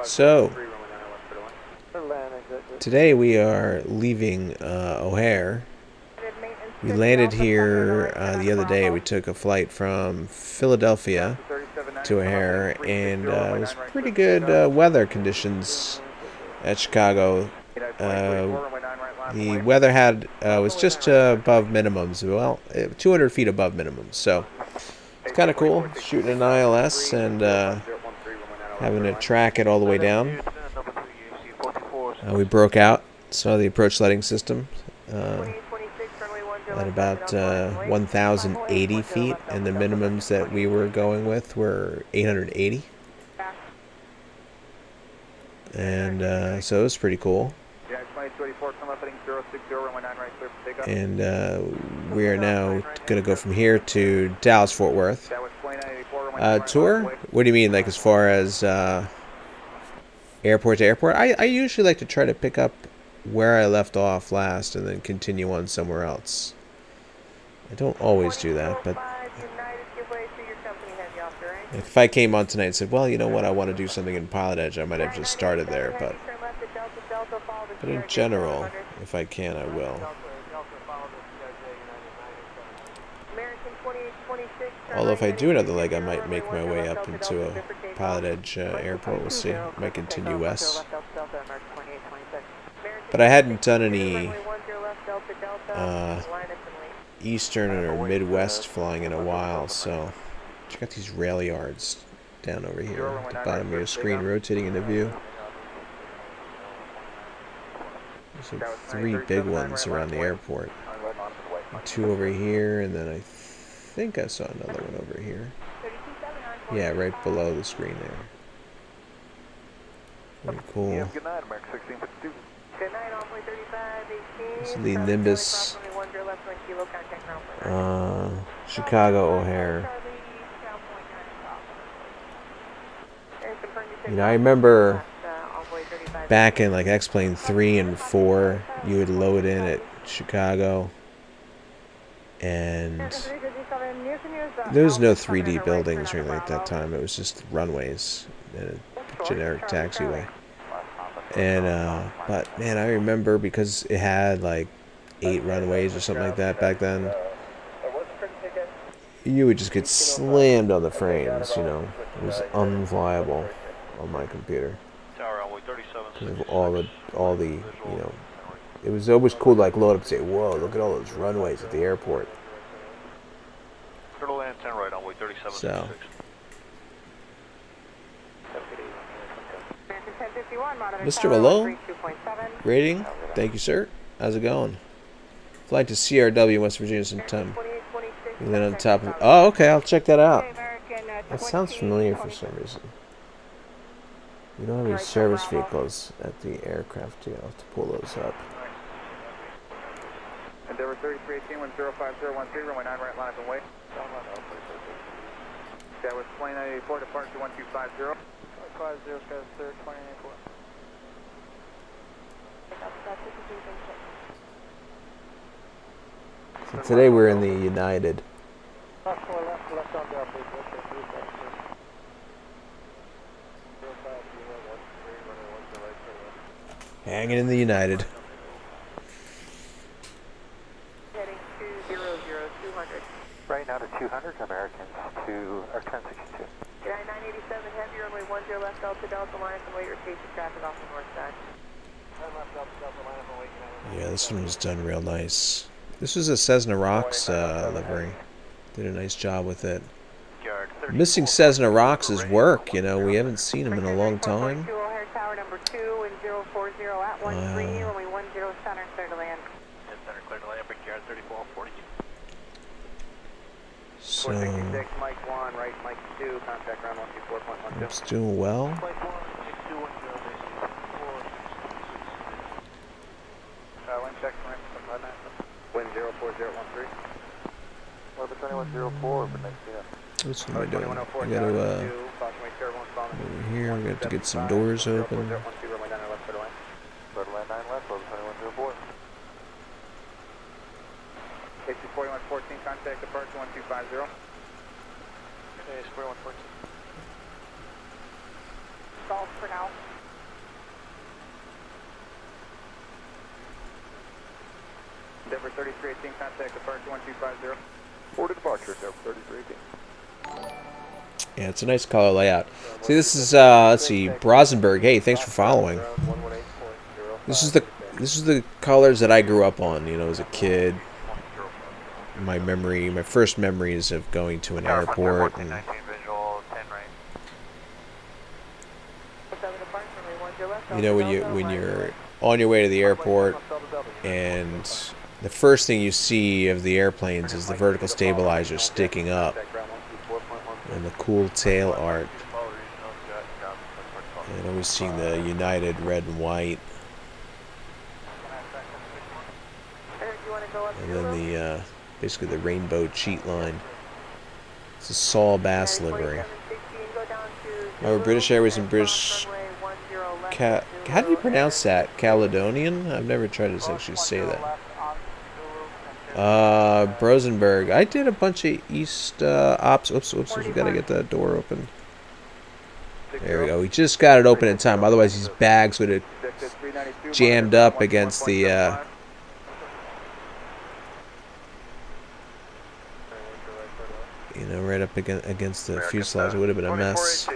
So, today we are leaving O'Hare. We landed here the other day. We took a flight from Philadelphia to O'Hare, and it was pretty good weather conditions at Chicago. The weather was just above minimums, well, 200 feet above minimums, so it's kind of cool shooting an ILS and having to track it all the way down. We broke out, saw the approach lighting system at about 1,080 feet, and the minimums that we were going with were 880. And so it was pretty cool. And we are now going to go from here to Dallas-Fort Worth. Tour? What do you mean, like as far as airport to airport? I usually like to try to pick up where I left off last and then continue on somewhere else. I don't always do that, but if I came on tonight and said, well, you know what, I want to do something in Pilot Edge, I might have just started there, but in general, if I can, I will. Although if I do another leg, I might make my way up into a Pilot Edge airport. We'll see. I might continue west. But I hadn't done any Eastern or Midwest flying in a while, so check out these rail yards down over here at the bottom of your screen, rotating into view. There's like 3 big ones around the airport. 2 over here, and then I think I saw another one over here. Yeah, right below the screen there. Very cool. This is the Nimbus Chicago O'Hare. You know, I remember back in like X-Plane 3 and 4, you would load in at Chicago, and there was no 3D buildings or anything at that time. It was just runways and a generic taxiway. And but man, I remember because it had like 8 runways or something like that back then, you would just get slammed on the frames. You know, it was unflyable on my computer. All the you know, it was always cool to like load up and say, whoa, look at all those runways at the airport. So Mr. Malone, rating, thank you, sir. How's it going? Flight to CRW, West Virginia, sometime. And then on top of, oh, okay, I'll check that out. That sounds familiar for some reason. We don't have any service vehicles at the aircraft yet. I'll have to pull those up. Endeavor 3318 105013, runway 9 right, line up and wait. That was plane 984, departure 1250. 50, sir, 2084. So today we're in the United. Hanging in the United. Heading to 200. Right now to 200, Americans to our 1062. 987 heavy, runway 10 left Delta Delta, line up and wait, rotation traffic off the north side. Yeah, this one was done real nice. This was a Cessna Rocks livery. Did a nice job with it. Missing Cessna Rocks' work, you know, we haven't seen them in a long time. So, it's doing well. What's am I doing? I gotta, over here, I got to get some doors open. Safety 4114, contact departure 1250. Okay, 4114. Golf for now. Denver 3318, contact departure 1250. Forward to departure, Denver 3318. Yeah, it's a nice color layout. See, this is let's see, Brosenberg. Hey, thanks for following. This is the colors that I grew up on, you know, as a kid. My first memories of going to an airport and you know, when you're on your way to the airport and the first thing you see of the airplanes is the vertical stabilizer sticking up and the cool tail art, and always seeing the United red and white, and then the basically the rainbow cheat line. It's a Saul Bass livery. Remember British Airways and British how do you pronounce that? Caledonian? I've never tried to actually say that. Brosenberg. I did a bunch of East ops. Oops, we gotta get that door open. There we go. We just got it open in time. Otherwise, these bags would have jammed up against the. You know, right up against the fuselage. It would have been a mess.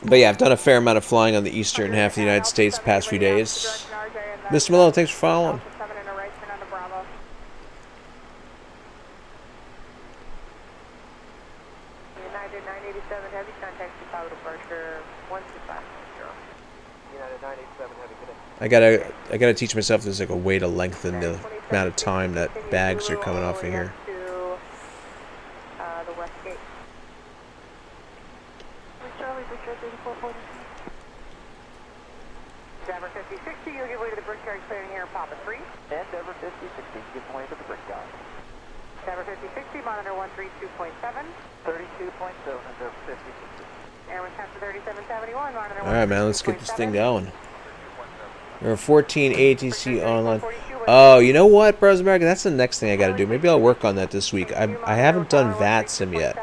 But yeah, I've done a fair amount of flying on the eastern half of the United States the past few days. Mr. Malone, thanks for following. United 987 Heavy, contact Chicago departure 1250. United 987 Heavy, I gotta teach myself there's like a way to lengthen the amount of time that bags are coming off of here. The west gate. Charlie, Victor 3440. Denver 5060, you'll give way to the brickyard clearing here in Papa 3. And Denver 5060, give way to the brickyard. Denver 5060, monitor 132.7. 32.7, Denver 5060. Airman Chapter 3771, monitor 132.7. Alright, man, let's get this thing going. There are 14 ATC online. Oh, you know what, Brosenberg? That's the next thing I gotta do. Maybe I'll work on that this week. I haven't done VATSIM yet.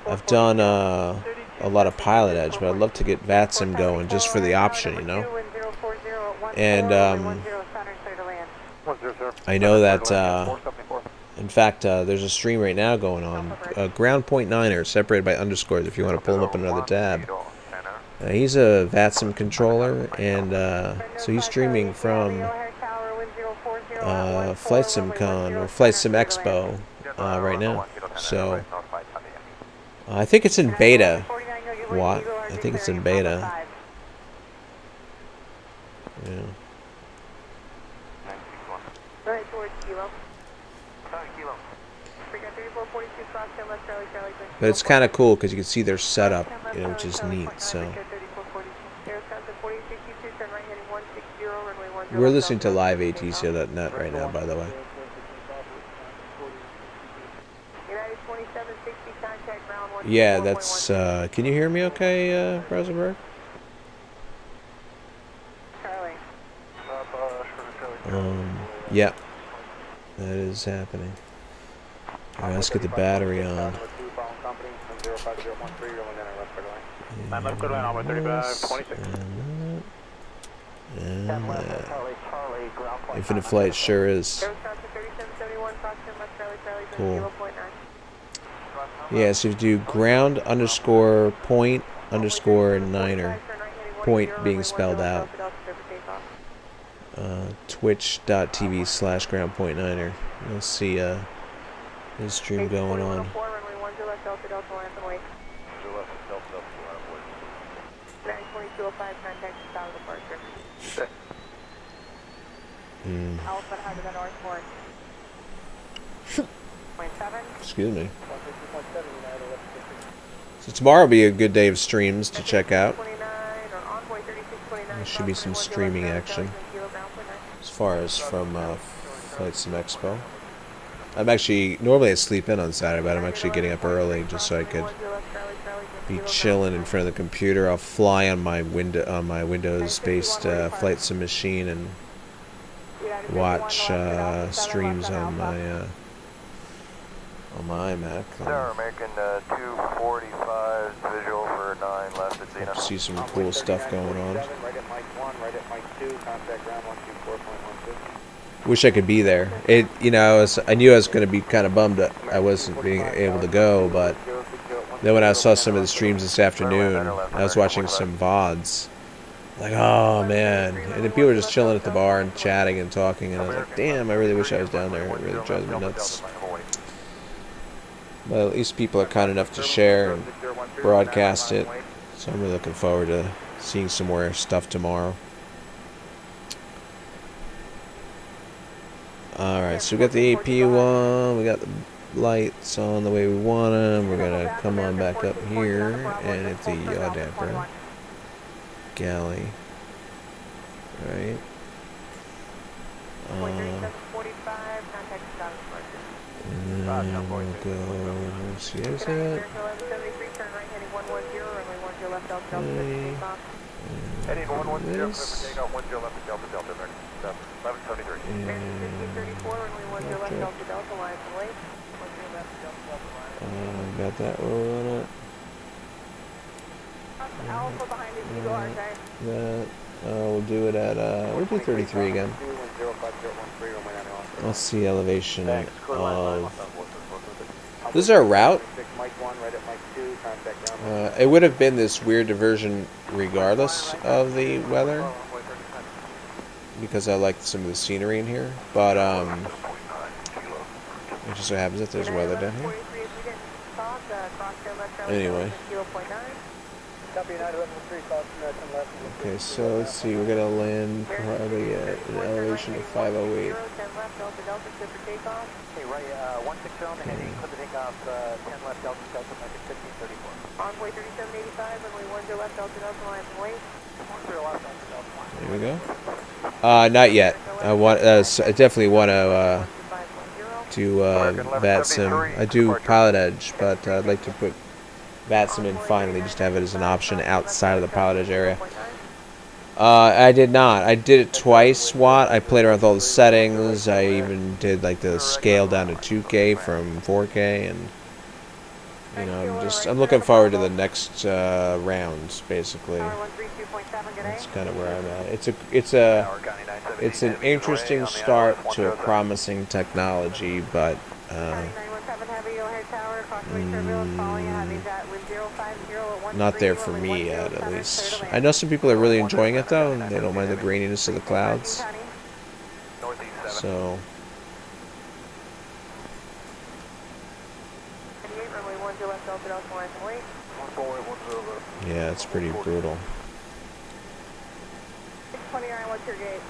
I've done a lot of Pilot Edge, but I'd love to get VATSIM going just for the option, you know? And I know that, in fact, there's a stream right now going on. Ground point niner, separated by underscores if you want to pull him up in another tab. He's a VATSIM controller, and so he's streaming from FlyJSim or FlyJSim Expo right now. So I think it's in beta. What? I think it's in beta. Yeah. But it's kind of cool because you can see their setup, you know, which is neat. So we're listening to live ATC.net right now, by the way. Yeah, that's. Can you hear me okay, Brosenberg? Yeah, that is happening. Alright, let's get the battery on. And Infinite Flight sure is. Cool. Yeah, so you do ground underscore point underscore niner. Point being spelled out. Twitch.tv/ground.9er. You'll see his stream going on. Excuse me. So tomorrow will be a good day of streams to check out. There should be some streaming action as far as from FlyJSim Expo. I'm actually, normally I sleep in on Saturday, but I'm actually getting up early just so I could be chilling in front of the computer. I'll fly on my Windows-based FlyJSim machine and watch streams on my iMac. American 245 visual for 9 left. Hope to see some cool stuff going on. Right at Mike 1, right at Mike 2, contact ground 124.12. Wish I could be there. You know, I knew I was going to be kind of bummed that I wasn't being able to go, but then when I saw some of the streams this afternoon, I was watching some VODs. Like, oh man, and then people were just chilling at the bar and chatting and talking, and I was like, damn, I really wish I was down there. It really drives me nuts. But at least people are kind enough to share and broadcast it, so I'm really looking forward to seeing some more stuff tomorrow. Alright, so we got the AP one, we got the lights on the way we want them. We're gonna come on back up here and hit the yaw damper galley. Right. And then we'll go, see, is that? Okay. This. Got that roll on it. That. We'll do it at, we'll do 33 again. Let's see elevation of... This is our route. It would have been this weird diversion regardless of the weather, because I like some of the scenery in here, but it just so happens that there's weather down here. Anyway. Okay, so let's see, we're gonna land probably at an elevation of 508. There we go. Not yet. I definitely want to VATSIM. I do Pilot Edge, but I'd like to put VATSIM in finally, just to have it as an option outside of the Pilot Edge area. I did not. I did it twice, Watt. I played around with all the settings. I even did like the scale down to 2K from 4K, and you know, I'm looking forward to the next rounds, basically. That's kind of where I'm at. It's an interesting start to a promising technology, but not there for me yet, at least. I know some people are really enjoying it though, and they don't mind the graininess of the clouds. So yeah, it's pretty brutal. 629, what's your gate?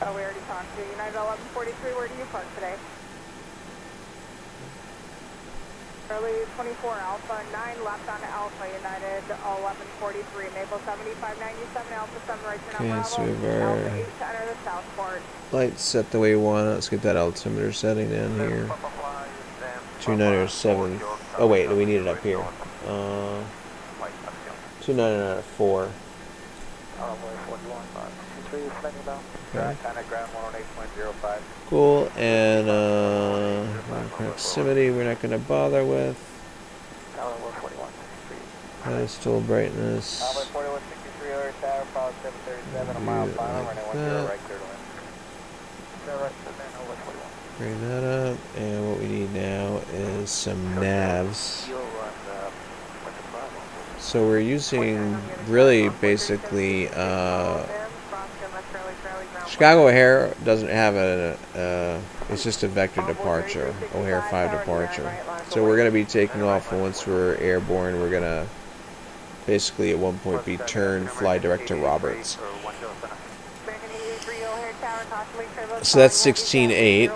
Oh, we already talked to you. United 1143, where do you park today? Early 24, Alpha 9, left on Alpha, United 1143, Maple 7597, Alpha 7, right turn on Bravo. So we have our Alpha 8 to enter the Southport. lights set the way we want it. Let's get that altimeter setting down here. 297. Oh wait, we need it up here. 294. Okay. Cool, and proximity we're not going to bother with. Pedestal brightness. Bring that up, and what we need now is some navs. So we're using really basically Chicago O'Hare doesn't have it's just a vector departure, O'Hare 5 departure. So we're going to be taking off, and once we're airborne, we're going to basically at one point be turned, fly direct to Roberts. So that's 16.8,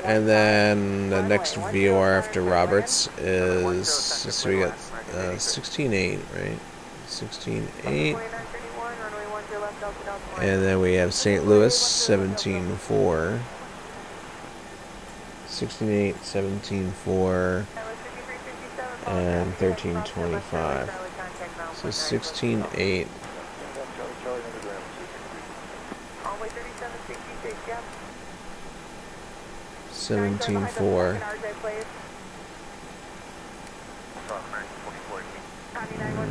and then the next VOR after Roberts is, so we got 16.8, right? 16.8. And then we have St. Louis, 17.4. 16.8, 17.4, and 13.25. So 16.8. $17.4.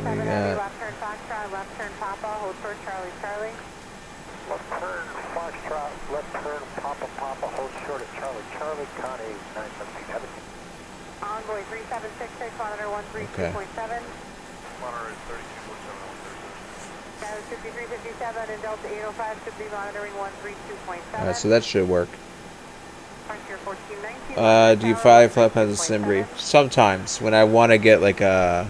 We got Turn Papa Papa, hold short at Charlie Charlie, Connie 917 Heaven. Envoy 3766, monitor 132.7. Monitor is 32.7. That was 5357 and Delta 805 should be monitoring 132.7. Alright, so that should work. Frontier 1419. Do you fly flight plans with sim brief? Sometimes, when I want to get like a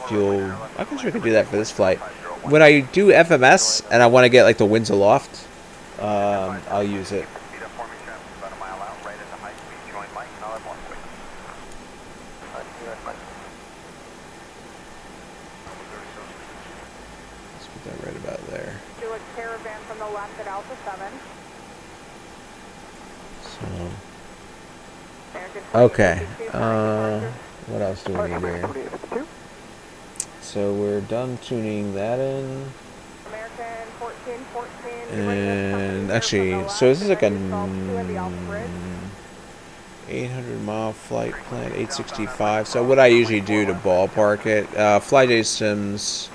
fuel. I'm not sure I could do that for this flight. When I do FMS and I want to get like the winds aloft, I'll use it. Let's put that right about there. Do a caravan from the left at Alpha 7. So, okay. What else do we need here? So we're done tuning that in. And actually, so this is like an 800-mile flight plan, 865. So what I usually do to ballpark it, FlyJSim's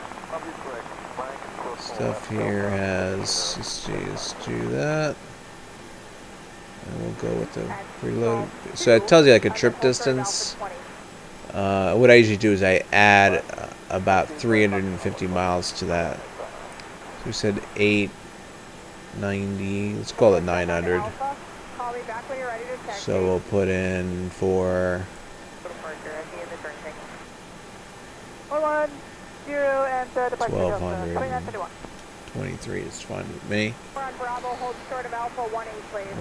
stuff here has, let's see, let's do that. And we'll go with the preload. So it tells you like a trip distance. What I usually do is I add about 350 miles to that. So we said 890. Let's call it 900. So we'll put in for 1200. 23 is fine with me. We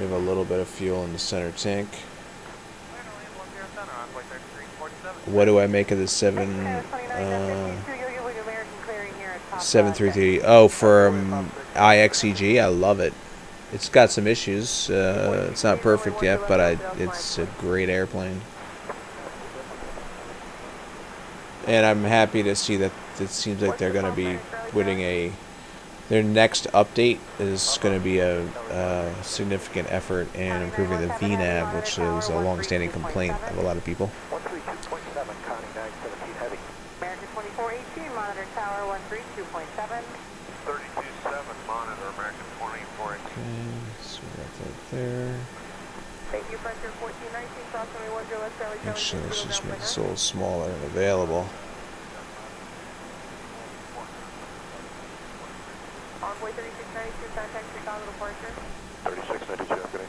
have a little bit of fuel in the center tank. What do I make of the 733? Oh, for IXEG, I love it. It's got some issues. It's not perfect yet, but it's a great airplane. And I'm happy to see that it seems like they're going to be putting their next update is going to be a significant effort in improving the VNAV, which is a long-standing complaint of a lot of people. American 2418, monitor tower 132.7. 32.7, monitor American 2418. Okay, so we got that there. Thank you, Frontier 1419, cross 21 Joe West Charlie. Actually, let's just make this a little smaller and available. Envoy 3692, contact Chicago departure. 3692, okay.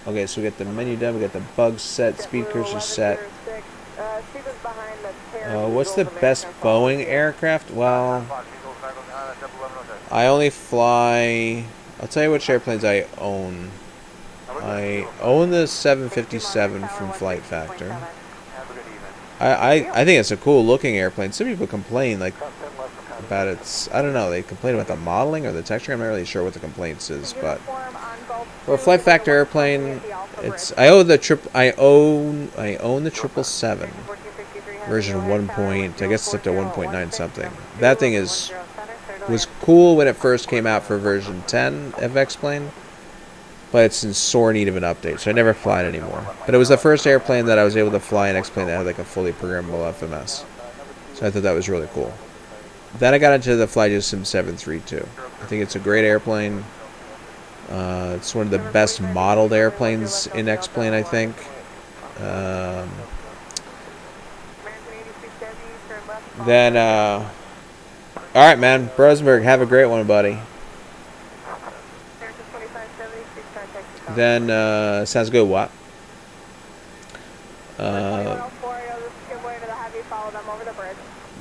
Okay, so we got the menu done, we got the bugs set, speed cursor set. What's the best Boeing aircraft? Well, I only fly. I'll tell you which airplanes I own. I own the 757 from Flight Factor. I think it's a cool looking airplane. Some people complain like about its. I don't know. They complain about the modeling or the texture. I'm not really sure what the complaints is, but for a Flight Factor airplane, it's. I own the 777 version 1. I guess it's up to 1.9 something. That thing was cool when it first came out for version 10 of X-Plane, but it's in sore need of an update, so I never fly it anymore. But it was the first airplane that I was able to fly an X-Plane that had like a fully programmable FMS, so I thought that was really cool. Then I got into the FlyJSim 732. I think it's a great airplane. It's one of the best modeled airplanes in X-Plane, I think. Then, alright, man. Brosberg, have a great one, buddy. Then, sounds good. What?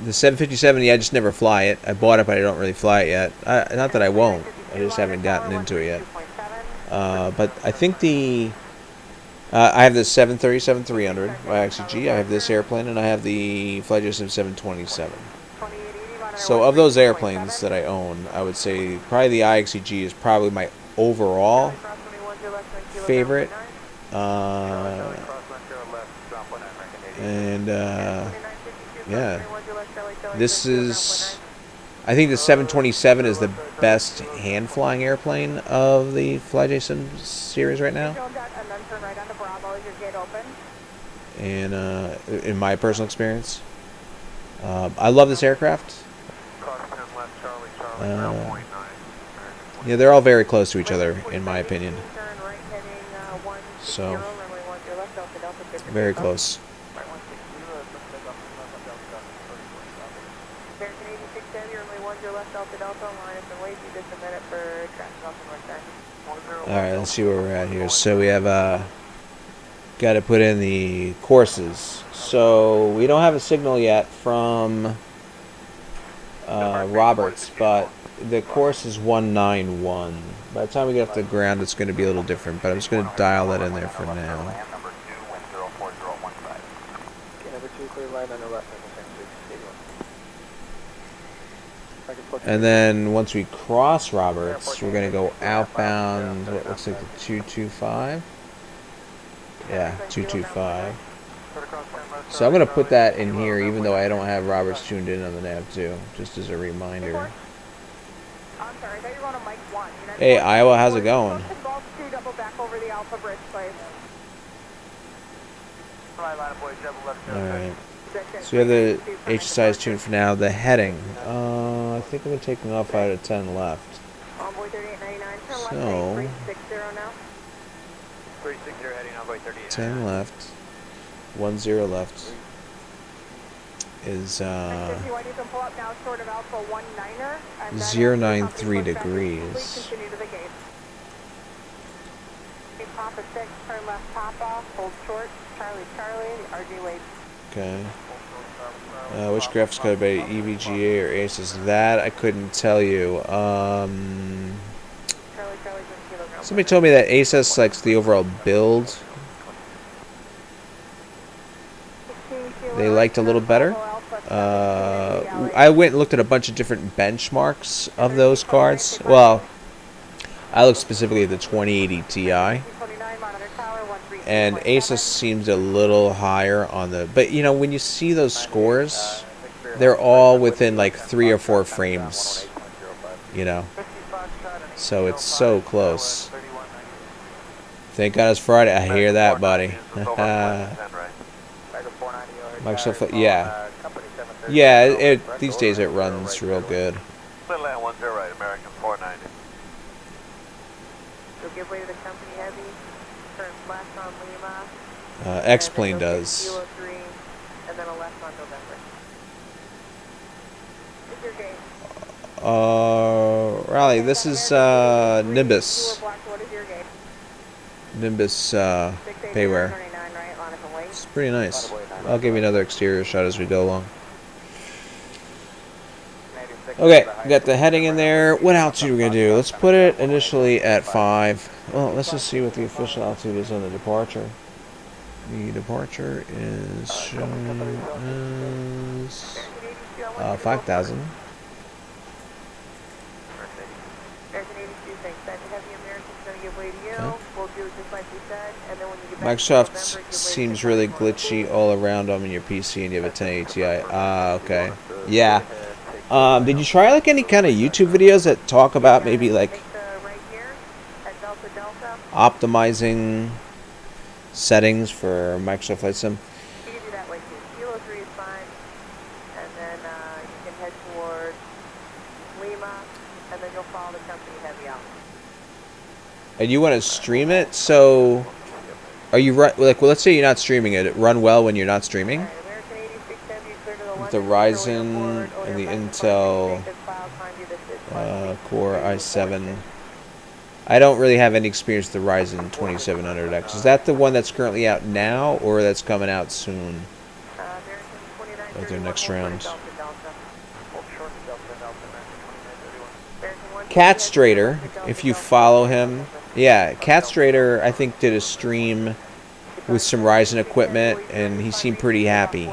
The 757, yeah, I just never fly it. I bought it, but I don't really fly it yet. Not that I won't. I just haven't gotten into it yet. But I think I have the 737-300 by IXEG. I have this airplane, and I have the FlyJSim 727. So of those airplanes that I own, I would say probably the IXEG is probably my overall favorite. Yeah, this is. I think the 727 is the best hand-flying airplane of the FlyJSim series right now. And in my personal experience, I love this aircraft. Yeah, they're all very close to each other, in my opinion. So, very close. Alright, let's see where we're at here. So we have got to put in the courses. So we don't have a signal yet from Roberts, but the course is 191. By the time we get off the ground, it's going to be a little different, but I'm just going to dial that in there for now. And then once we cross Roberts, we're going to go outbound, what looks like the 225. Yeah, 225. So I'm going to put that in here, even though I don't have Roberts tuned in on the nav2, just as a reminder. Hey, Iowa, how's it going? Alright. So we have the HSIs tuned for now. The heading. I think I'm going to take them off out of 10 left. So, 10 left. 10 left is 093 degrees. Okay. Which graphics card by EVGA or ASUS? That I couldn't tell you. Somebody told me that ASUS likes the overall build. They liked a little better. I went and looked at a bunch of different benchmarks of those cards. Well, I looked specifically at the 2080 Ti. And ASUS seems a little higher on the... But, you know, when you see those scores, they're all within, like, 3 or 4 frames. You know? So it's so close. Thank God it's Friday. I hear that, buddy. Microsoft... Yeah. Yeah, these days it runs real good. X-Plane does. Riley, this is Nimbus. Nimbus payware. It's pretty nice. I'll give you another exterior shot as we go along. Okay, we got the heading in there. What altitude are we going to do? Let's put it initially at 5. Well, let's just see what the official altitude is on the departure. The departure is shown as 5,000. Okay. Microsoft seems really glitchy all around on your PC and you have a 1080 Ti. Okay. Yeah. Did you try like any kind of YouTube videos that talk about maybe like optimizing settings for Microsoft FlyJSim? You can do that way too. Kilo 3 is fine, and then you can head towards Lima, and then you'll follow the company heavy out. And you want to stream it? So, are you like? Well, let's say you're not streaming it. Run well when you're not streaming. With the Ryzen and the Intel Core i7. I don't really have any experience with the Ryzen 2700X. Is that the one that's currently out now, or that's coming out soon? Like their next round. Catstrader, if you follow him. Yeah, Catstrader, I think, did a stream with some Ryzen equipment, and he seemed pretty happy.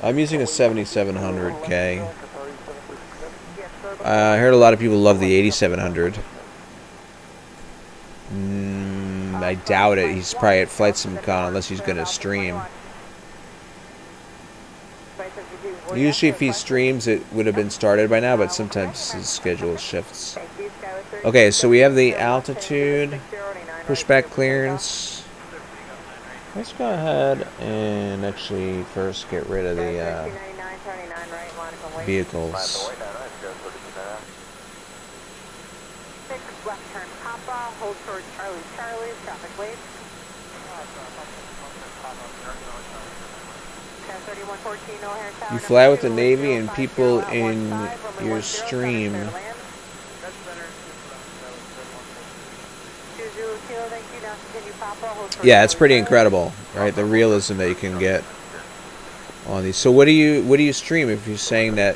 I'm using a 7700K. I heard a lot of people love the 8700. I doubt it. He's probably at FlyJSim unless he's going to stream. Usually if he streams, it would have been started by now, but sometimes his schedule shifts. Okay, so we have the altitude, pushback clearance. Let's go ahead and actually first get rid of the vehicles. Left turn Papa, hold towards Charlie Charlie, traffic wave. 3114 O'Hare Tower. You fly with the Navy and people in your stream. Yeah, it's pretty incredible, right? The realism that you can get on these. So what do you stream if you're saying that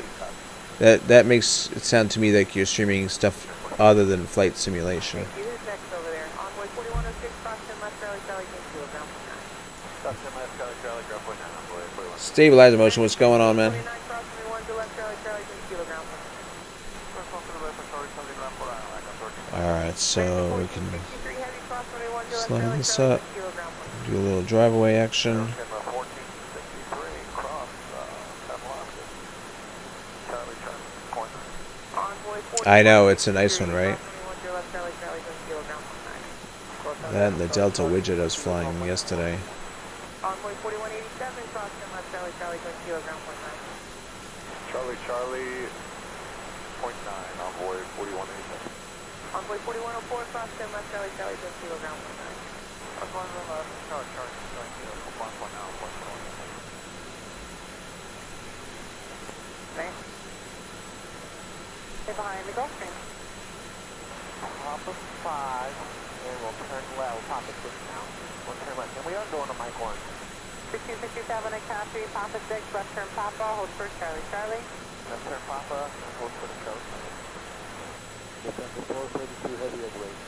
makes it sound to me like you're streaming stuff other than flight simulation? Stabilizer motion, what's going on, man? Alright, so we can slide this up, do a little drive-away action. I know, it's a nice one, right? That and the Delta widget I was flying yesterday. Envoy 4187, cross left Charlie Charlie, kilogram 0.9. Charlie Charlie, 0.9, envoy 4187. Envoy 4104, cross left Charlie Charlie, kilogram 0.9. Envoy left Charlie Charlie, kilogram 1.9, 1.1. Okay. Stay behind the Gulf Stream. Top of 5. And we'll turn left, we'll pop it 6 now. We'll turn left. And we are going to Mike 1. 6267, I copy, Papa 6, left turn Papa, hold first Charlie Charlie. Left turn Papa, hold for the coast. Defender 432 heavy at weight.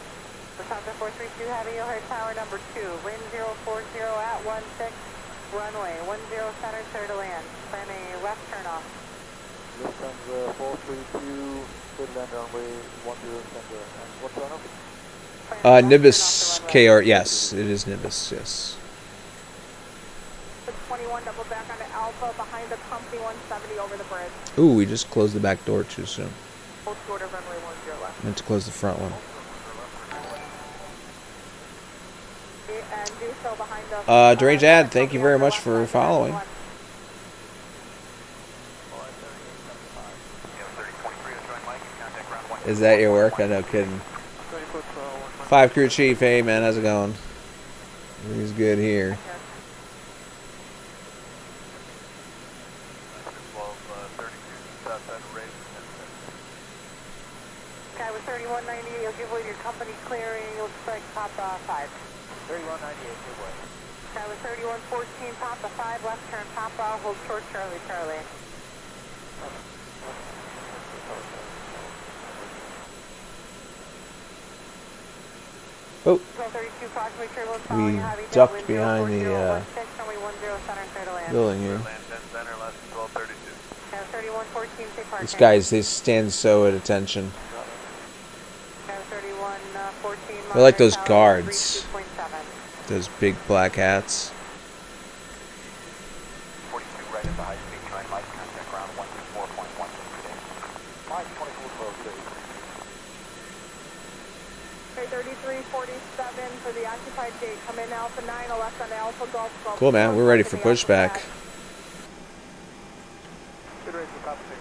Defender 432 heavy, O'Hare Tower number 2, wind 040 at 16, runway 10 center, clear to land. Plan a left turn off. Lufthansa 432, good land runway 10 center. And what's on up? Nimbus KORD, yes, it is Nimbus, yes. 21 double back onto Alpha behind the company 170 over the bridge. Ooh, we just closed the back door too soon. Hold short of runway 10 left. Meant to close the front one. And do so behind the Deranged Ad, thank you very much for following. Is that your work? I know, kidding. 5 Crew Chief, hey man, how's it going? He's good here. Okay, with 3198, you'll give away your company clearing, you'll strike Papa 5. 3198, good way. Okay, with 3114, Papa 5, left turn Papa, hold short Charlie Charlie. Oh, we ducked behind the building here. These guys, they stand so at attention. They're like those guards. Those big black hats. For the occupied gate, come in Alpha 9, left on Alpha Golf. Cool, man. We're ready for pushback.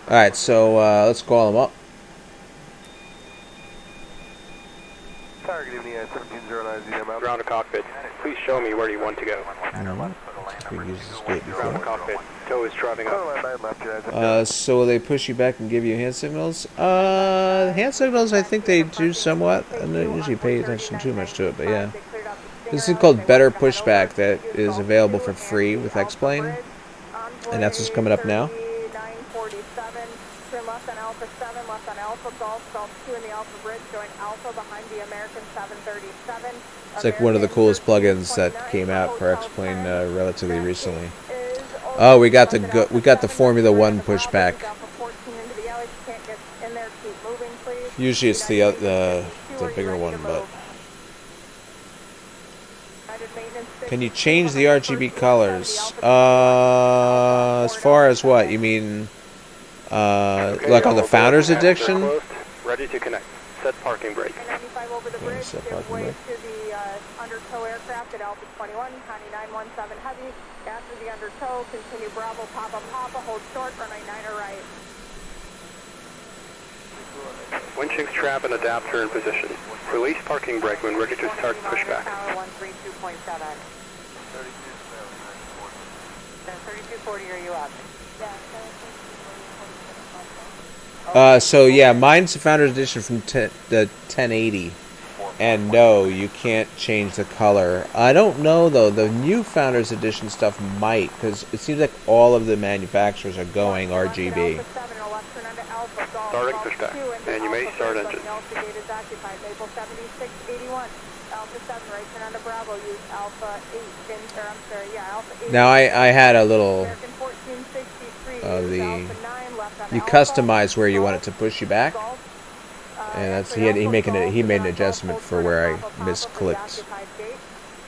Alright, so let's call them up. Good evening, 1709 ground to cockpit. Please show me where you want to go. Ground to cockpit. Tow is trotting up. So will they push you back and give you hand signals? Hand signals, I think they do somewhat. I don't usually pay attention too much to it, but yeah. This is called Better Pushback that is available for free with X-Plane. And that's what's coming up now. Left on Alpha 7, left on Alpha Golf, Golf 2 in the Alpha Bridge, join Alpha behind the American 737. It's like one of the coolest plugins that came out for X-Plane relatively recently. Oh, we got the Formula 1 pushback. Usually it's the bigger one, but can you change the RGB colors? As far as what? You mean like on the Founders Edition? Ready to connect. set parking brake. 95 over the bridge, set give parking way brake. to the undertow aircraft at Alpha 21, Connie 917 heavy. After the undertow, continue Bravo, Papa, hold short, runway 9 right. Winching strap and adapter in position. Release parking brake when ready to start pushback. 132.7. 3240, are you up? So yeah, mine's the Founders Edition from the 1080, and no, you can't change the color. I don't know though. The new Founders Edition stuff might, because it seems like all of the manufacturers are going RGB. Starting pushback, and you may start engine. Maple 7681. Alpha 7, right turn onto Bravo, use Alpha 8, Alpha 8. Now I had a little American 1463, of the Alpha 9, left on you Alpha, customize where you want it to push you back, Golf, and that's he made an adjustment for where I misclicked.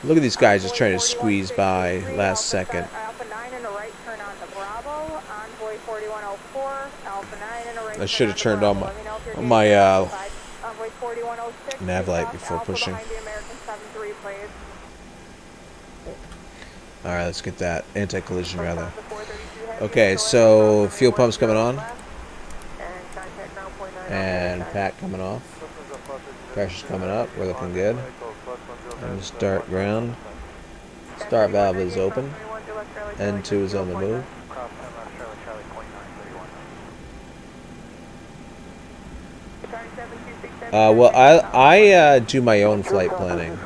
Look at these guys just trying to squeeze by last second. Alpha 9 and a right turn onto Bravo, Envoy 4104, Alpha 9 and a right I should have turn turned on onto Bravo. my Envoy 4106, nav light before Alpha pushing. behind the American 73, please. All right, let's get that anti-collision rather. Okay, so fuel pump's coming on, and pack coming off. Pressure's coming up. We're looking good. And start ground. Start valve is open. N2 is on the move. Well, I do my own flight planning.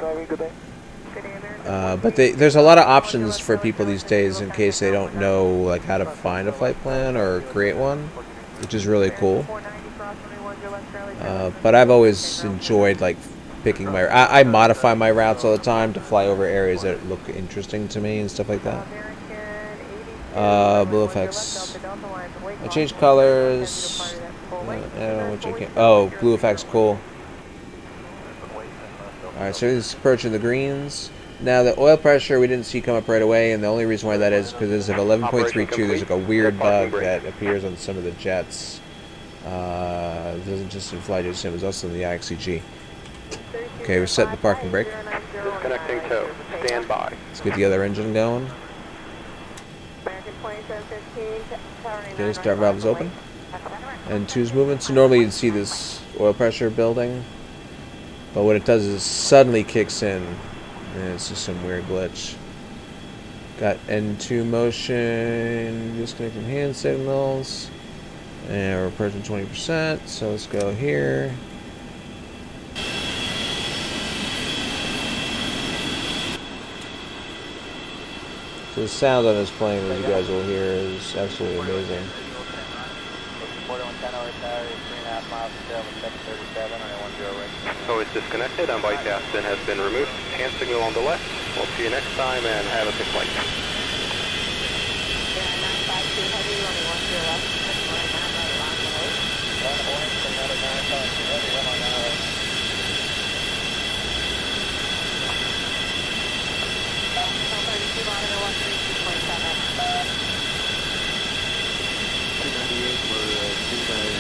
But there's a lot of options for people these days in case they don't know like how to find a flight plan or create one, which is really cool. But I've always enjoyed like picking my. I modify my routes all the time to fly over areas that look interesting to me and stuff like that. Blue effects. I changed colors. I don't know which I can't. Oh, blue effects cool. All right, so this is approaching the greens. Now the oil pressure we didn't see come up right away, and the only reason why that is because as of 11.32, there's like a weird bug that appears on some of the jets. It doesn't just in FlyJSim, it's also in the IXCG. Okay, we're setting the parking brake. Disconnecting tow. Stand by. Let's get the other engine going. Okay, start valve is open. And two's moving. So normally you'd see this oil pressure building, but what it does is suddenly kicks in. And it's just some weird glitch. Got N2 motion, disconnecting hand signals, and we're approaching 20%. So let's go here. So the sound on this plane, as you guys will hear, is absolutely amazing. So it's disconnected and bypass bin has been removed. Hand signal on the left. We'll see you next time and have a good flight.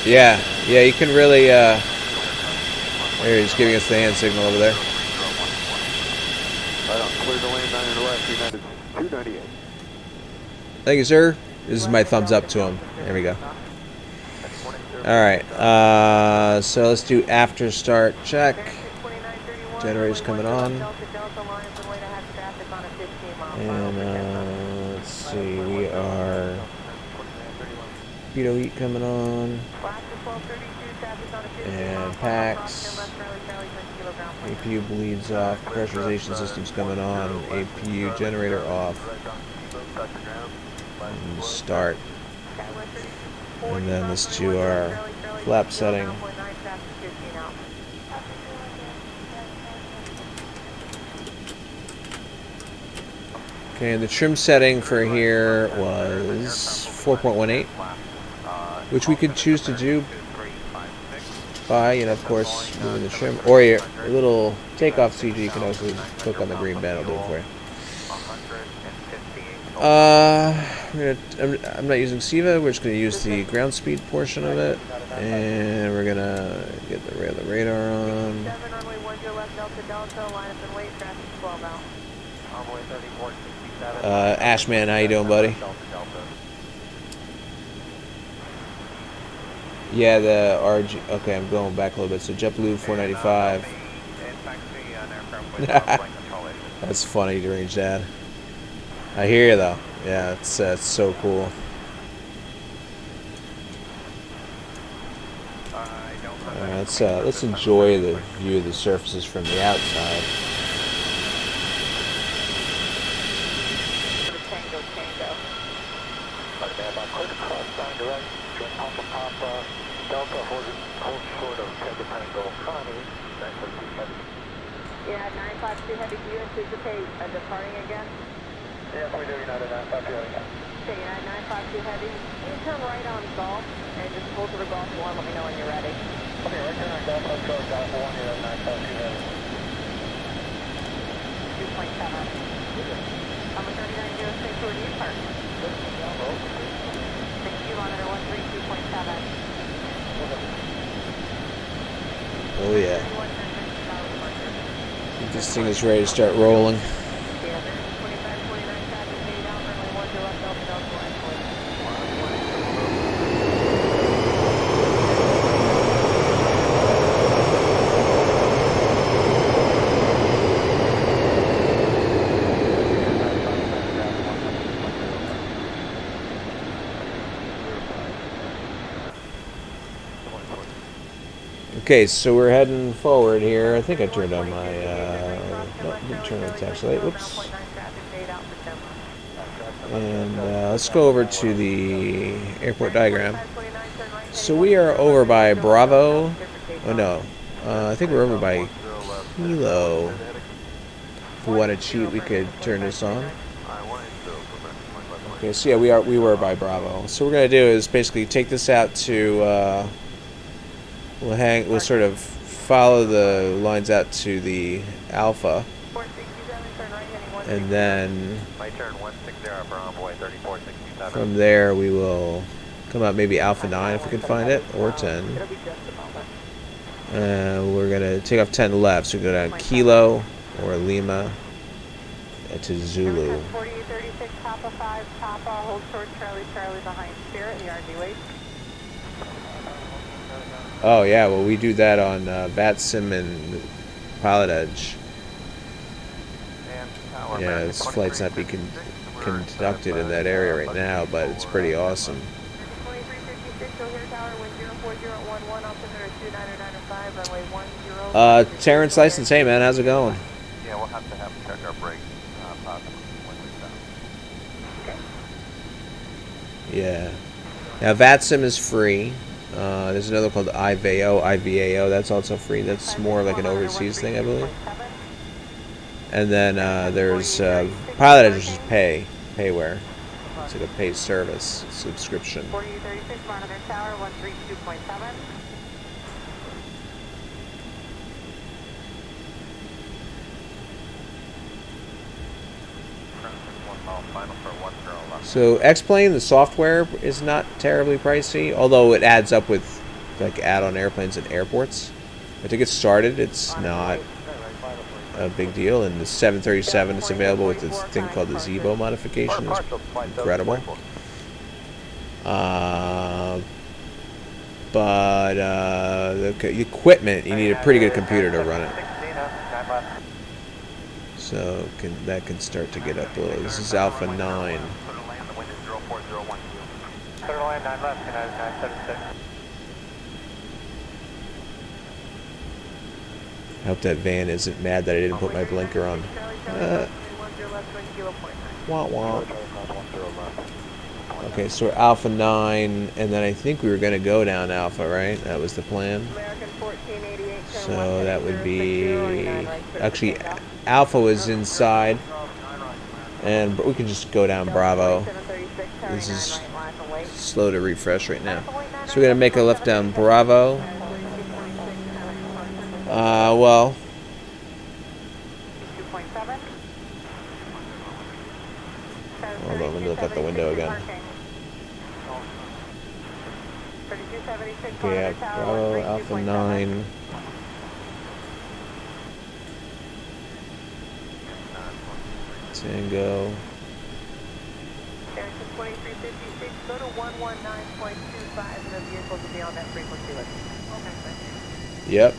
Yeah, you can really, there, he's giving us the hand signal over there. Right on, clear the lane 9 to the left, 298. Thank you, sir. This is my thumbs up to him. There we go. Alright, so let's do after start check. Generator's coming on. And, let's see, we are... Torpedo heat coming on. And packs. APU bleeds off. Pressurization system's coming on. APU generator off. And start. And then let's do our flap setting. Okay, and the trim setting for here was 4.18, which we could choose to do by, and of course, moving the trim, or your little takeoff CG, you can also click on the green band, it'll do it for you. I'm not using SIVA. We're just going to use the ground speed portion of it, and we're going to get the radar on. Ashman, how you doing, buddy? Yeah, the RG. Okay, I'm going back a little bit. So JetBlue 495. That's funny to range that. I hear you though. Yeah, it's so cool. Let's enjoy the view of the surfaces from the outside. Yeah, 952 Heavy, do you anticipate departing again? Yes, we do, United 952 Heavy. Okay, United 952 Heavy, you turn right on Golf and just pull to the Golf 1, let me know when you're ready. Okay, right turn on Golf, let's go, Golf 1, United 952 Heavy. 2.7. I'm a 3906, where do you park? Thank you, monitor 132.7. Oh yeah. This thing is ready to start rolling. Okay, so we're heading forward here. I think I turned on my, no, didn't turn on the taxi light, whoops. And let's go over to the airport diagram. So we are over by Bravo. Oh no, I think we're over by Kilo. If we want to cheat, we could turn this on. Okay, so yeah, we were by Bravo. So what we're gonna do is basically take this out to. We'll sort of follow the lines out to the Alpha, and then from there we will come out maybe Alpha 9 if we can find it, or 10. We're gonna take off 10 left, so we go down Kilo or Lima to Zulu. 4836 Papa 5 Papa, hold short Charlie behind Spirit, the RG wait. Oh yeah, well we do that on VATSIM and Pilot Edge. Yeah, this flight's not being conducted in that area right now, but it's pretty awesome. Terrence License, hey man, how's it going? Yeah, we'll have to check our brakes possibly when we stop. Yeah. Now VATSIM is free. There's another called IVAO, that's also free. That's more like an overseas thing, I believe. And then there's Pilot Edge, which is payware. It's like a pay service subscription. 4836 monitor tower 132.7. So X-Plane, the software is not terribly pricey, although it adds up with like add-on airplanes at airports. But to get started, it's not a big deal. And the 737 is available with this thing called the Zebo modification. It's incredible. But the equipment, you need a pretty good computer to run it. So that can start to get up a little. This is Alpha 9. I hope that van isn't mad that I didn't put my blinker on. Wah wah. Okay, so we're Alpha 9, and then I think we were going to go down Alpha, right? That was the plan. So that would be... Actually, Alpha was inside, and we can just go down Bravo. This is slow to refresh right now. So we're going to make a left down Bravo. Well... Hold on, let me look out the window again. 3276, Okay, yeah, Bravo, Alpha 9. Tango. Harrison 2356, go to 119.25 and the vehicles will be on that frequency list. Okay, Yep.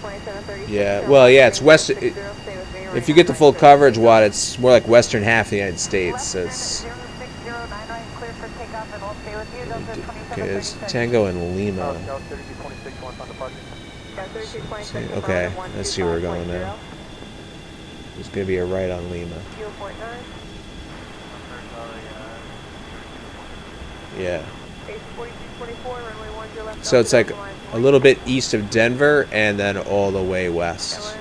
2736. Yeah, well, yeah, it's west. If you get the full coverage, Watt, it's more like western half of the United States. So it's. Okay, it's Tango and Lima. Okay, let's see where we're going now. There's going to be a right on Lima. Yeah. So it's like a little bit east of Denver and then all the way west.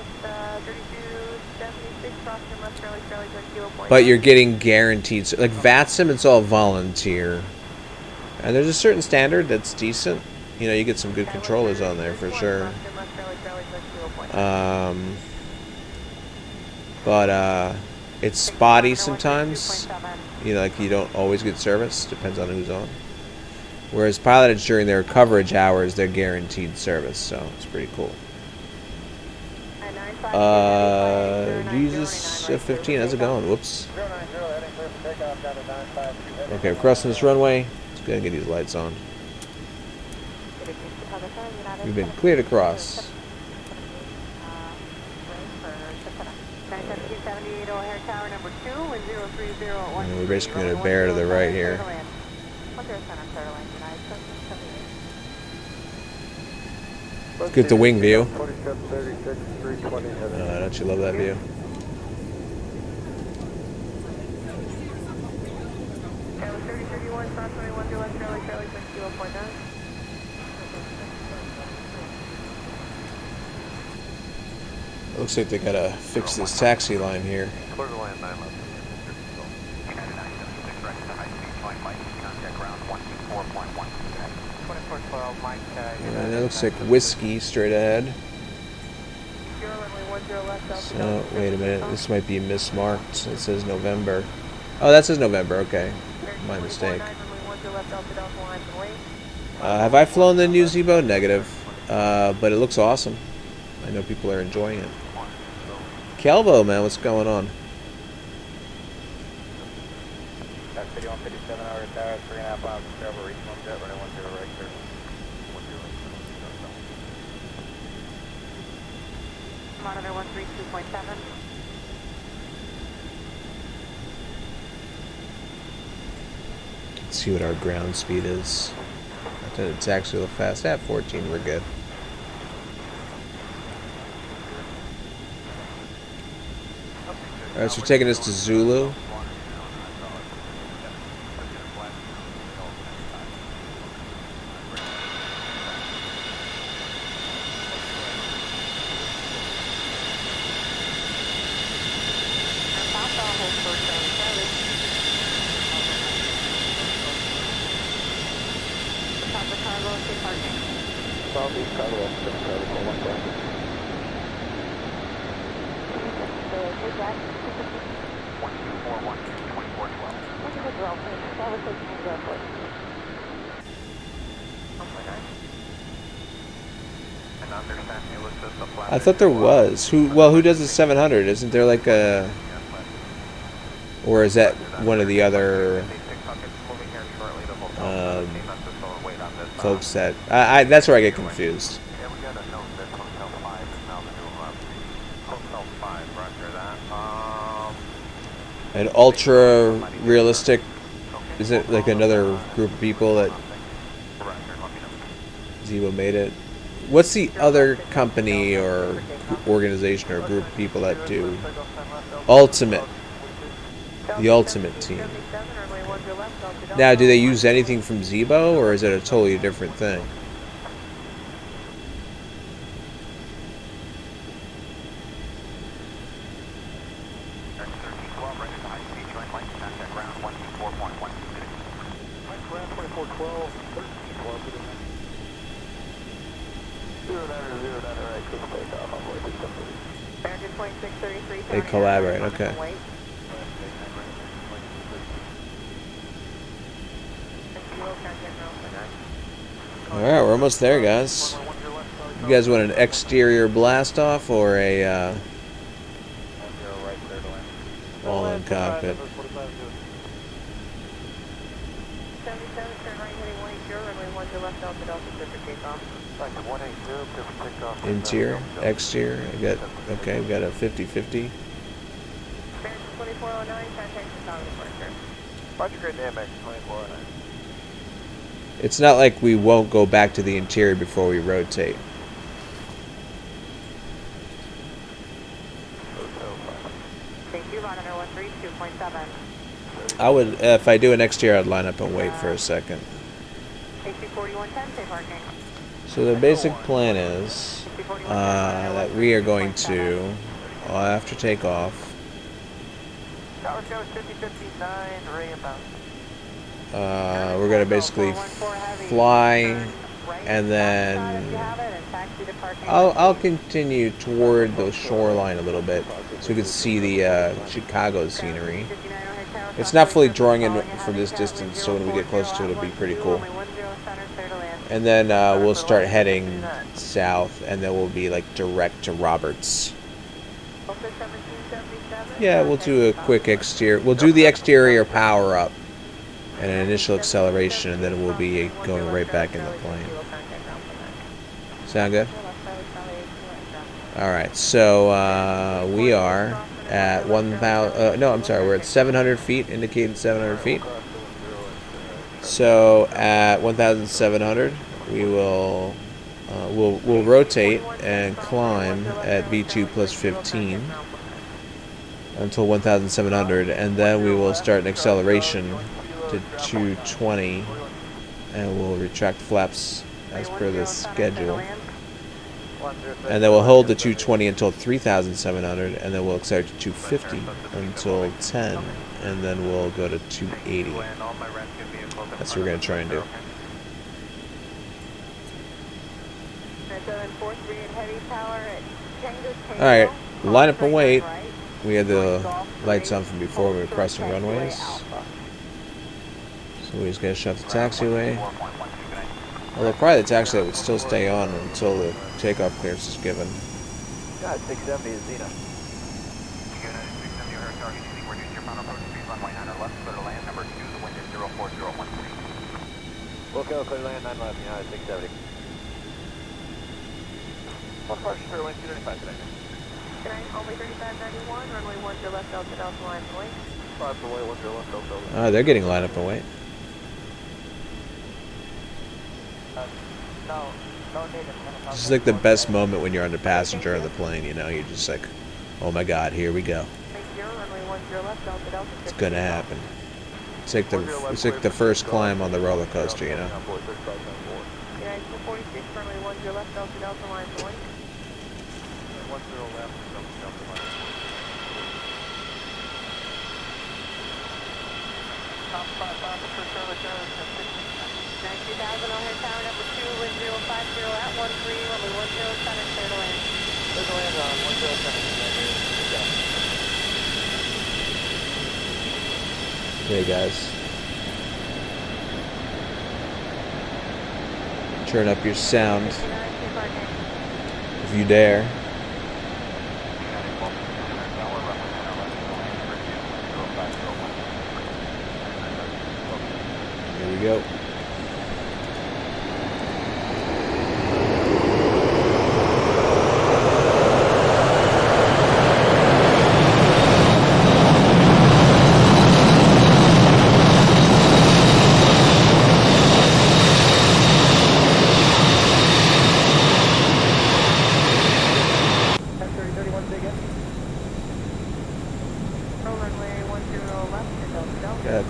But you're getting guaranteed. So like FlyJSim, it's all volunteer. And there's a certain standard that's decent. You know, you get some good controllers on there for sure. But it's spotty sometimes. You know, like you don't always get service. Depends on who's on. Whereas pilotage during their coverage hours, they're guaranteed service. So it's pretty cool. Jesus F-15, how's it going? Whoops. Okay, we're crossing this runway. Let's go ahead and get these lights on. We've been cleared across. And we're basically going to bear to the right here. Let's get the wing view. Don't you love that view? Looks like they gotta fix this taxi line here. And it looks like whiskey straight ahead. So, wait a minute, this might be mismarked. It says November. Oh, that says November, okay. My mistake. Have I flown the new Zebo? Negative. But it looks awesome. I know people are enjoying it. Calvo, man, what's going on? Monitor 132.7. Let's see what our ground speed is. It's actually a little fast. At 14, we're good. Alright, so we're taking this to Zulu. I thought there was. Who does the 700? Isn't there like a... Or is that one of the other folks that... that's where I get confused. An ultra realistic... Is it like another group of people that Zebo made it? What's the other company or organization or group of people that do Ultimate? The Ultimate team. Now, do they use anything from Zebo, or is it a totally different thing? They collaborate, okay. Alright, we're almost there, guys. You guys want an exterior blast off or a all-in cockpit? 77, turn right heading 180, runway 10 left Delta Delta, clear for takeoff. Back to 180, clear for takeoff. Interior, exterior. I got okay. We got a 50-50. 2409, contact Chicago departure. Roger, grid AMX 2409. It's not like we won't go back to the interior before we rotate. Thank you, Monitor 132.7. I would, if I do an exterior, I'd line up and wait for a second. AC4110, safe parking. So the basic plan is that we are going to, after takeoff, Tower show 5059, Ray inbound. we're going to basically fly, and then I'll continue toward the shoreline a little bit so we can see the Chicago scenery. It's not fully drawing in from this distance, so when we get close to it, it'll be pretty cool. And then we'll start heading south, and then we'll be like direct to Roberts. Yeah, we'll do a quick exterior. We'll do the exterior power up and an initial acceleration, and then we'll be going right back in the plane. Sound good? Alright, so we are at 1,000, no, I'm sorry, we're at 700 feet, indicated 700 feet. So at 1,700, we will, we'll rotate and climb at V2 plus 15 until 1,700, and then we will start an acceleration to 220, and we'll retract flaps as per the schedule. And then we'll hold the 220 until 3,700, and then we'll accelerate to 250 until 10, and then we'll go to 280. That's what we're going to try and do. Alright, line up and wait. We had the lights on from before we were crossing runways. So we just got to shut the taxiway. Although probably the taxiway would still stay on until the takeoff clearance is given. God, 670 is Zena. Wilco, clear land 9 left, United 670. What departure clear land 295 today? Good night, only 3591, runway 10 left Delta Delta line and wait. 5 away, 10 left Delta. They're getting line up and wait. This is like the best moment when you're on the passenger of the plane, you know, you're just like, oh my god, here we go. It's gonna happen. It's like the first climb on the roller coaster, you know. Hey guys, turn up your sound if you dare. Here we go.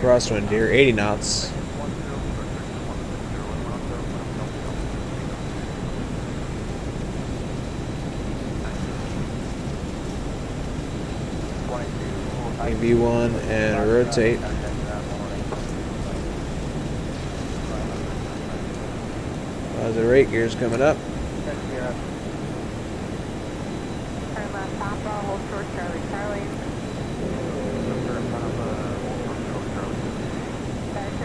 Crosswind here, 80 knots. V1 and rotate. The rate gear's coming up. Turn left, Papa, hold short, Charlie, Charlie.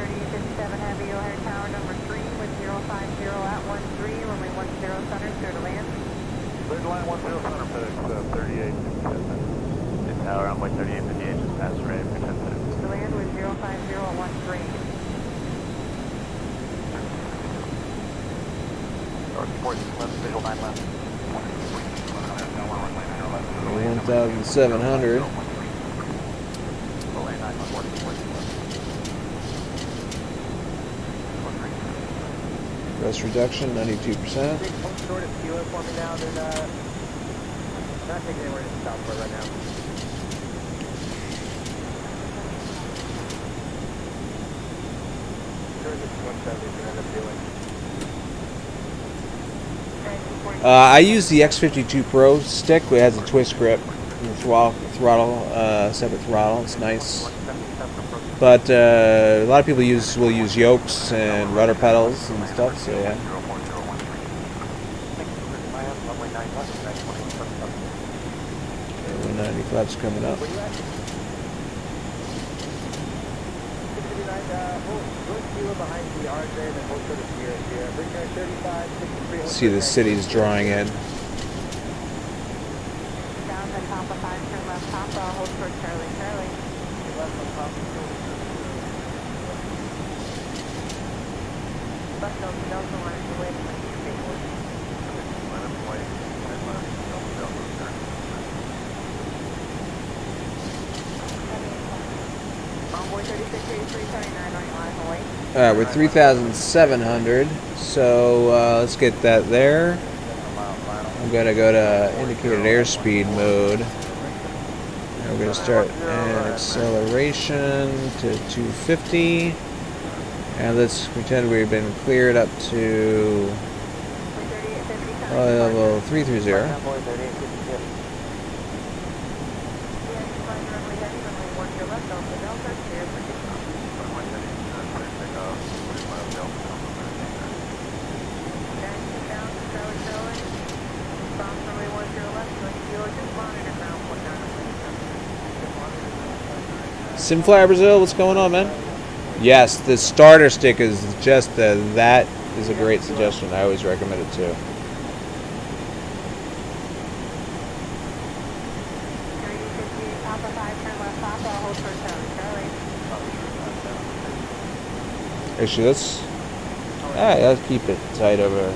3857 Heavy, O'Hare Tower number 3 with 050 at 13, runway 10 center, clear to land. Clear to line 10 center, FedEx 3857. Tower, runway 3858, just passed ready for 10 minutes. To land with 050 at 13. North support, left, visual 9 left. 1,700. Thrust reduction, 92%. Short of fuel for me now. They're not taking anywhere to Southport right now. Sure, it's 170 if you end up doing. I use the X52 Pro stick. It has a twist grip, and throttle, separate throttle. It's nice. But a lot of people will use yokes and rudder pedals and stuff. So yeah. 190 flaps coming up. See the cities drawing in. Alright, we're 3,700, so let's get that there. I'm going to go to indicated airspeed mode. And we're going to start an acceleration to 250. And let's pretend we've been cleared up to level 330. Simfly Brazil, what's going on, man? Yes, the starter stick is just that is a great suggestion. I always recommend it too. Actually, let's keep it tight over.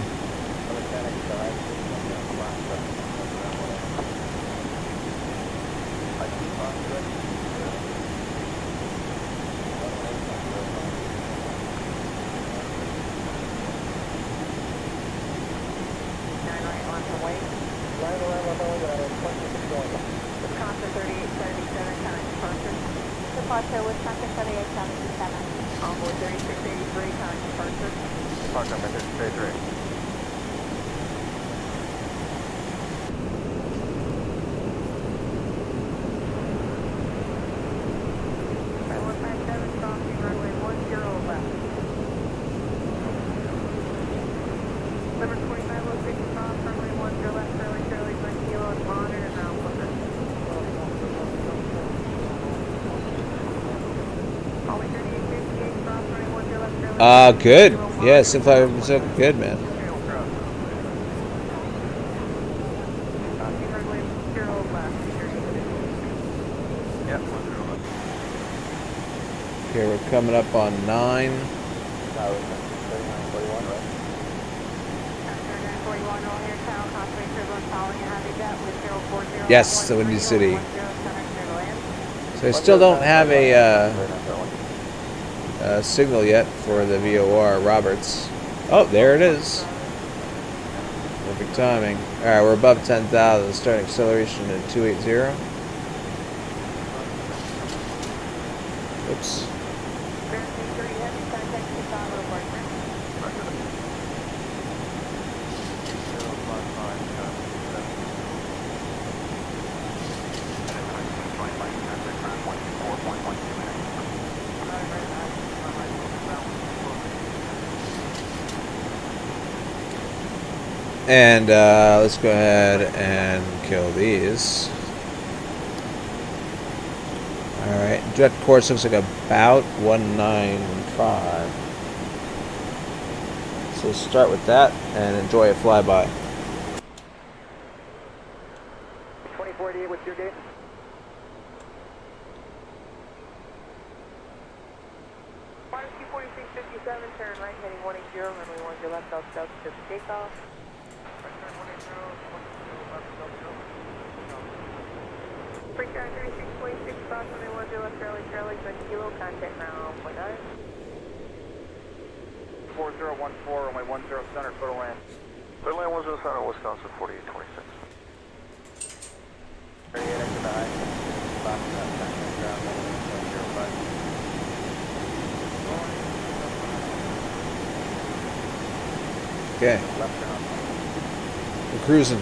Good. Yeah, Simfly Brazil, good, man. Okay, we're coming up on 9. Yes, the Windy City. So I still don't have a signal yet for the VOR Roberts. Oh, there it is. Perfect timing. Alright, we're above 10,000. Starting acceleration at 280. Oops. And let's go ahead and kill these. Alright, Direct course looks like about 195. So start with that and enjoy a flyby. 2488, what's your gate? Turn right, heading 180, runway 10 left, south, to takeoff. Right turn 180, left, Freaker 36.6, cross runway 10 left, Charlie, 20 kilo, contact now 0.9. 4014, runway 10 center, clear to land. Clear to land 10 center, Wisconsin 4826. 38 exit high. Box up, ground, 105. Okay. We're cruising.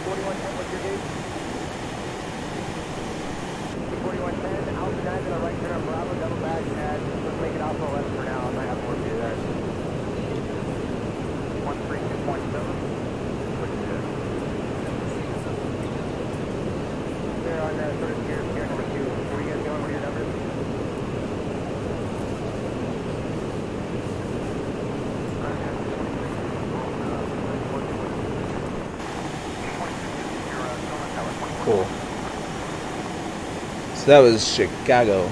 4110, what's your gate? 4110, outside to the right turn on Bravo, double back, and let's make it Alpha 11 for now. I might have more to do there. 132.7. They're on sort of gear number 2. Where are you guys going? What are your numbers? Cool. So that was Chicago.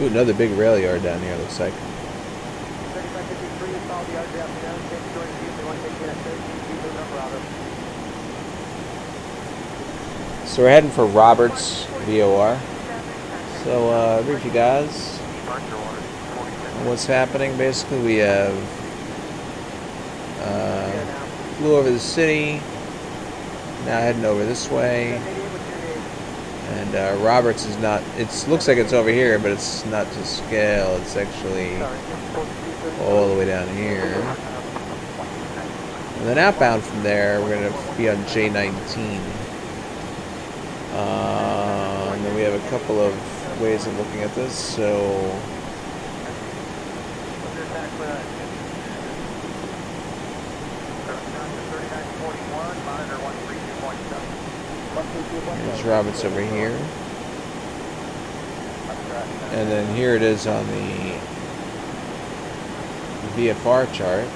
Ooh, another big rail yard down here, looks like. 3553 is all the yard down there. Same story to you. They want to take you at 13, keep number out of. So we're heading for Roberts VOR. So brief you guys on what's happening. Basically, we have flew over the city. Now heading over this way. And Roberts is not, it looks like it's over here, but it's not to scale. It's actually all the way down here. And then outbound from there, we're going to be on J19. And then we have a couple of ways of looking at this. So here's Roberts over here. And then here it is on the VFR chart,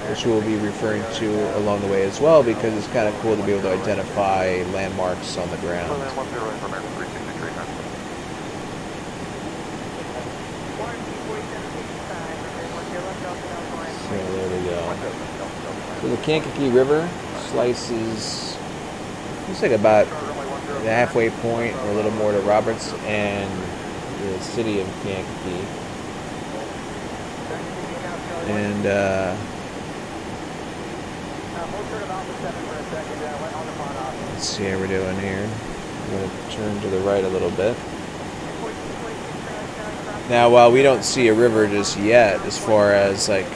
which we'll be referring to along the way as well, because it's kind of cool to be able to identify landmarks on the ground. So there we go. So the Kankakee River slices, looks like about the halfway point or a little more to Roberts and the city of Kankakee. And let's see how we're doing here. I'm going to turn to the right a little bit. Now, while we don't see a river just yet, as far as like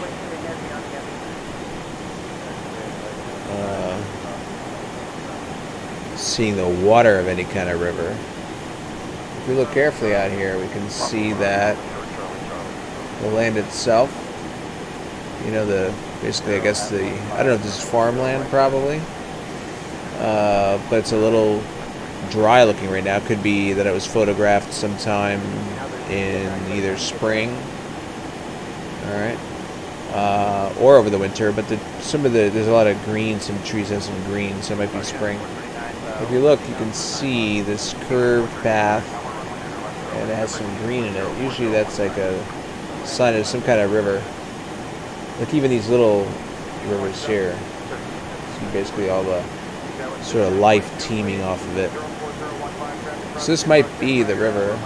seeing the water of any kind of river, if we look carefully out here, we can see that the land itself, you know, basically, I guess I don't know if this is farmland probably, but it's a little dry looking right now. Could be that it was photographed sometime in either spring, alright, or over the winter, but there's a lot of green, some trees have some green, so it might be spring. If you look, you can see this curved path, and it has some green in it. Usually that's like a sign of some kind of river. Like even these little rivers here, see basically all the sort of life teeming off of it. So this might be the river,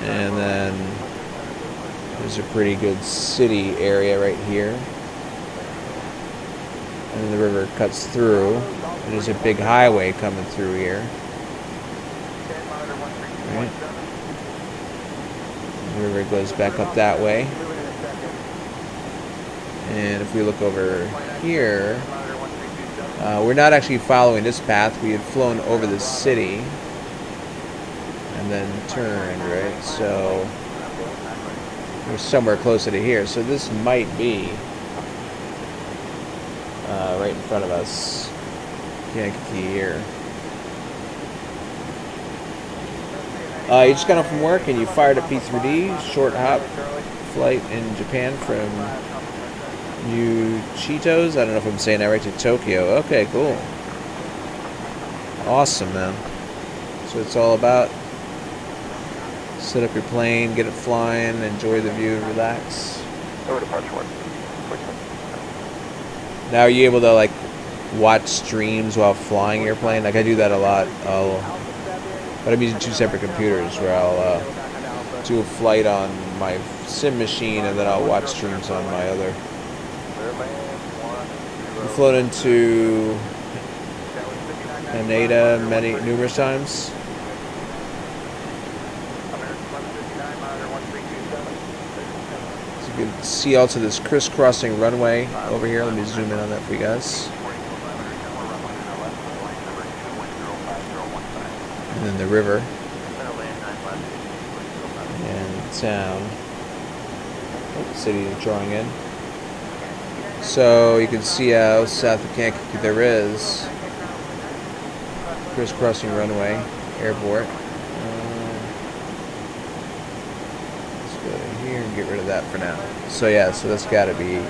and then there's a pretty good city area right here, and then the river cuts through, and there's a big highway coming through here. Right. The river goes back up that way. And if we look over here, we're not actually following this path. We had flown over the city and then turned, right? So we're somewhere closer to here. So this might be right in front of us, Kankakee here. You just got off from work and you fired a P3D, short hop flight in Japan from New Cheetos. I don't know if I'm saying that right, to Tokyo. Okay, cool. Awesome, man. So it's all about. Set up your plane, get it flying, enjoy the view, relax. Over departure 1. Now, are you able to like watch streams while flying airplane? Like I do that a lot. But I'm using 2 separate computers where I'll do a flight on my sim machine and then I'll watch streams on my other. I've flown into Haneda numerous times. So you can see also this crisscrossing runway over here. Let me zoom in on that for you guys. And then the river and town. Oh, city is drawing in. So you can see how south of Kankakee there is crisscrossing runway, airport. Let's go to here and get rid of that for now. So yeah, so that's got to be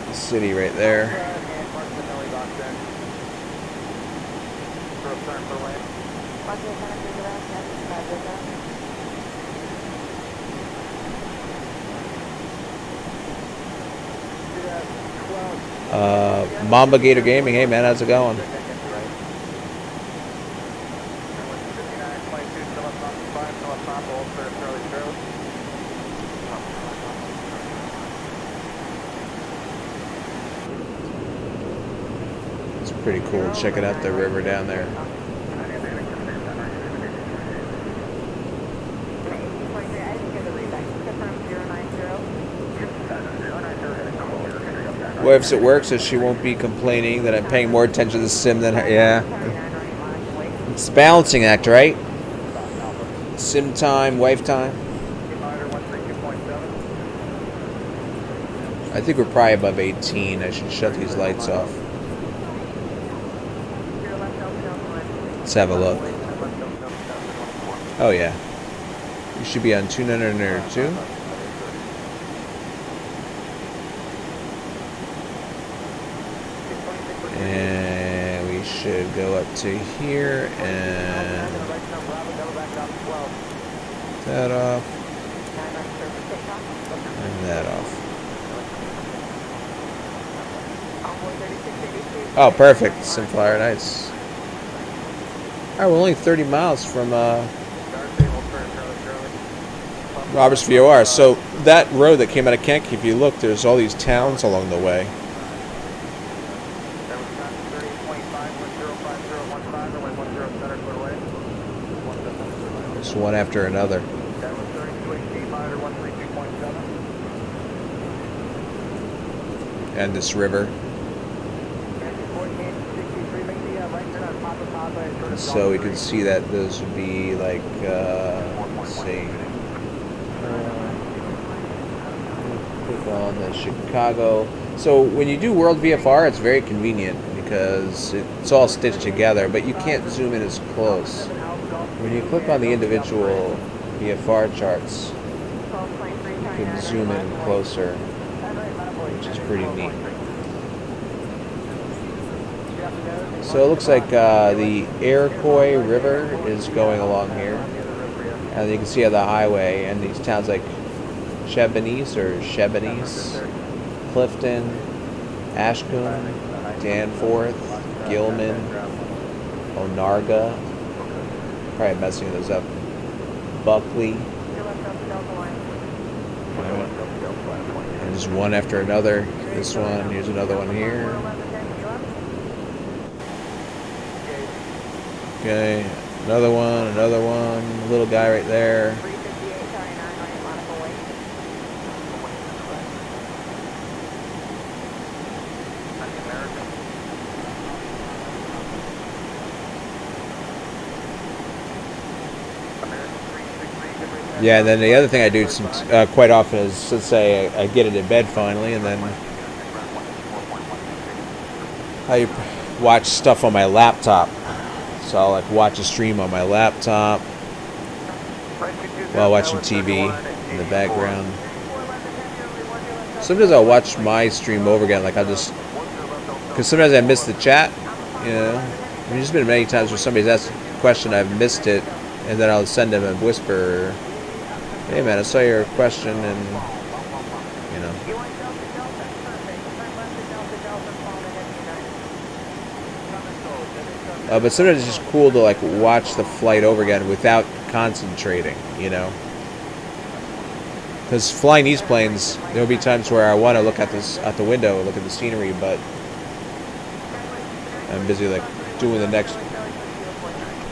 the city right there. Mamba Gator Gaming, hey man, how's it going? It's pretty cool. Check it out, the river down there. Wife's at work, so she won't be complaining that I'm paying more attention to the sim than her. Yeah. It's a balancing act, right? Sim time, wife time. I think we're probably above 18. I should shut these lights off. Let's have a look. Oh, yeah. You should be on 2902. And we should go up to here and that off and that off. Oh, perfect. Simflyer, nice. Alright, we're only 30 miles from Roberts VOR. So that road that came out of Kankakee, if you look, there's all these towns along the way. Just one after another. And this river. And so we can see that those would be like, let's see. Click on the Chicago. So when you do World VFR, it's very convenient because it's all stitched together, but you can't zoom in as close. When you click on the individual VFR charts, you can zoom in closer, which is pretty neat. So it looks like the Iroquois River is going along here. And you can see on the highway and these towns like Chebanese, Clifton, Ashcombe, Danforth, Gilman, Onarga. Probably messing those up. Buckley. And just one after another. This one, here's another one here. Okay, another one, little guy right there. Yeah, and then the other thing I do quite often is, let's say I get it in bed finally, and then I watch stuff on my laptop. So I'll like watch a stream on my laptop while watching TV in the background. Sometimes I'll watch my stream over again. Like I'll just, because sometimes I miss the chat. You know, I mean, there's been many times where somebody's asked a question, I've missed it, and then I'll send them a whisper, "Hey man, I saw your question," and you know. But sometimes it's just cool to like watch the flight over again without concentrating, you know. Because flying these planes, there'll be times where I want to look at this out the window, look at the scenery, but I'm busy like doing the next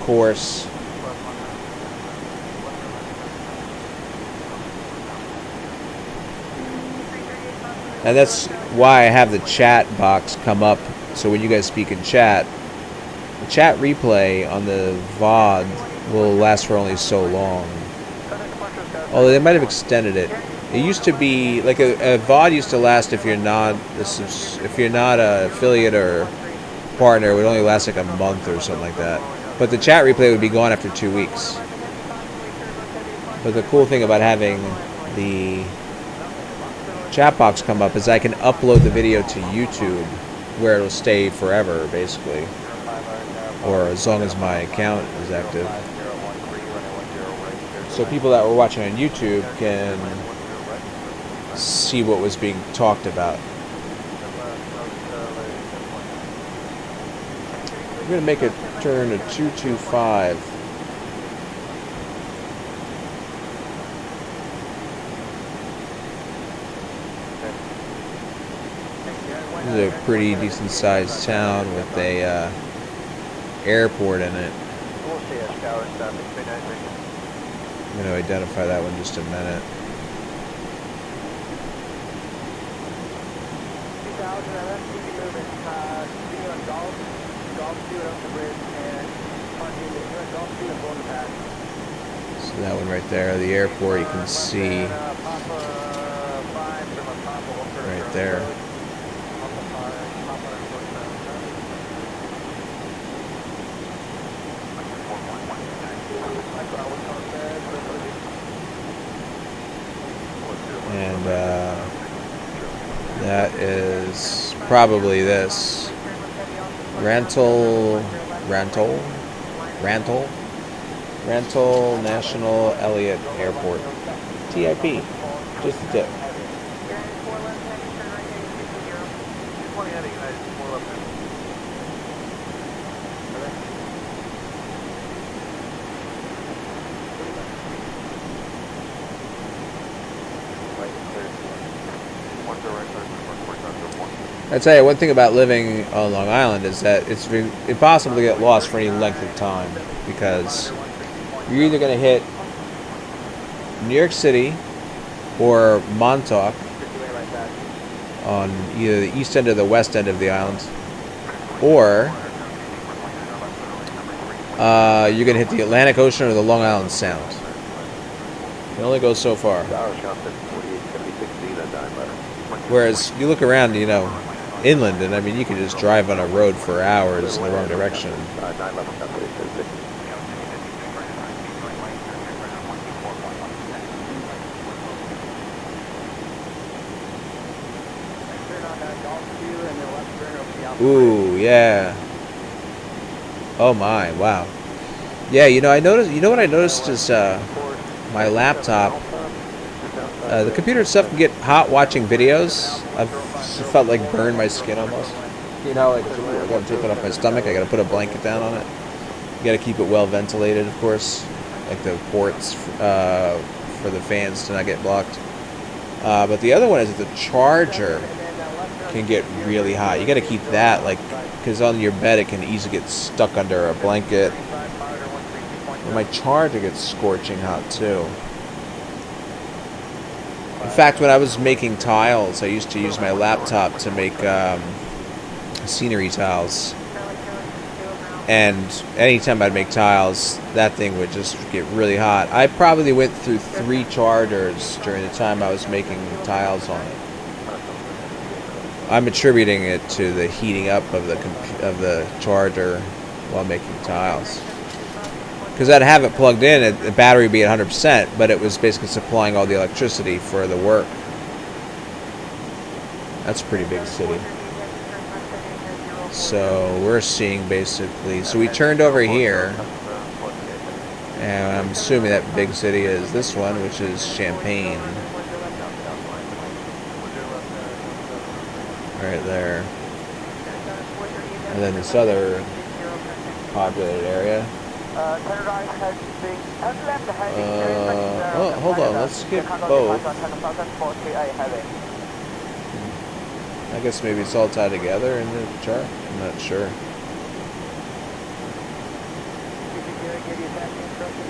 course. And that's why I have the chat box come up, so when you guys speak in chat, the chat replay on the VOD will last for only so long. Although they might have extended it. It used to be like a VOD used to last if you're not an affiliate or partner. It would only last like a month or something like that. But the chat replay would be gone after 2 weeks. But the cool thing about having the chat box come up is I can upload the video to YouTube, where it'll stay forever, basically, or as long as my account is active. So people that were watching on YouTube can see what was being talked about. I'm going to make a turn to 225. This is a pretty decent sized town with a airport in it. I'm going to identify that one in just a minute. So that one right there, the airport, you can see right there. And that is probably this Rantoul National Elliott Airport. TIP. Just a tip. I tell you, one thing about living on Long Island is that it's impossible to get lost for any length of time, because you're either going to hit New York City or Montauk on either the east end or the west end of the island, or you're going to hit the Atlantic Ocean or the Long Island Sound. You can only go so far. Whereas you look around, you know, inland, and I mean, you can just drive on a road for hours in the wrong direction. Ooh, yeah. Oh my, wow. Yeah, you know, what I noticed is my laptop, the computer itself can get hot watching videos. I've felt like burn my skin almost. You know, like I gotta take it off my stomach. I gotta put a blanket down on it. You gotta keep it well ventilated, of course, like the ports for the fans to not get blocked. But the other one is that the charger can get really hot. You gotta keep that, like, because on your bed it can easily get stuck under a blanket. And my charger gets scorching hot too. In fact, when I was making tiles, I used to use my laptop to make scenery tiles. And anytime I'd make tiles, that thing would just get really hot. I probably went through 3 chargers during the time I was making tiles on it. I'm attributing it to the heating up of the charger while making tiles. Because I'd have it plugged in, the battery would be at 100%, but it was basically supplying all the electricity for the work. That's a pretty big city. So we're seeing basically, so we turned over here, and I'm assuming that big city is this one, which is Champaign. Right there. And then this other populated area. Oh, hold on, let's skip both. I guess maybe it's all tied together in the chart. I'm not sure.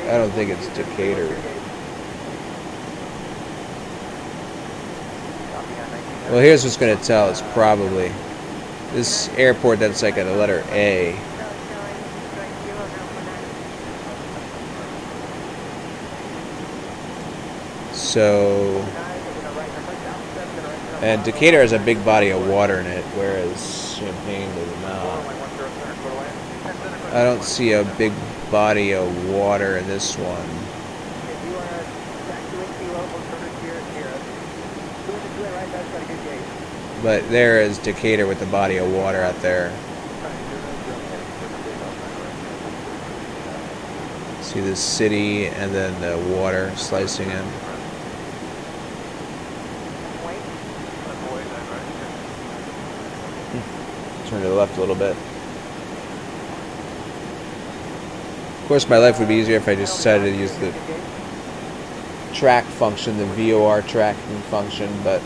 I don't think it's Decatur. Well, here's what's going to tell us probably. This airport that's like a letter A. So, and Decatur has a big body of water in it, whereas Champaign does not. I don't see a big body of water in this one. But there is Decatur with the body of water out there. See the city and then the water slicing in. Turn to the left a little bit. Of course, my life would be easier if I just decided to use the track function, the VOR tracking function, but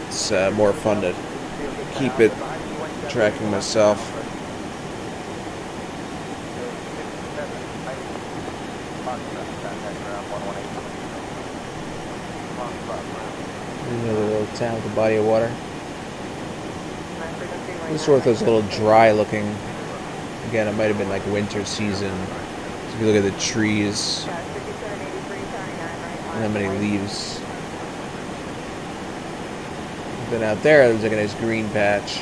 it's more fun to keep it tracking myself. Another little town with a body of water. This Ortho's a little dry looking. Again, it might have been like winter season. So if you look at the trees, and how many leaves. Then out there, there's like a nice green patch.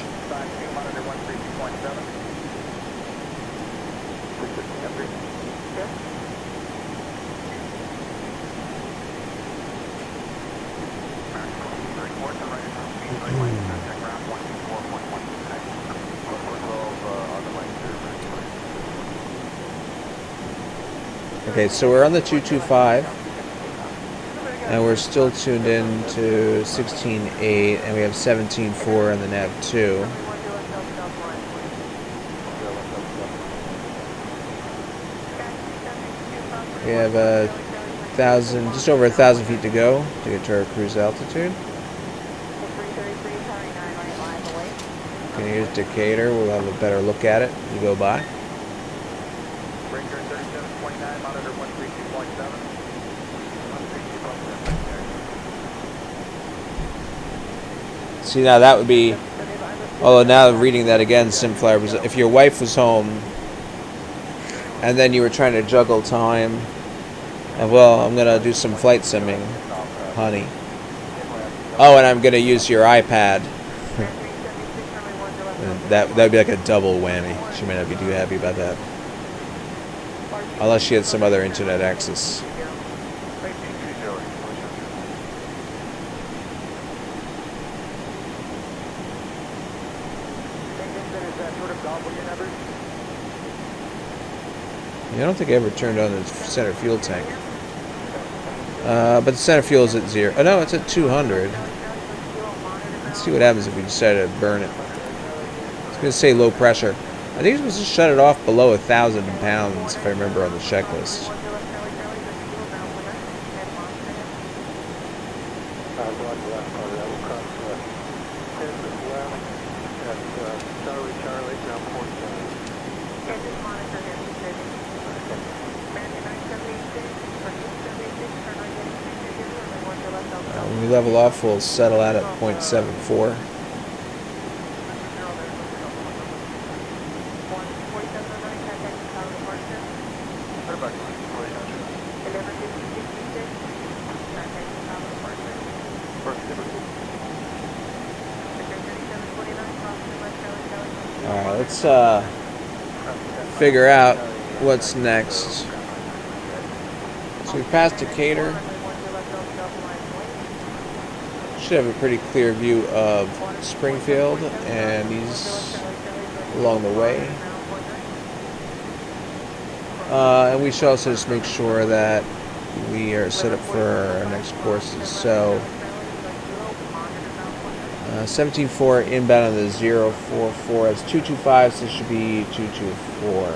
Okay, so we're on the 225, and we're still tuned in to 16.8, and we have 17.4 on the nav2. We have just over 1,000 feet to go to get to our cruise altitude. Okay, here's Decatur. We'll have a better look at it as we go by. See, now that would be, although now reading that again, SimFlyer was, if your wife was home and then you were trying to juggle time, and well, I'm going to do some flight simming, honey. Oh, and I'm going to use your iPad. that would be like a double whammy. She might not be too happy about that. Unless she had some other internet access. I don't think I ever turned on the center fuel tank. But the center fuel is at 0. Oh no, it's at 200. Let's see what happens if we decide to burn it. It's going to say low pressure. I think you're supposed to shut it off below 1,000 pounds, if I remember on the checklist. When we level off, we'll settle out at 0.74. let's figure out what's next. So we passed Decatur. Should have a pretty clear view of Springfield, and he's along the way. And we should also just make sure that we are set up for our next courses. So 17.4 inbound on the 044. It's 225, so this should be 224.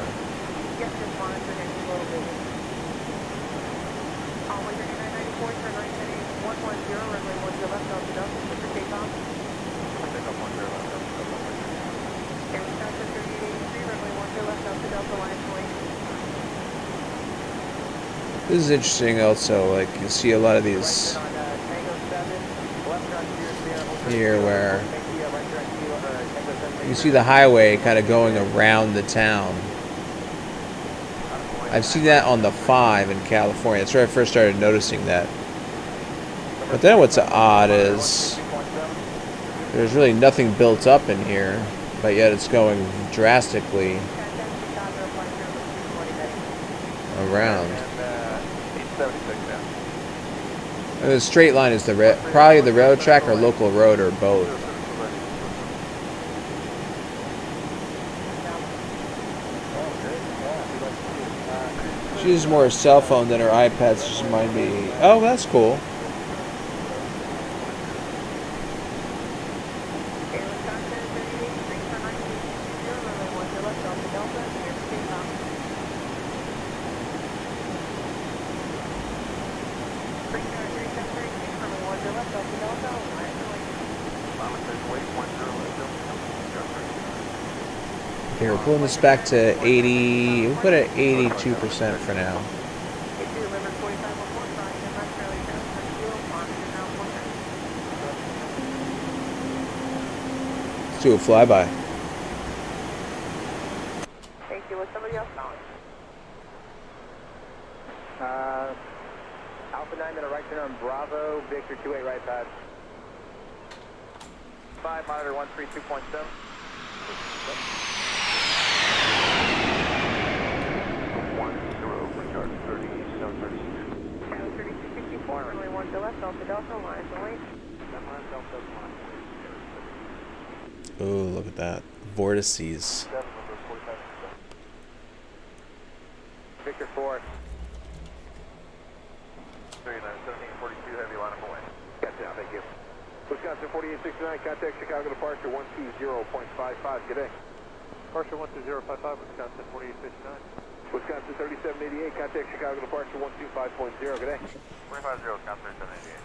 This is interesting also, like you see a lot of these here where you see the highway kind of going around the town. I've seen that on the 5 in California. That's where I first started noticing that. But then what's odd is there's really nothing built up in here, but yet it's going drastically around. And the straight line is probably the railroad track or local road or both. She uses more her cell phone than her iPad, so she might be. Oh, that's cool. Okay, we're pulling this back to 80. We'll put it at 82% for now. Let's do a flyby. Thank you. What's somebody else calling? Alpha 9 to the right turn on Bravo, Victor 28 right side. 5 monitor 132.7. 3264, runway 1 to left, Delta Delta, line away. Oh, look at that. Vortices. Victor 4. 1742, heavy line up away. Gotcha, thank you. Wisconsin 4869, contact Chicago departure 120.55, good day. Departure 120.55, Wisconsin 4869. Wisconsin 3788, contact Chicago departure 125.0, good day. 350, Wisconsin 3788.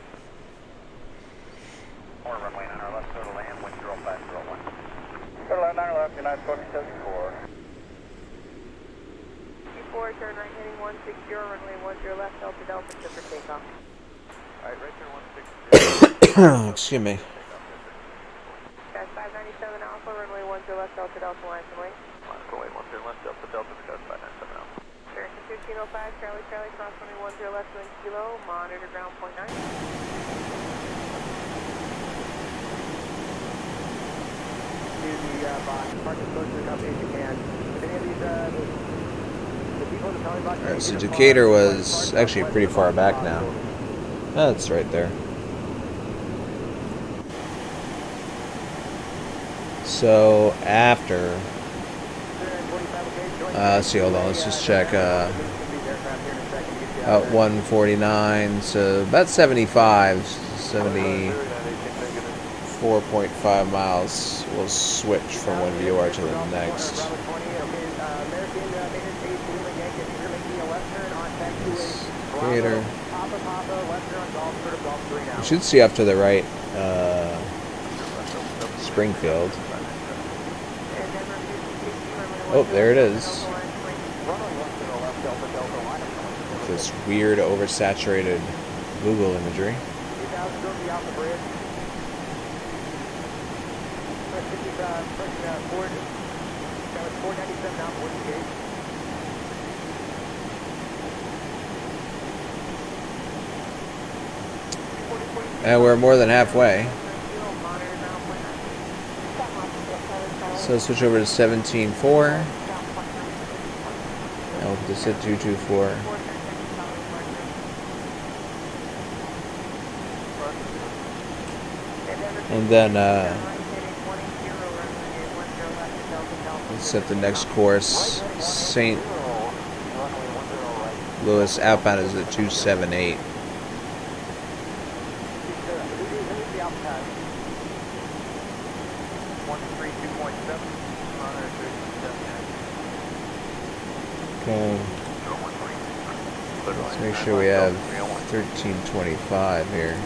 More runway 9 left, total land, 10501. Total 9 left, United 474. Q4, turn right heading 160, runway 10 left, Delta Delta, set for takeoff. Alright, right there 160. Excuse me. Sky 597 Alpha, runway 10 left, Delta Delta, line away. Line away, 10 left, Delta Delta, Sky 597 Alpha. American 1505, Charlie Charlie, cross runway 10 left, wind kilo, monitor ground point 9. To the box, park as close to the company as you can. If any of these, the people in the Charlie box... Alright, so Decatur was actually pretty far back now. That's right there. So after, let's see, hold on, let's just check. About 149, so about 75, 74.5 miles. We'll switch from one VOR to the next. Decatur. You should see up to the right, Springfield. Oh, there it is. This weird, oversaturated Google imagery. And we're more than halfway. So switch over to 17.4. And we'll put this at 224. And then let's set the next course. St. Louis outbound is at 278. Okay. Let's make sure we have 1325 here.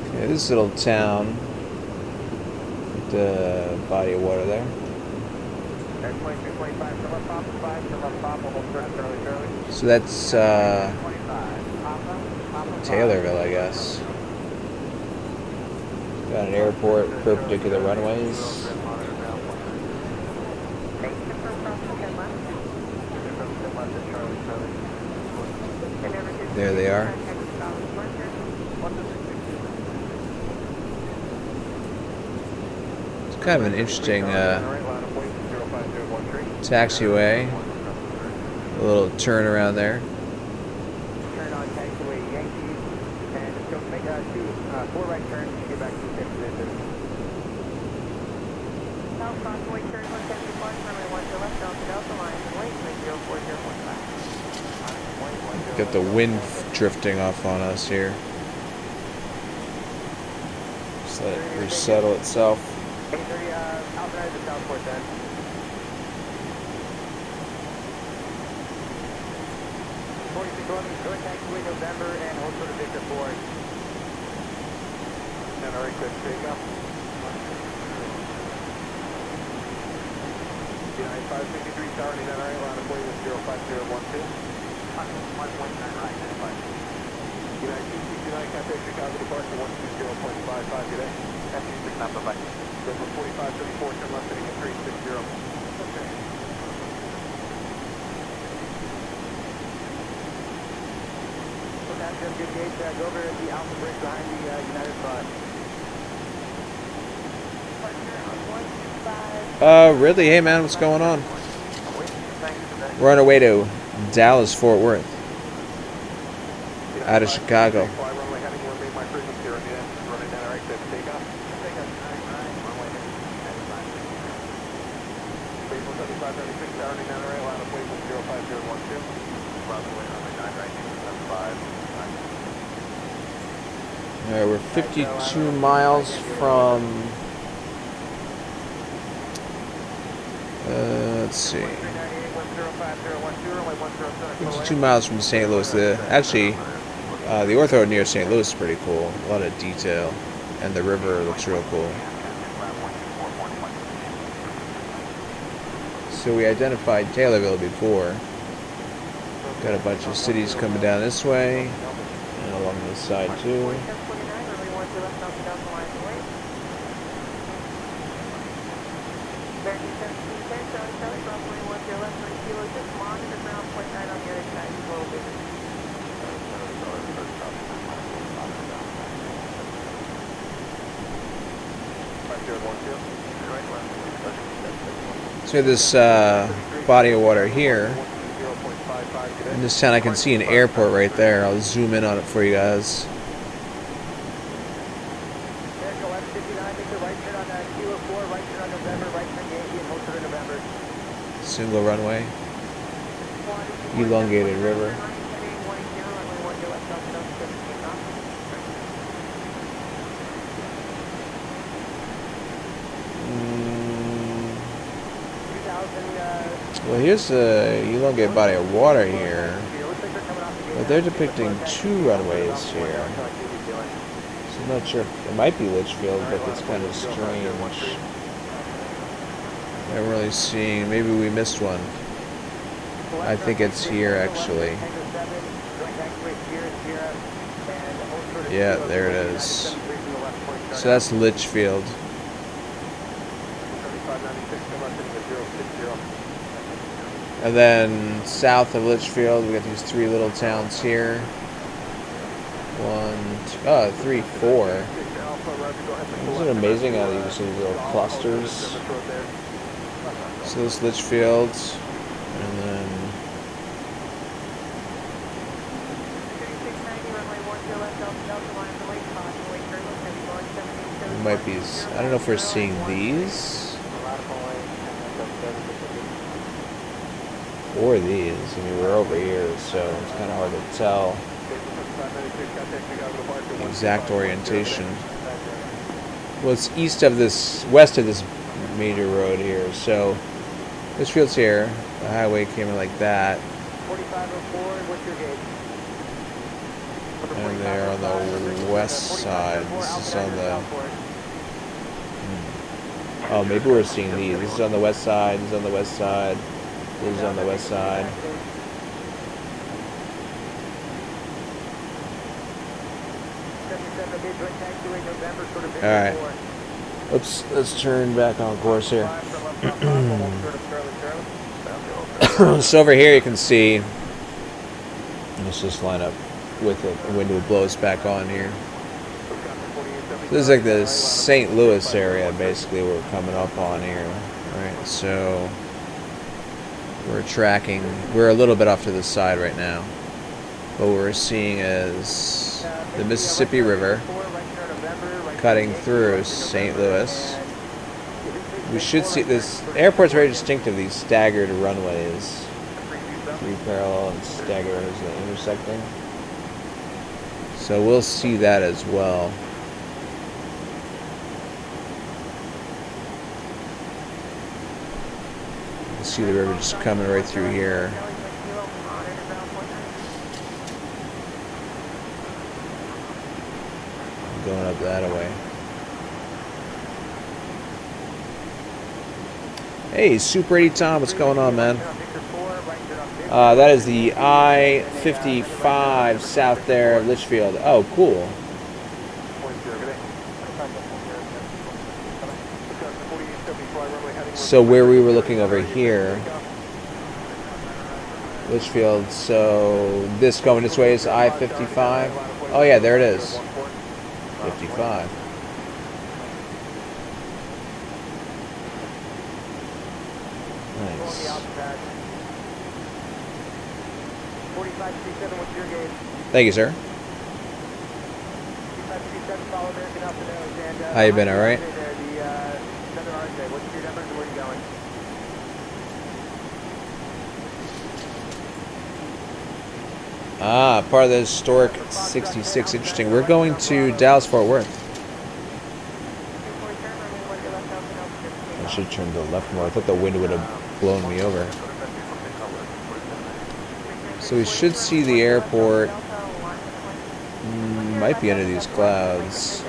Okay, this little town with the body of water there. So that's Taylorville, I guess. Got an airport, perpendicular runways. There they are. It's kind of an interesting taxiway. A little turn around there. Turn on taxiway Yankees, and it's going to make 4 right turns to get back to the same position. South Crossway turn 171, runway 10 left, Delta Delta line, wait, 04015. Got the wind drifting off on us here. Just let it resettle itself. 830, outside the Southport then. 4611, go taxiway November and hold for the Victor 4. And already quick takeoff. 563 tower, and then already line of 05012. 1.9 right, United 269, contact Chicago departure 120.55 today. That's 26 number, bye. Number 4534, turn left heading at 360. Okay. So that's just good gauge, go over the Alpha Bridge behind the United Bus. Ridley, hey man, what's going on? We're on our way to Dallas, Fort Worth, out of Chicago. Alright, we're 52 miles from, let's see, 52 miles from St. Louis. Actually, the ortho near St. Louis is pretty cool. A lot of detail, and the river looks real cool. So we identified Taylorville before. Got a bunch of cities coming down this way, and along this side too. So this body of water here. In this town I can see an airport right there. I'll zoom in on it for you guys. Single runway. Elongated river. Well, here's the elongated body of water here, but they're depicting 2 runways here. So I'm not sure. It might be Litchfield, but it's kind of strange. I'm really seeing. Maybe we missed one. I think it's here actually. Yeah, there it is. So that's Litchfield. And then south of Litchfield, we got these three little towns here. 3, 4. Isn't it amazing how you see these little clusters? So this Litchfield, and then it might be. I don't know if we're seeing these. Or these. I mean, we're over here, so it's kind of hard to tell the exact orientation. Well, it's west of this major road here. So this field's here. The highway came in like that. And they're on the west side. This is on the. Oh, maybe we're seeing these. This is on the west side. This is on the west side. This is on the west side. Alright. Oops, let's turn back on course here. So over here you can see, let's just line up with it. The window blows back on here. This is like the St. Louis area basically we're coming up on here. Alright, so we're tracking, we're a little bit off to the side right now. What we're seeing is the Mississippi River cutting through St. Louis. We should see this airport's very distinctive, these staggered runways. 3 parallel and staggered runways that intersecting. So we'll see that as well. See the river just coming right through here. Going up that way. Hey, Super 80 Tom, what's going on, man? That is the I-55 south there of Litchfield. Oh, cool. So where we were looking over here, Litchfield, so this going this way is I-55. Oh yeah, there it is. 55. Nice. Thank you, sir. How you been, alright? Ah, part of the historic 66. Interesting. We're going to Dallas-Fort Worth. I should turn to the left more. I thought the wind would have blown me over. So we should see the airport. Might be under these clouds.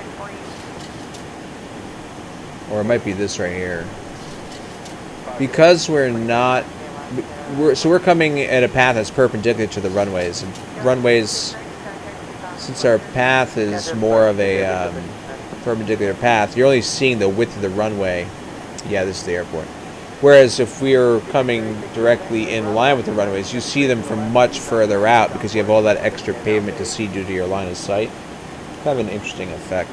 Or it might be this right here. Because we're not... we're coming at a path that's perpendicular to the runways. And runways, since our path is more of a perpendicular path, you're only seeing the width of the runway. Yeah, this is the airport. Whereas if we are coming directly in line with the runways, you see them from much further out because you have all that extra pavement to see due to your line of sight. Kind of an interesting effect.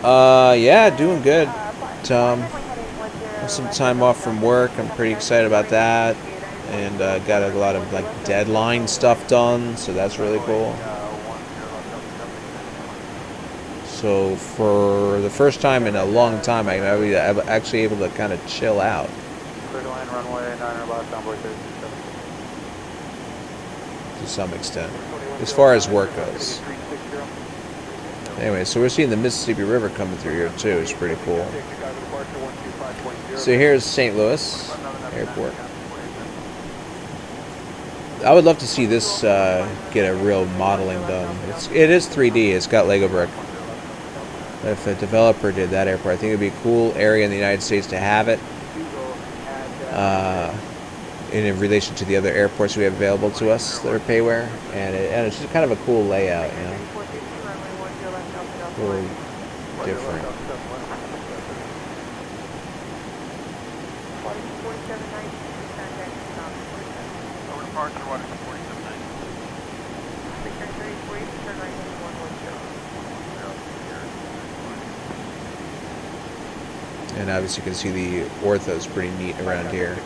Yeah, doing good, Tom. Have some time off from work. I'm pretty excited about that, and got a lot of like deadline stuff done, so that's really cool. So for the first time in a long time, I'm actually able to kind of chill out. To some extent, as far as work goes. Anyway, so we're seeing the Mississippi River coming through here too. It's pretty cool. So here's St. Louis Airport. I would love to see this get a real modeling done. It is 3D. It's got Lego brick. if a developer did that airport. I think it would be a cool area in the United States to have it in relation to the other airports we have available to us that are payware. And it's just kind of a cool layout, you know. Really different. And obviously you can see the ortho is pretty neat around here.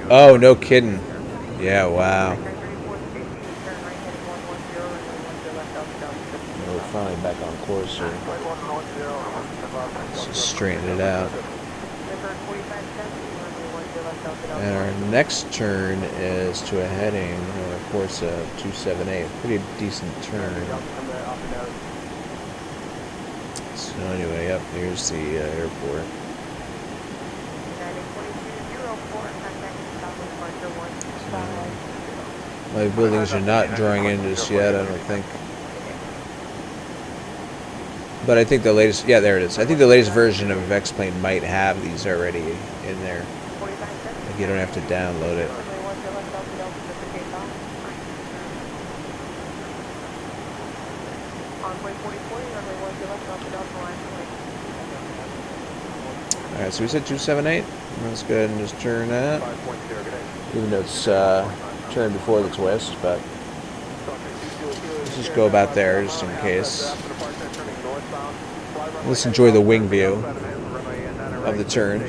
Oh, no kidding. Yeah, wow. We're finally back on course here. Let's just straighten it out. And our next turn is to a heading, of course, 278. Pretty decent turn. So anyway, yep, here's the airport. My buildings are not drawing in just yet, I don't think. But I think the latest, yeah, there it is. I think the latest version of X-Plane might have these already in there. Like you don't have to download it. Alright, so we said 278. Let's go ahead and just turn that. Even though it's turned before the twist, but let's just go about there just in case. Let's enjoy the wing view of the turn.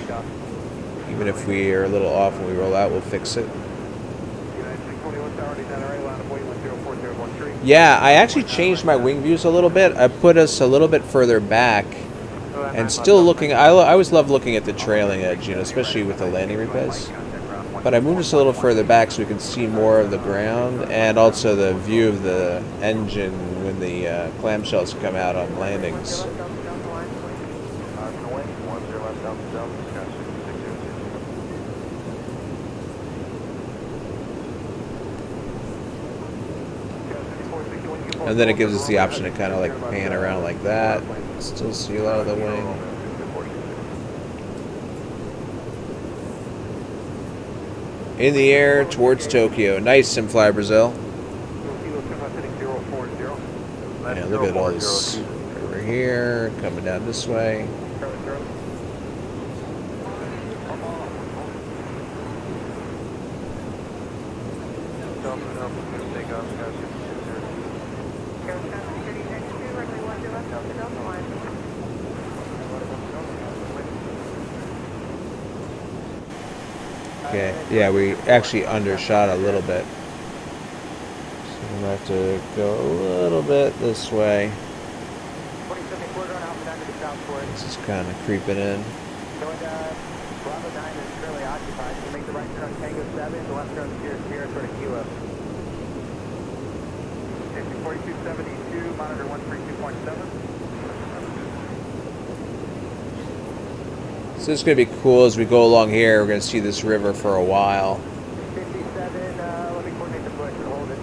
Even if we are a little off when we roll out, we'll fix it. Yeah, I actually changed my wing views a little bit. I put us a little bit further back and still looking. I always love looking at the trailing edge, you know, especially with the landing repairs. But I moved us a little further back so we can see more of the ground and also the view of the engine when the clamshells come out on landings. And then it gives us the option to kind of like pan around like that. Still see a lot of the wing. In the air towards Tokyo. Nice, Simfly Brazil. Yeah, look at all this over here, coming down this way. Okay, yeah, we actually undershot a little bit. So we're going to have to go a little bit this way. This is kind of creeping in. Bravo 9 is currently occupied. You make the right turn Tango 7, the left turn Sierra toward a kilo. 4272, monitor 132.7. So this is going to be cool as we go along here. We're going to see this river for a while. 57, let me coordinate the push and hold it.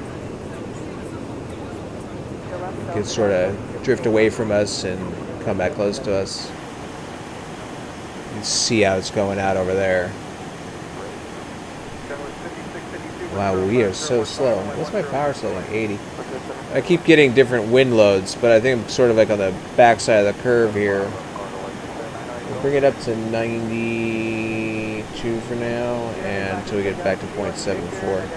It can sort of drift away from us and come back close to us. You can see how it's going out over there. Wow, we are so slow. What's my power setting? 80. I keep getting different wind loads, but I think I'm sort of like on the backside of the curve here. We'll bring it up to 92 for now, and until we get back to 0.74.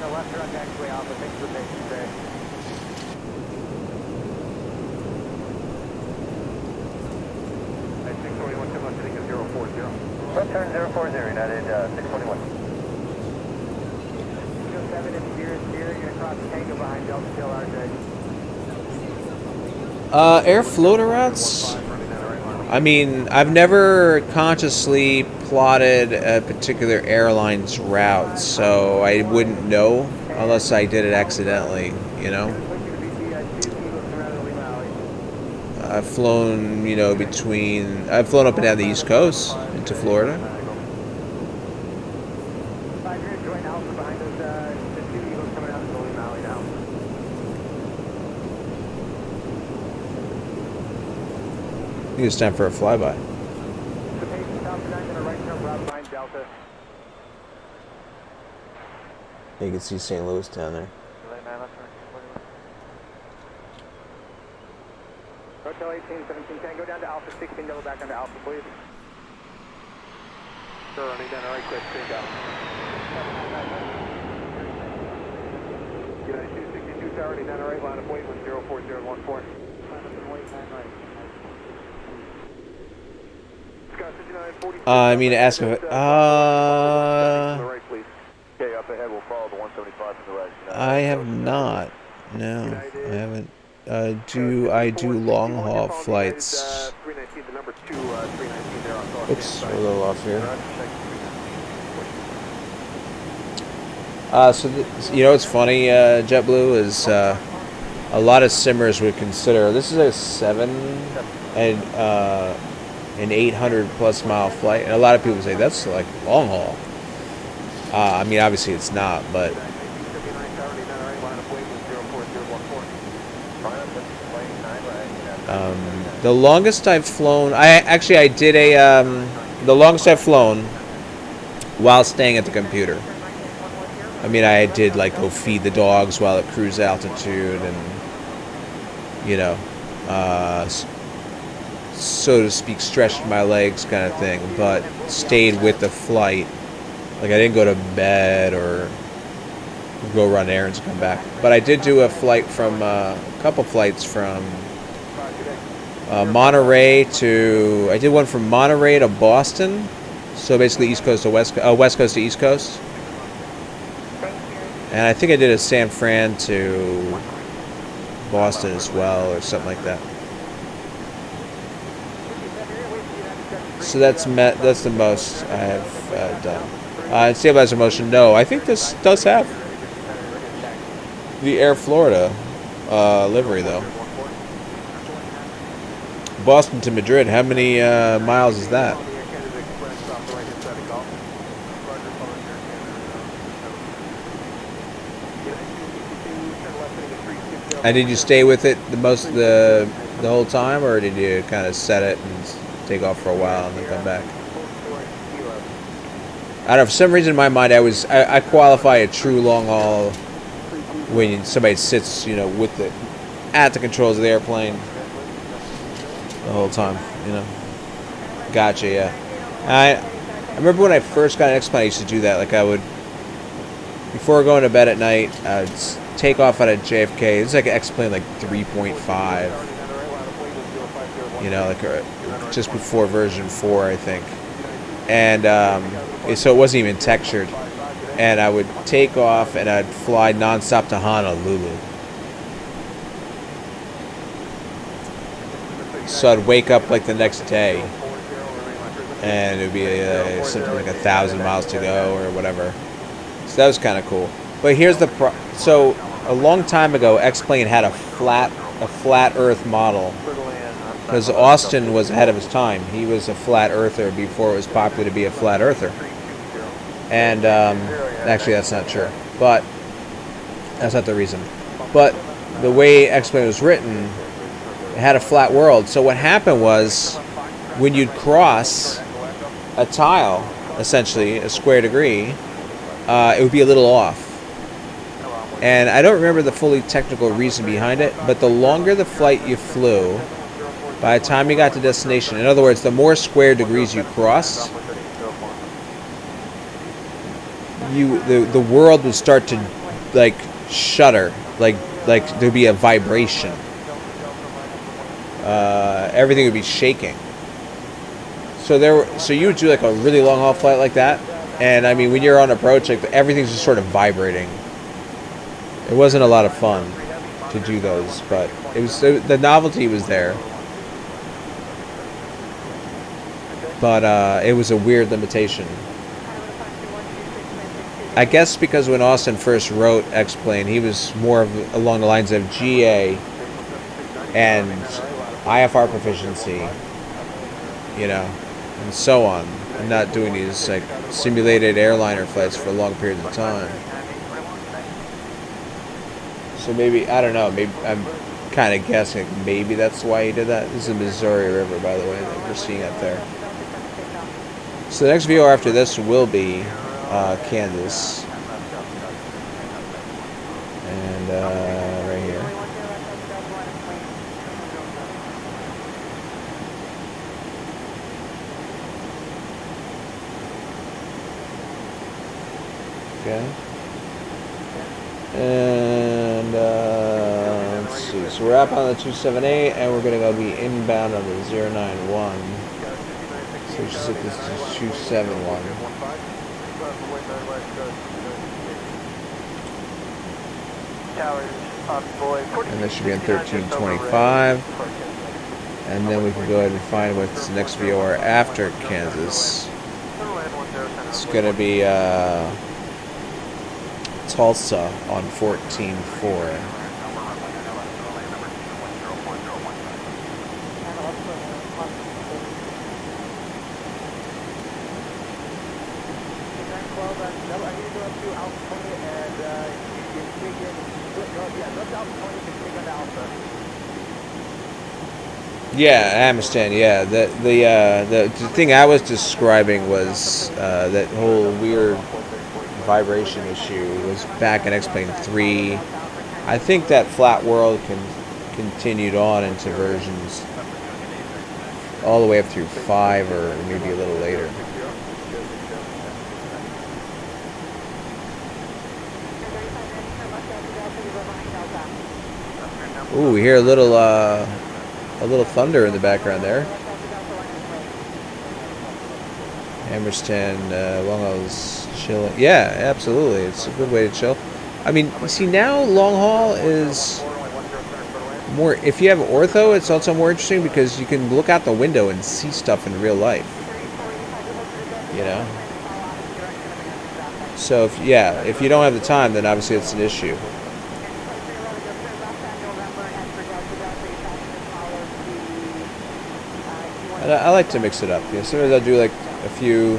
Front turn 040, United 621. 7 and Sierra, you're going to cross Tango behind Delta Kill RJ. Air floater routes? I mean, I've never consciously plotted a particular airline's route, so I wouldn't know unless I did it accidentally, you know? I've flown, you know, I've flown up and down the East Coast in to Florida. Joint Alpha behind us, the 2 Eagles coming out of the Golden Valley now. I think it's time for a flyby. The pace is Alpha 9 to the right turn, Bravo 9 Delta. You can see St. Louis down there. Hotel 18, 17, 10, go down to Alpha 16, double back onto Alpha, please. Sure, running down, all right, quick, take out. United 262 Tower, running down, all right, line of weight with 04014. I mean, ask him. Okay, up ahead, we'll follow the 175 to the right. I have not. No, I haven't. I do long haul flights. Oops, we're a little off here. So you know what's funny, JetBlue, is a lot of simmers would consider this is a 7 and an 800 plus mile flight, and a lot of people say that's like long haul. I mean, obviously it's not, but the longest I've flown, I did the longest I've flown while staying at the computer. I mean, I did like go feed the dogs while at cruise altitude, and you know, so to speak, stretched my legs kind of thing, but stayed with the flight. Like I didn't go to bed or go run errands and come back. But I did do a flight from a couple flights from Monterey to. I did one from Monterey to Boston, so basically East Coast to West Coast to East Coast. And I think I did a San Fran to Boston as well, or something like that. So that's the most I have done. Stabilizer motion, no. I think this does have the Air Florida livery, though. Boston to Madrid, how many miles is that? And did you stay with it the whole time, or did you kind of set it and take off for a while and then come back? I don't know, for some reason in my mind I qualify a true long haul when somebody sits, you know, with it at the controls of the airplane the whole time, you know. Gotcha, yeah. I remember when I first got an X-Plane, I used to do that. Like I would, before going to bed at night, I would take off out of JFK. It's like an X-Plane like 3.5, you know, like just before version 4, I think. And so it wasn't even textured. And I would take off and I'd fly nonstop to Honolulu. So I'd wake up like the next day, and it would be something like 1,000 miles to go or whatever. So that was kind of cool. But here's the so a long time ago, X-Plane had a flat Earth model, because Austin was ahead of his time. He was a flat earther before it was popular to be a flat earther. And actually, that's not true. But that's not the reason. But the way X-Plane was written, it had a flat world. So what happened was, when you'd cross a tile, essentially a square degree, it would be a little off. And I don't remember the fully technical reason behind it, but the longer the flight you flew, by the time you got to destination, in other words, the more square degrees you crossed, the world would start to like shudder, like there'd be a vibration. Everything would be shaking. So you would do like a really long haul flight like that, and I mean when you're on approach, like everything's just sort of vibrating. It wasn't a lot of fun to do those, but the novelty was there. But it was a weird limitation. I guess because when Austin first wrote X-Plane, he was more along the lines of GA and IFR proficiency, you know, and so on. and not doing these like simulated airliner flights for long periods of time. So maybe, I don't know, maybe I'm kind of guessing maybe that's why he did that. This is the Missouri River, by the way, that we're seeing up there. So the next VOR after this will be Kansas. And right here. Okay. And let's see. So we're up on the 278, and we're gonna go be inbound on the 091. So we should set this to 271. And this should be on 1325. And then we can go ahead and find what's the next VOR after Kansas. It's gonna be Tulsa on 14.4. Yeah, I understand. Yeah, the thing I was describing was that whole weird vibration issue was back in X-Plane 3. I think that flat world continued on into versions all the way up through 5 or maybe a little later. Ooh, we hear a little thunder in the background there. Hammerstein, Long Haul's chilling. Yeah, absolutely. It's a good way to chill. I mean, see, now long haul is more. If you have ortho, it's also more interesting because you can look out the window and see stuff in real life. You know. So if you don't have the time, then obviously it's an issue. And I like to mix it up. You know, sometimes I'll do like a few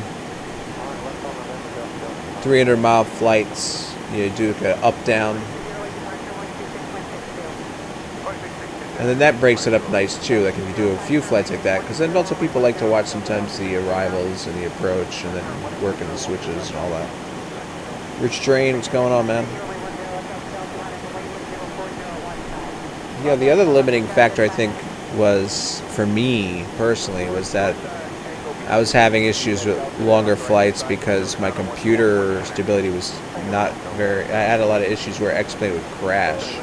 300-mile flights. You know, do like an up-down. And then that breaks it up nice too, like if you do a few flights like that, because then also people like to watch sometimes the arrivals and the approach and then working the switches and all that. Rich Drain, what's going on, man? Yeah, the other limiting factor I think was, for me personally, was that I was having issues with longer flights because my computer stability was not very. I had a lot of issues where X-Plane would crash.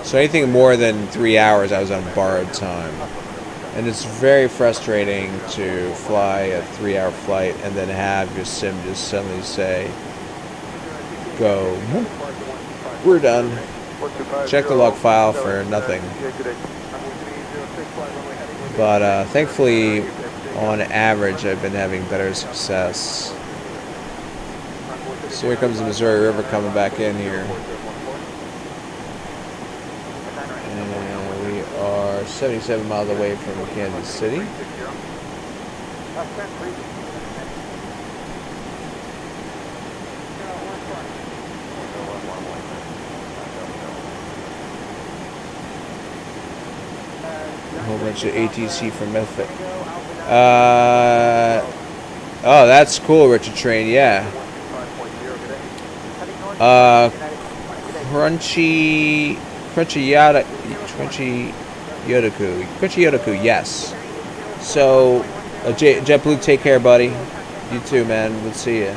So anything more than 3 hours, I was on borrowed time, and it's very frustrating to fly a 3-hour flight and then have your sim just suddenly say, "Go, we're done." Check the log file for nothing. But thankfully, on average, I've been having better success. So here comes the Missouri River coming back in here. And we are 77 miles away from Kansas City. A whole bunch of ATC from Memphis. Oh, that's cool, Richard Train. Yeah. Crunchy Yodaku. Yes. So, JetBlue, take care, buddy. You too, man. We'll see you.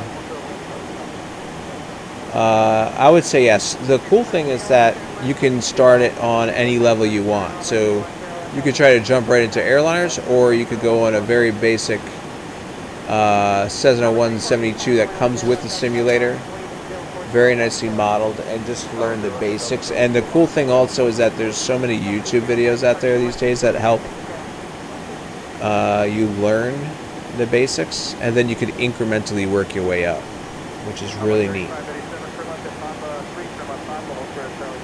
I would say yes. The cool thing is that you can start it on any level you want. So you could try to jump right into airliners, or you could go on a very basic Cessna 172 that comes with the simulator, very nicely modeled, and just learn the basics. And the cool thing also is that there's so many YouTube videos out there these days that help you learn the basics, and then you could incrementally work your way up, which is really neat.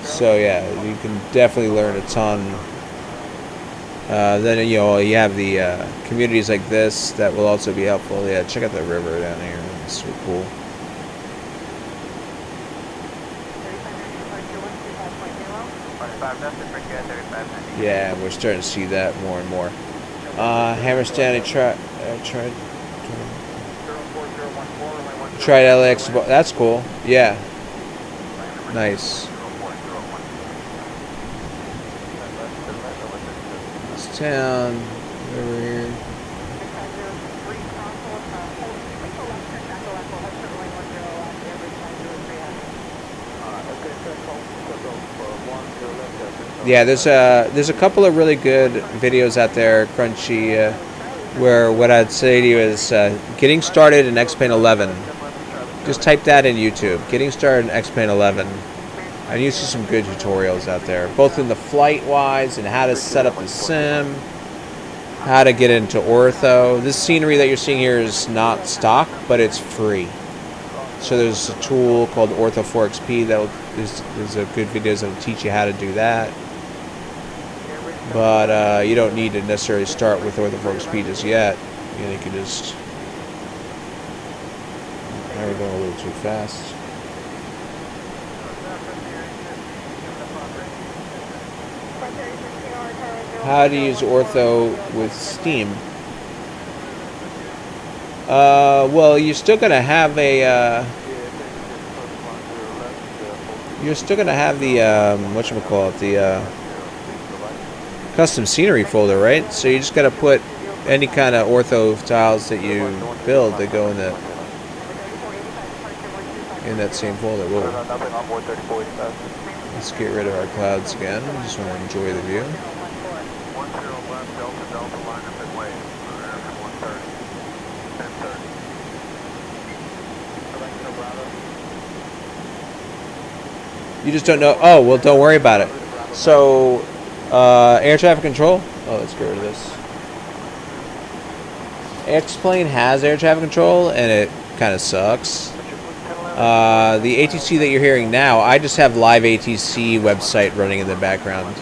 So yeah, you can definitely learn a ton Then you know you have the communities like this that will also be helpful. Yeah, check out the river down here. It's so cool. Yeah, we're starting to see that more and more. Hammer Stanley tried LAX. That's cool. Yeah. Nice. This town over here. Yeah, there's a couple of really good videos out there, Crunchy, where what I'd say to you is getting started in X-Plane 11. Just type that in YouTube. Getting started in X-Plane 11. And you see some good tutorials out there, both in the flight-wise and how to set up the sim, how to get into ortho. This scenery that you're seeing here is not stock, but it's free. So there's a tool called Ortho 4XP that there's a good videos that will teach you how to do that. But you don't need to necessarily start with Ortho 4XP just yet. You know, you can just. Now we're going a little too fast. How to use ortho with Steam? Well, you're still gonna have a. You're still gonna have the whatchamacallit, the custom scenery folder, right? So you just gotta put any kind of ortho tiles that you build that go in that same folder. Whoa. Let's get rid of our clouds again. I just want to enjoy the view. You just don't know. Oh, well, don't worry about it. So, air traffic control. Oh, let's get rid of this. X-Plane has air traffic control, and it kind of sucks. The ATC that you're hearing now, I just have live ATC website running in the background.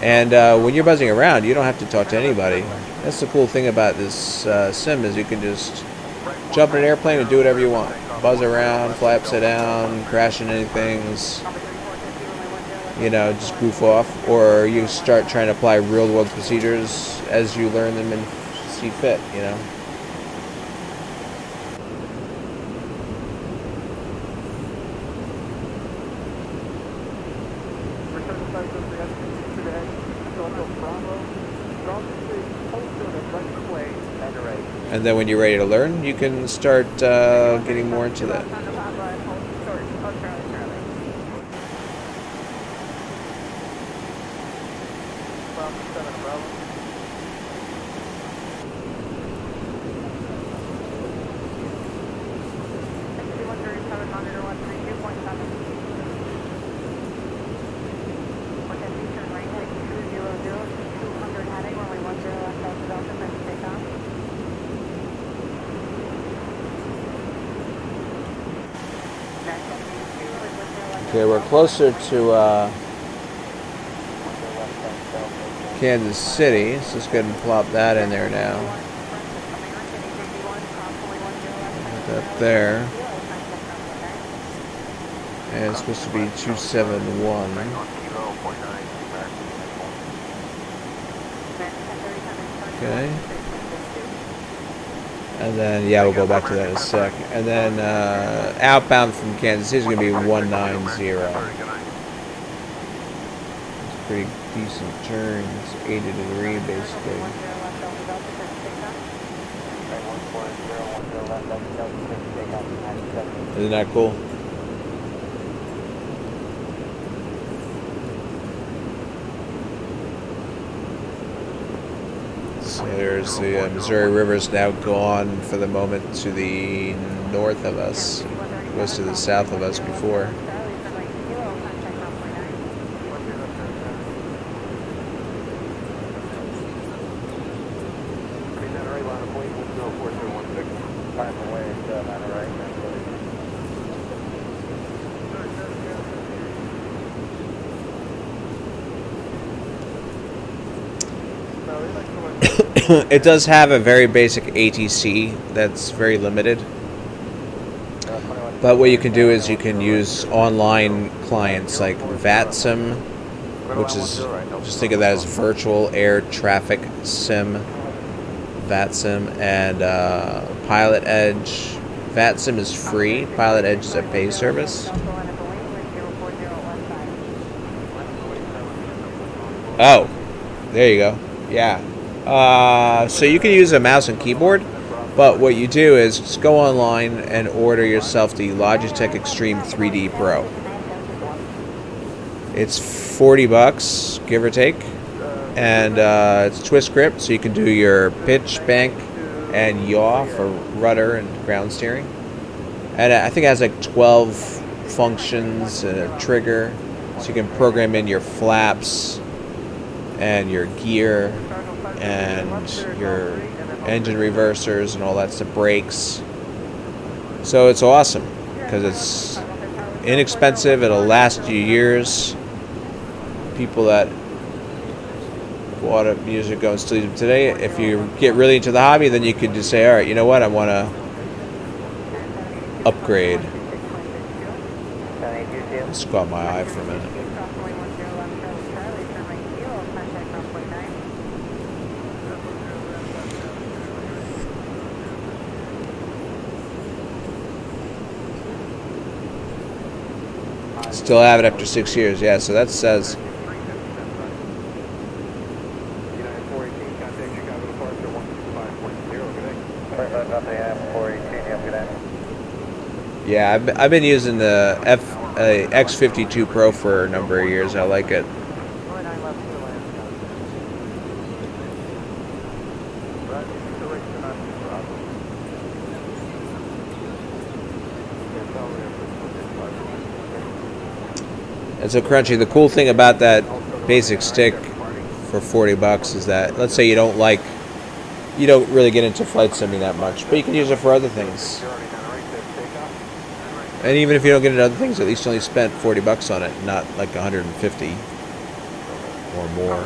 And when you're buzzing around, you don't have to talk to anybody. That's the cool thing about this sim is you can just jump in an airplane and do whatever you want. Buzz around, fly upside down, crash into anything. You know, just goof off. Or you start trying to apply real-world procedures as you learn them and see fit, you know. And then when you're ready to learn, you can start getting more into that. Okay, we're closer to Kansas City, so let's go ahead and plop that in there now. Put that there. And it's supposed to be 271. Okay. And then, yeah, we'll go back to that in a sec. And then outbound from Kansas City is going to be 190. It's a pretty decent turn. It's 80 degree basically. Isn't that cool? So there's the Missouri River is now gone for the moment to the north of us. It was to the south of us before. It does have a very basic ATC that's very limited. But what you can do is you can use online clients like FlyJSim, which is, just think of that as virtual air traffic sim, FlyJSim, and Pilot Edge. FlyJSim is free, Pilot Edge is a pay service. Oh, there you go. Yeah. So you can use a mouse and keyboard, but what you do is just go online and order yourself the Logitech Extreme 3D Pro. It's $40, give or take, and it's twist grip, so you can do your pitch, bank, and yaw for rudder and ground steering. And I think it has like 12 functions and a trigger, so you can program in your flaps and your gear and your engine reversers and all that stuff, brakes. So it's awesome because it's inexpensive. It'll last you years. People that bought a music go and still use them today. If you get really into the hobby, then you can just say, all right, you know what, I want to upgrade. Let's go out my eye for a minute. Still have it after 6 years, yeah, so that says... Yeah, I've been using the X52 Pro for a number of years. I like it. And so Crunchy, the cool thing about that basic stick for $40 is that, let's say you don't really get into flight simming that much, but you can use it for other things. And even if you don't get into other things, at least you only spent $40 on it, not like $150 or more.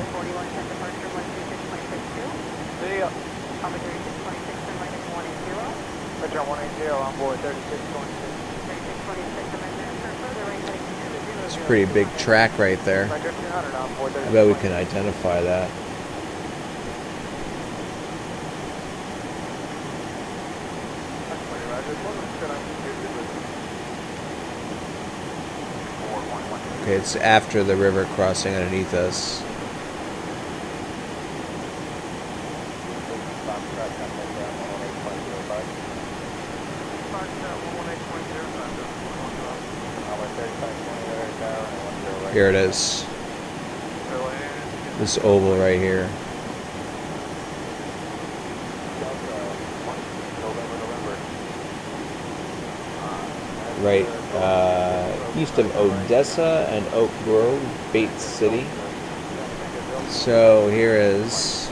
It's a pretty big track right there. I bet we can identify that. Okay, it's after the river crossing underneath us. Here it is. This oval right here. Right east of Odessa and Oak Grove, Bates City. So here is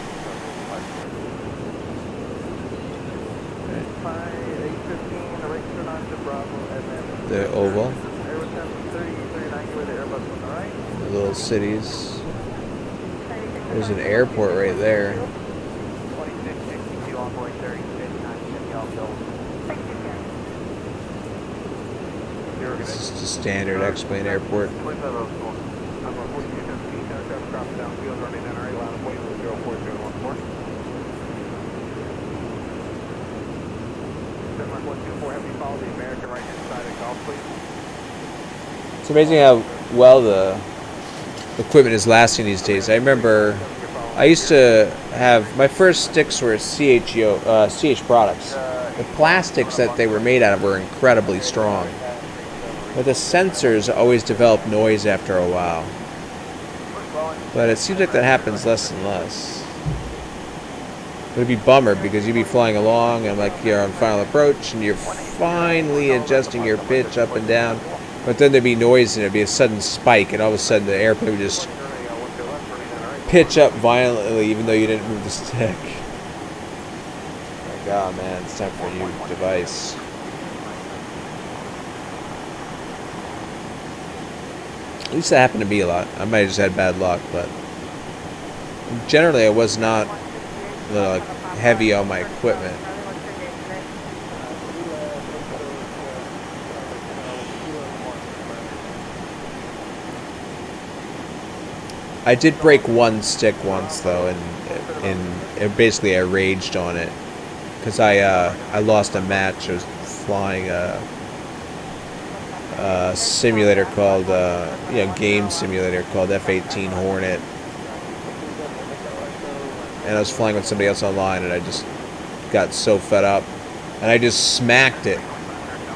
the oval. The little cities. There's an airport right there. This is the standard X-plane airport. It's amazing how well the equipment is lasting these days. I remember I used to have, my first sticks were CH products. The plastics that they were made out of were incredibly strong. But the sensors always develop noise after a while. But it seems like that happens less and less. But it'd be a bummer because you'd be flying along and like you're on final approach and you're finally adjusting your pitch up and down. But then there'd be noise and it'd be a sudden spike and all of a sudden the airplane would just pitch up violently even though you didn't move the stick. Like, oh man, it's time for a new device. At least that happened to me a lot. I might have just had bad luck, but Generally, I was not like heavy on my equipment. I did break one stick once though, and basically I raged on it because I lost a match. I was flying a simulator called game simulator called F-18 Hornet, and I was flying with somebody else online, and I just got so fed up, and I just smacked it,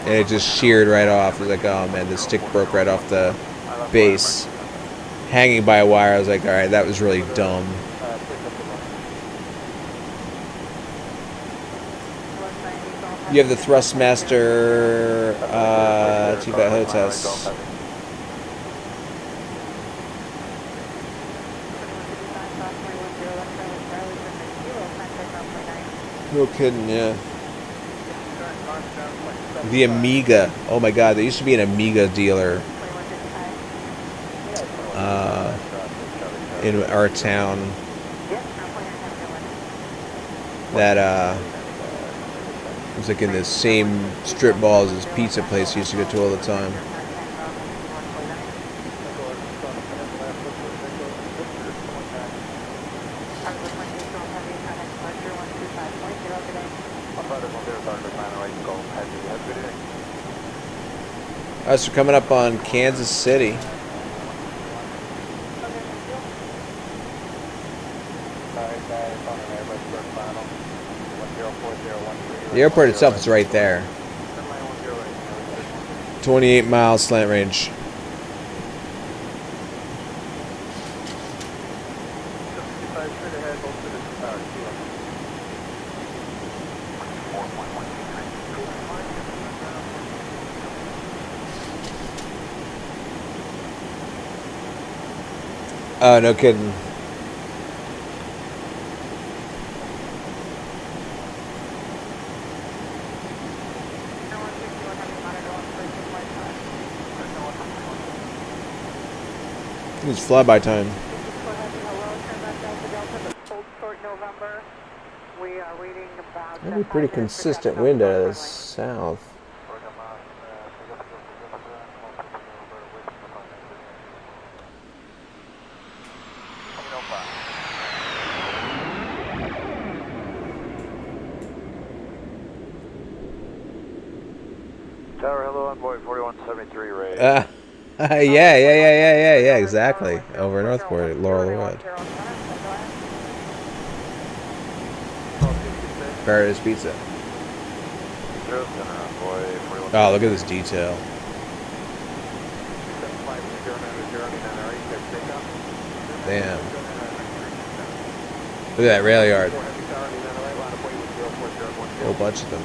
and it just sheared right off. I was like, oh man, the stick broke right off the base. Hanging by a wire, I was like, alright, that was really dumb. You have the Thrustmaster T-Vat Hotels. No kidding, yeah. The Amiga. Oh my god, there used to be an Amiga dealer in our town that was like in the same strip mall as this pizza place I used to go to all the time. Alright, so coming up on Kansas City. The airport itself is right there. 28-mile slant range. Oh, no kidding. It's flyby time. That'd be pretty consistent wind out of the south. Tower, hello, envoy 4173 Ray. Yeah, exactly. Over Northport at Laurel Road. Paradise Pizza. Oh, look at this detail. Damn. Look at that rail yard. A whole bunch of them.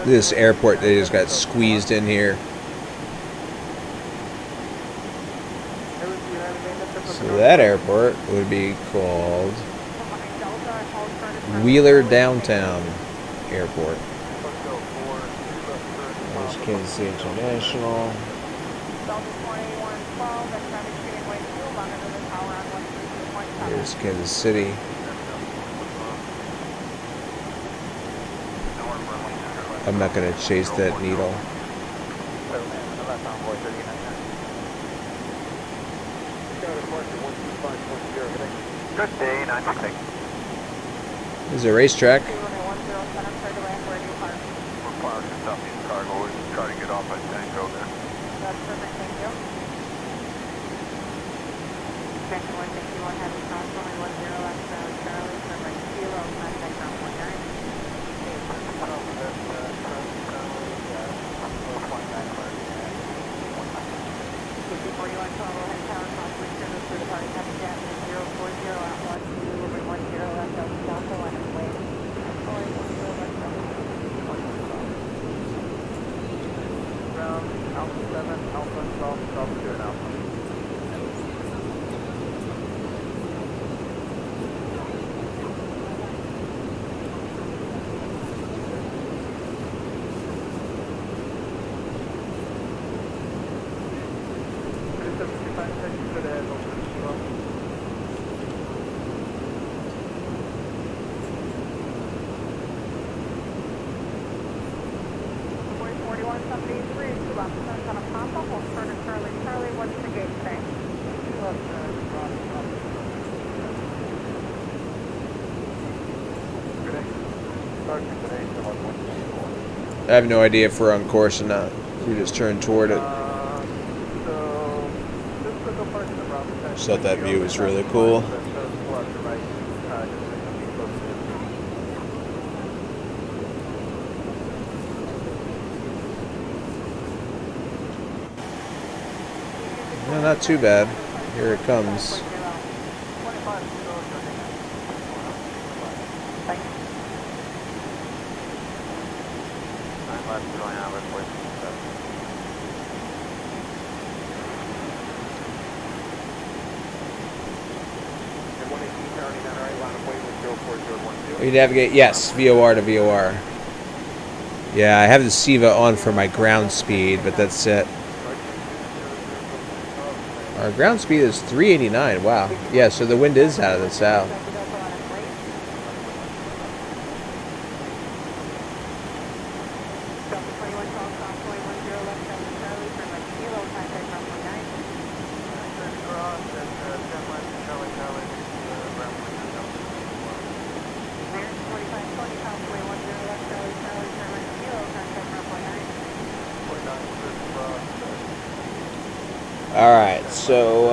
This airport, they just got squeezed in here. So that airport would be called Wheeler Downtown Airport. There's Kansas City International. Here's Kansas City. I'm not going to chase that needle. Good day, 966. This is a racetrack. We're parked in Southeast Cargo. We're just trying to get off at Tango there. That's perfect, thank you. Section 161 heavy cross runway 10 left Charlie, runway Kilo, contact ground 19. Before you want to follow head tower, crossway service for departing Habitat 040 outlaw 2 over 10 left Delta 1 and way. down, Alpha 7, Alpha Golf, Golf 2 and Alpha. I have no idea if we're on course or not. We just turned toward it. Just thought that view was really cool. No, not too bad. Here it comes. You navigate, yes, VOR to VOR. Yeah, I have the SIVA on for my ground speed, but that's it. Our ground speed is 389, wow. Yeah, so the wind is out of the south. Alright, so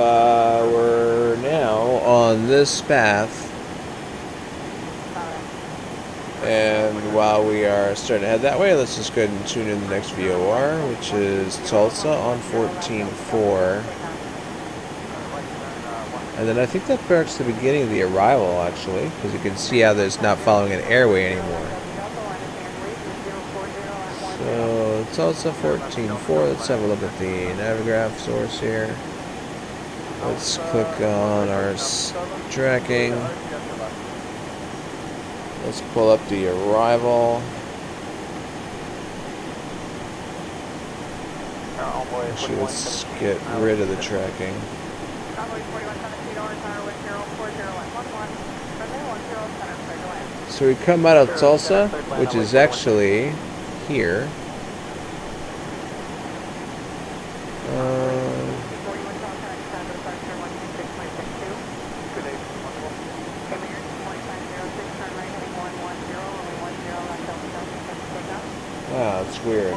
we're now on this path, and while we are starting to head that way, let's just go ahead and tune in the next VOR, which is Tulsa on 14.4, and then I think that marks the beginning of the arrival, actually, because you can see how there's not following an airway anymore. So, Tulsa 14.4, let's have a look at the Navigraph source here. Let's click on our tracking. Let's pull up the arrival. Actually, let's get rid of the tracking. So we come out of Tulsa, which is actually here. Wow, that's weird.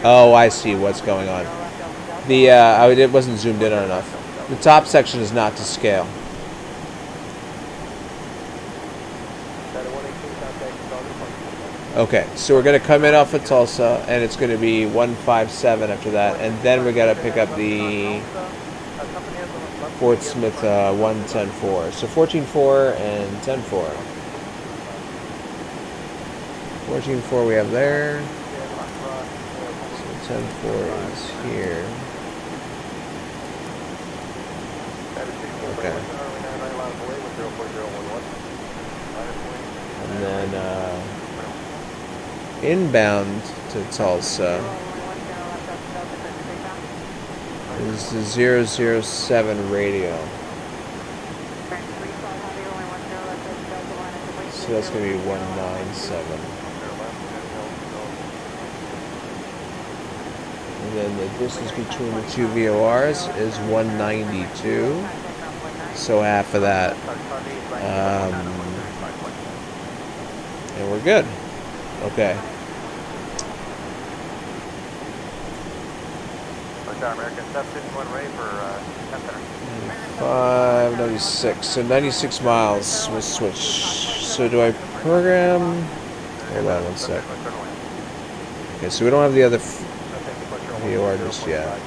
Oh, I see what's going on. The it wasn't zoomed in on enough. The top section is not to scale. Okay, so we're going to come in off of Tulsa, and it's going to be 157 after that, and then we got to pick up the Fort Smith 110.4. So 14.4 and 10.4. 14.4 we have there. So 10.4 is here. Okay. And then inbound to Tulsa is the 007 radio. So that's going to be 197. And then the distance between the two VORs is 192. So half of that. And we're good. Okay. 596. So 96 miles. We'll switch. So do I program? Hold on one sec. Okay, so we don't have the other VOR just yet.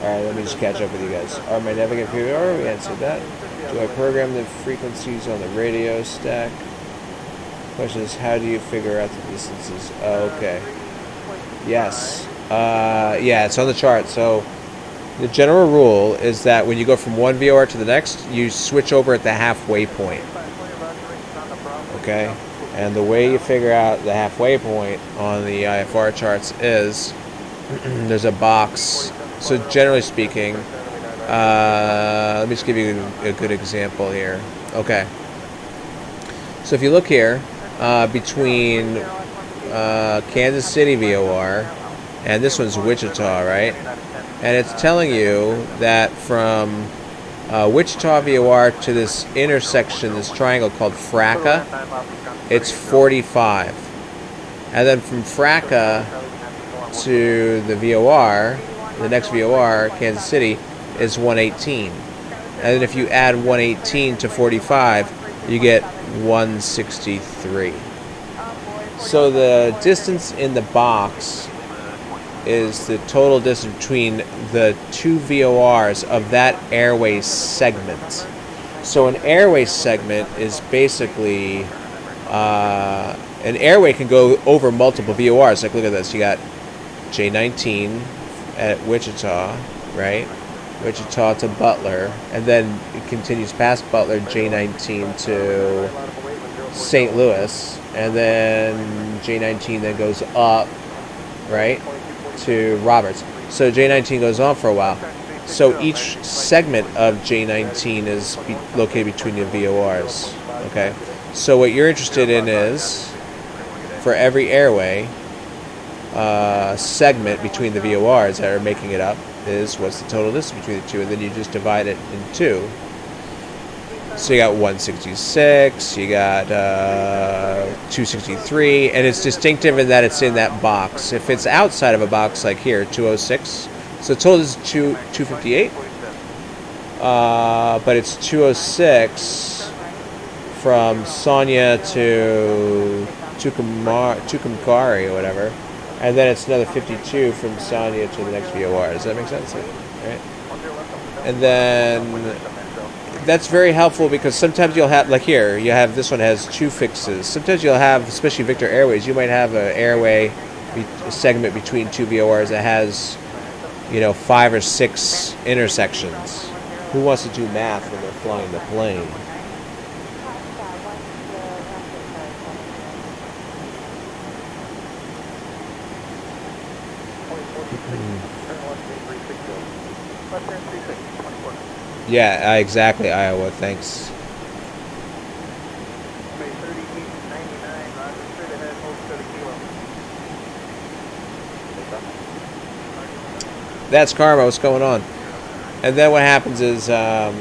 Alright, let me just catch up with you guys. Are my navigate PVR? We answered that. Do I program the frequencies on the radio stack? Question is, how do you figure out the distances? Oh, okay. Yes. Yeah, it's on the chart. So the general rule is that when you go from one VOR to the next, you switch over at the halfway point. Okay? And the way you figure out the halfway point on the IFR charts is there's a box. So generally speaking, let me just give you a good example here. Okay. So if you look here, between Kansas City VOR and this one's Wichita, right? And it's telling you that from Wichita VOR to this intersection, this triangle called Fracka, it's 45. And then from Fracka to the VOR, the next VOR, Kansas City, is 118. And then if you add 118 to 45, you get 163. So the distance in the box is the total distance between the two VORs of that airway segment. So an airway segment is basically an airway can go over multiple VORs. Like, look at this. You got J19 at Wichita, right? Wichita to Butler, and then it continues past Butler, J19 to St. Louis, and then J19 then goes up, right, to Roberts. So J19 goes on for a while. So each segment of J19 is located between the VORs, okay? So what you're interested in is, for every airway segment between the VORs that are making it up, is what's the total distance between the two, and then you just divide it in two. So you got 166, you got 263, and it's distinctive in that it's in that box. If it's outside of a box, like here, 206, so the total is 258, but it's 206 from Sonia to Tucumcari or whatever. And then it's another 52 from Sonia to the next VOR. Does that make sense? Right? And then that's very helpful because sometimes you'll have, like here, you have, this one has two fixes. Sometimes you'll have, especially Victor Airways, you might have an airway segment between two VORs that has, 5 or 6 intersections. Who wants to do math when they're flying the plane? Yeah, exactly, Iowa. Thanks. That's Karma. What's going on? And then what happens is the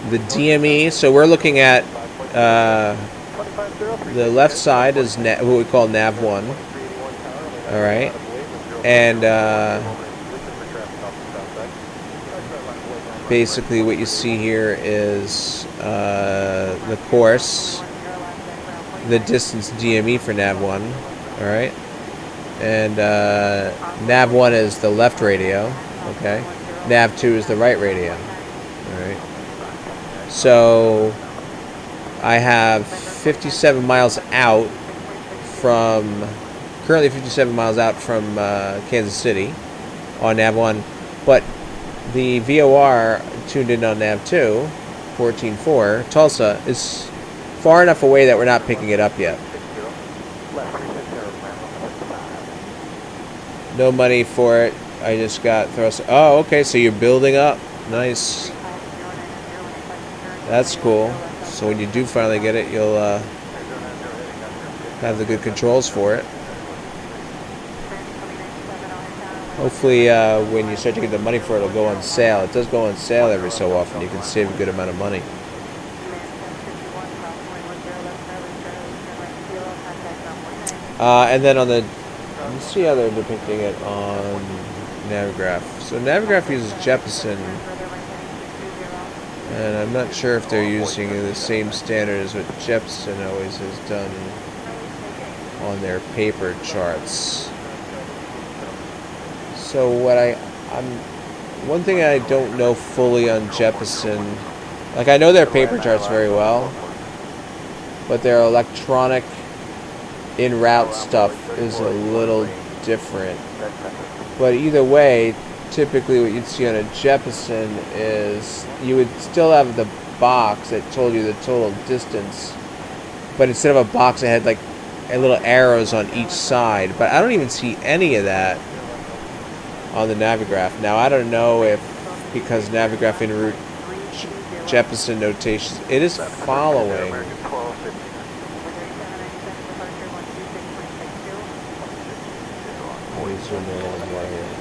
DME. So we're looking at the left side is what we call NAV1. All right, and basically what you see here is the course, the distance DME for NAV1, all right, and NAV1 is the left radio, okay, NAV2 is the right radio, all right. So I have 57 miles out from, currently 57 miles out from Kansas City on NAV1, but the VOR tuned in on NAV2, 14.4, Tulsa, is far enough away that we're not picking it up yet. No money for it. I just got thrust. Oh, okay, so you're building up. Nice. That's cool. So when you do finally get it, you'll have the good controls for it. Hopefully, when you start to get the money for it, it'll go on sale. It does go on sale every so often. You can save a good amount of money. And then on the, let's see how they're depicting it on Navigraph. So Navigraph uses Jeppesen, and I'm not sure if they're using the same standard as what Jeppesen always has done on their paper charts. So what I One thing I don't know fully on Jeppesen, like I know their paper charts very well, but their electronic in route stuff is a little different. But either way, typically what you'd see on a Jeppesen is you would still have the box that told you the total distance, but instead of a box it had like little arrows on each side. But I don't even see any of that on the Navigraph. Now I don't know if because Navigraph en route Jeppesen notations, it is following.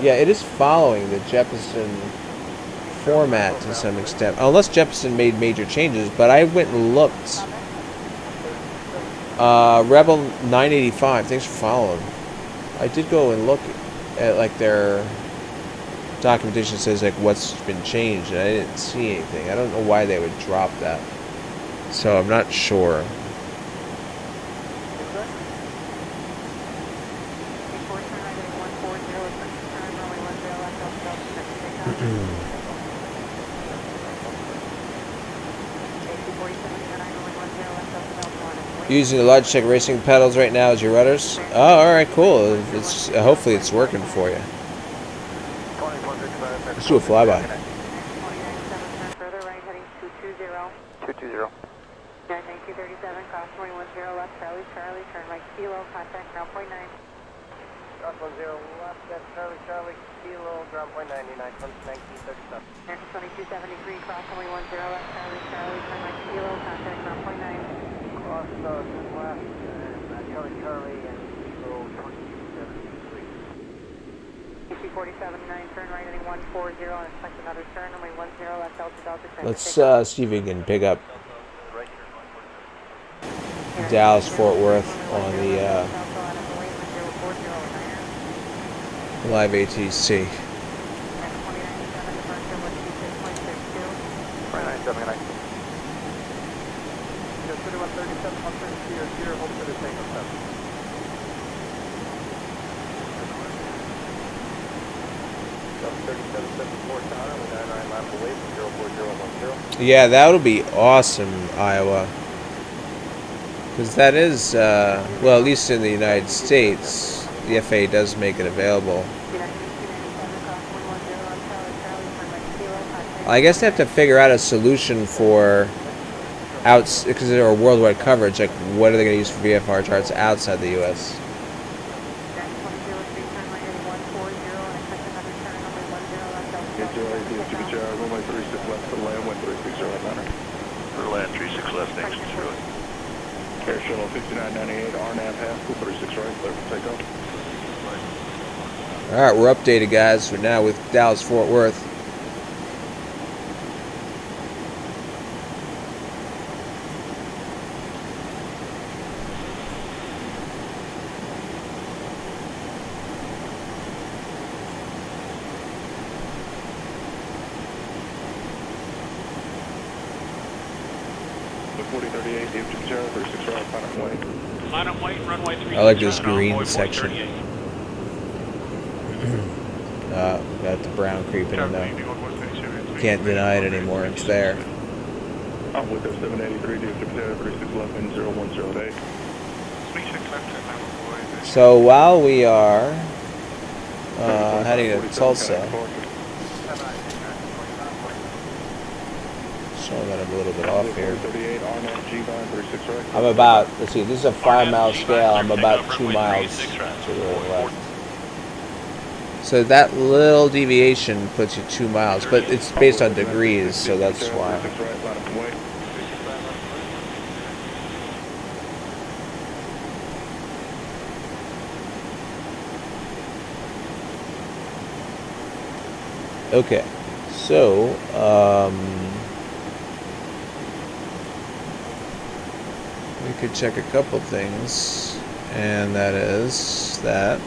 Yeah, it is following the Jeppesen format to some extent, unless Jeppesen made major changes. But I went and looked. Rebel 985, thanks for following. I did go and look at like their documentation says like what's been changed, and I didn't see anything. I don't know why they would drop that, so I'm not sure. Using the Logitech racing pedals right now as your rudders. Oh, all right, cool. It's hopefully it's working for you. Let's do a flyby. 220. Further right heading 220. 220. 237, cross 210 left, Charlie, Charlie, turn right kilo, contact ground point 9. Cross 10 left, that's Charlie, Charlie, kilo, ground point 99, 1937. Air 2273, cross 10 left, Charlie, Charlie, turn right kilo, contact ground point 9. Cross left, Charlie, Charlie, and kilo 2273. PC47-9, turn right heading 140, and expect another turn, only 10 left, Delta, Delta. Let's see if we can pick up Dallas Fort Worth on the live ATC. 2979. Just 137, 130, hope for the takeoff. Yeah, that would be awesome, Iowa. Because that is, well, at least in the United States, the FAA does make it available. I guess they have to figure out a solution for because there are worldwide coverage. Like, what are they going to use for VFR charts outside the U.S.? Land 36 left, next to it. Air Shuttle 5998, RNAV Haskell, 36 right, clear for takeoff. Alright, we're updated, guys. We're now with Dallas Fort Worth. I like this green section. Got the brown creeping in there. Can't deny it anymore. It's there. I'm with the 783, DFW 36 left and 0108. So while we are heading to Tulsa, showing that I'm a little bit off here. I'm about, let's see, this is a 5-mile scale. I'm about 2 miles to the left. So that little deviation puts you 2 miles, but it's based on degrees, so that's why. Okay, so we could check a couple things, and that is that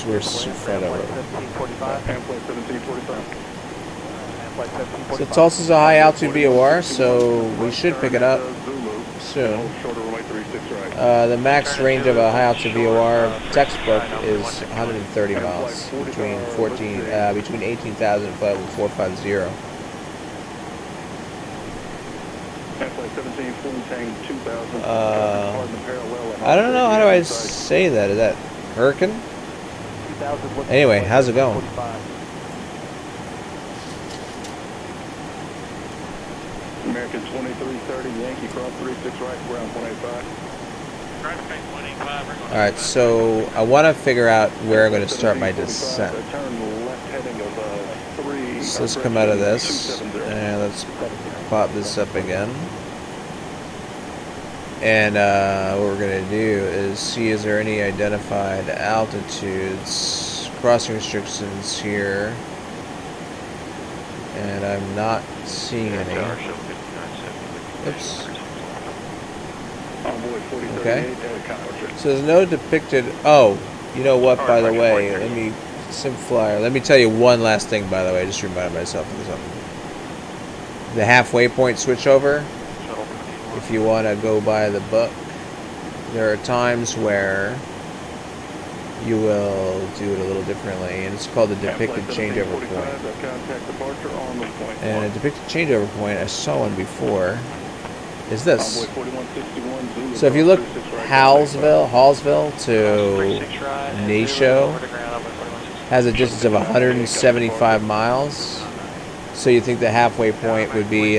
we're in front of it. So Tulsa's a high altitude VOR, so we should pick it up. soon. Shorter runway 36 right. The max range of a high altitude VOR textbook is 130 miles between 18,000 and flight level 450. I don't know how do I say that. Is that Hurricane? Anyway, how's it going? American 2330, Yankee cross 36 right, ground 185. Alright, so I want to figure out where I'm going to start my descent. So let's come out of this, and let's pop this up again. And what we're going to do is see is there any identified altitudes, crossing restrictions here. And I'm not seeing any. Oops. Okay. So there's no depicted. Oh, you know what? By the way, let me SimFlyer. Let me tell you one last thing. By the way, I just reminded myself of something. The halfway point switchover. If you want to go by the book, there are times where you will do it a little differently, and it's called the depicted changeover point. And a depicted changeover point, I saw one before, is this. So if you look Hallsville to Nasho, has a distance of 175 miles. So you think the halfway point would be,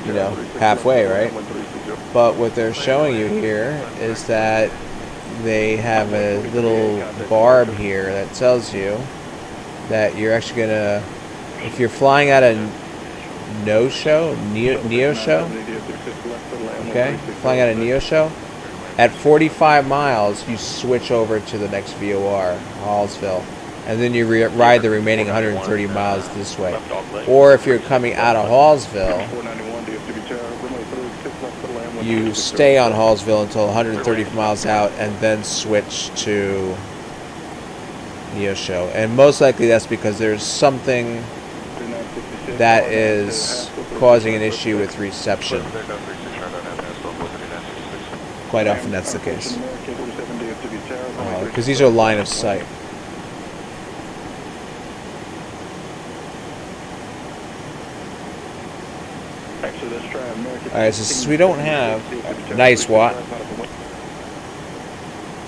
you know, halfway, right? But what they're showing you here is that they have a little barb here that tells you that you're actually gonna, if you're flying at a no-show, neo-show, okay, flying at a neo-show, at 45 miles you switch over to the next VOR, Hallsville, and then you ride the remaining 130 miles this way. Or if you're coming out of Hallsville, you stay on Hallsville until 130 miles out and then switch to Neosho. And most likely that's because there's something that is causing an issue with reception. Quite often that's the case. Because these are line of sight. Alright, so since we don't have nice watt,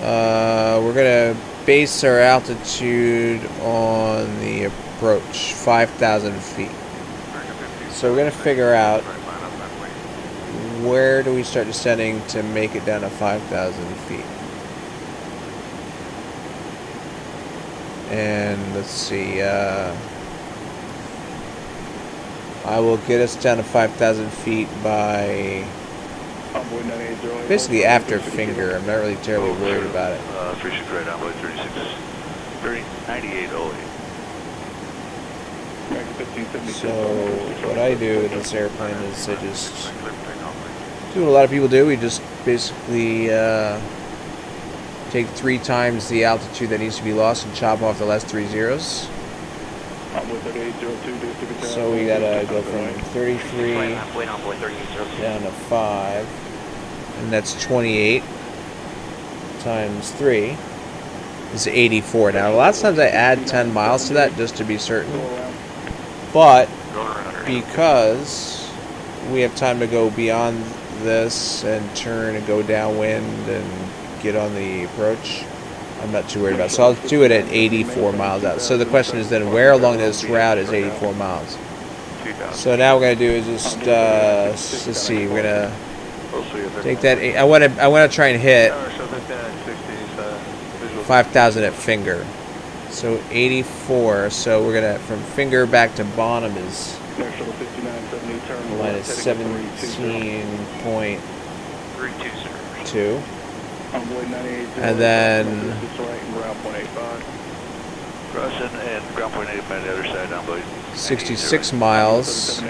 we're going to base our altitude on the approach, 5,000 feet. So we're going to figure out where do we start descending to make it down to 5,000 feet. And let's see, I will get us down to 5,000 feet by basically after finger. I'm not really terribly worried about it. 36 right on, 36, 9808. So what I do with this airplane is I just do what a lot of people do. We just basically take 3 times the altitude that needs to be lost and chop off the last 3 zeros. So we gotta go from 33 down to 5, and that's 28 times 3 is 84. Now a lot of times I add 10 miles to that just to be certain, but because we have time to go beyond this and turn and go downwind and get on the approach, I'm not too worried about it. So I'll do it at 84 miles out. So the question is then, where along this route is 84 miles? So now what we're going to do is just, let's see, we're going to take that, I want to try and hit 5,000 at finger. So 84, so we're going to, from finger back to bottom is minus 17.2. And then 66 miles.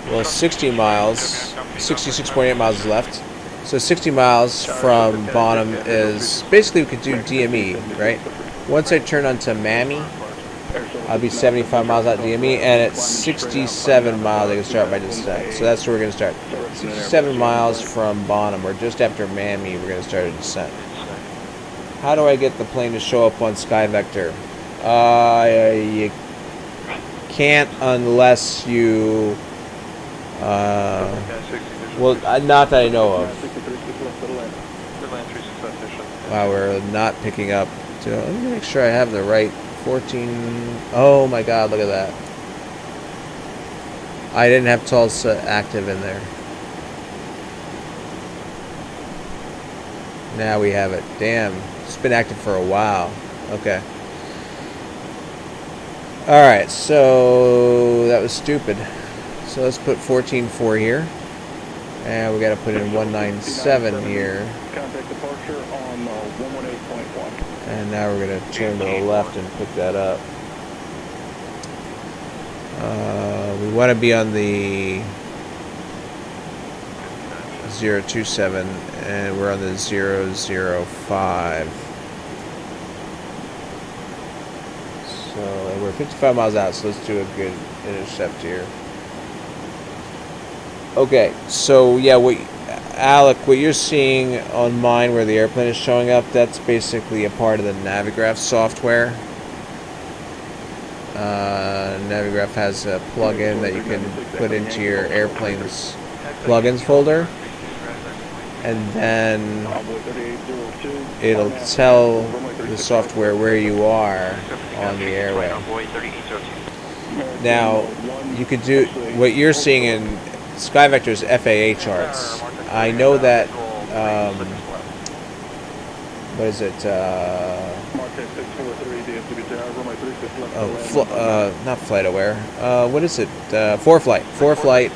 Well, 60 miles. 66.8 miles is left. So 60 miles from bottom is basically we could do DME, right? Once I turn onto Mammy, I'll be 75 miles out DME, and at 67 miles I can start my descent. So that's where we're going to start. 67 miles from Bonham, or just after Mammy, we're going to start a descent. How do I get the plane to show up on Sky Vector? You can't unless you... well, not that I know of. Wow, we're not picking up. So let me make sure I have the right 14. Oh my God, look at that. I didn't have Tulsa active in there. Now we have it. Damn, it's been active for a while. Okay. Alright, so that was stupid. So let's put 14.4 here. And we got to put in 197 here. Contact departure on 118.1. And now we're going to turn to the left and pick that up. We want to be on the 027, and we're on the 005. So, and we're 55 miles out, so let's do a good intercept here. Okay, so yeah, Alec, what you're seeing on mine where the airplane is showing up, that's basically a part of the Navigraph software. Navigraph has a plugin that you can put into your airplane's plugins folder, and then it'll tell the software where you are on the airway. Now, you could do what you're seeing in Sky Vector's FAA charts. I know that, what is it, not FlightAware, what is it, 4Flight. 4Flight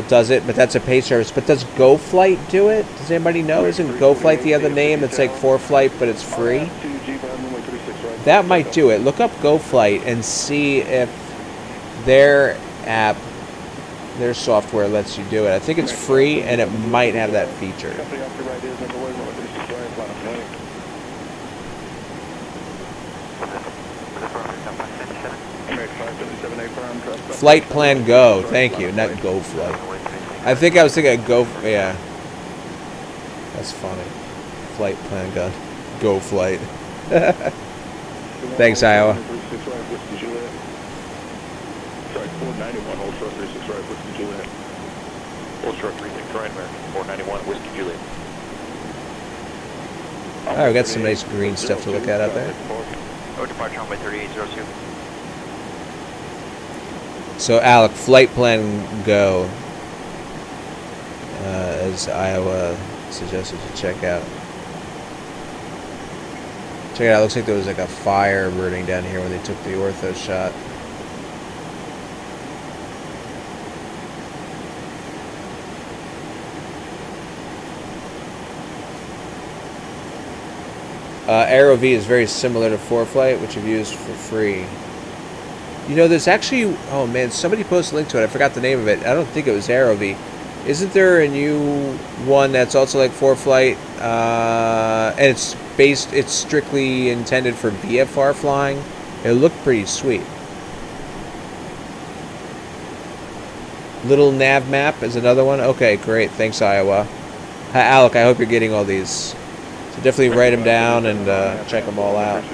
does it, but that's a paid service. But does GoFlight do it? Does anybody know? Isn't GoFlight the other name? It's like 4Flight, but it's free. That might do it. Look up GoFlight and see if their app, their software lets you do it. I think it's free, and it might have that feature. Flight plan go. Thank you. Not go flight. I think I was thinking go. Yeah. That's funny. Flight plan go. Go flight. Thanks, Iowa. Sorry, 491, Ultra 36 right, Whiskey Juliet. Ultra 36 right, American, 491, Whiskey Juliet. Alright, we got some nice green stuff to look at out there. Oh, departure on by 3802. So, Alec, flight plan go, as Iowa suggested to check out. Check it out, looks like there was like a fire burning down here when they took the ortho shot. Aero V is very similar to 4Flight, which I've used for free. You know, there's actually... Oh, man, somebody posted a link to it. I forgot the name of it. I don't think it was Aero V. Isn't there a new one that's also like 4Flight? And it's based... It's strictly intended for VFR flying. It looked pretty sweet. Little Nav Map is another one. Okay, great. Thanks, Iowa. Hi, Alec, I hope you're getting all these. So definitely write them down and check them all out.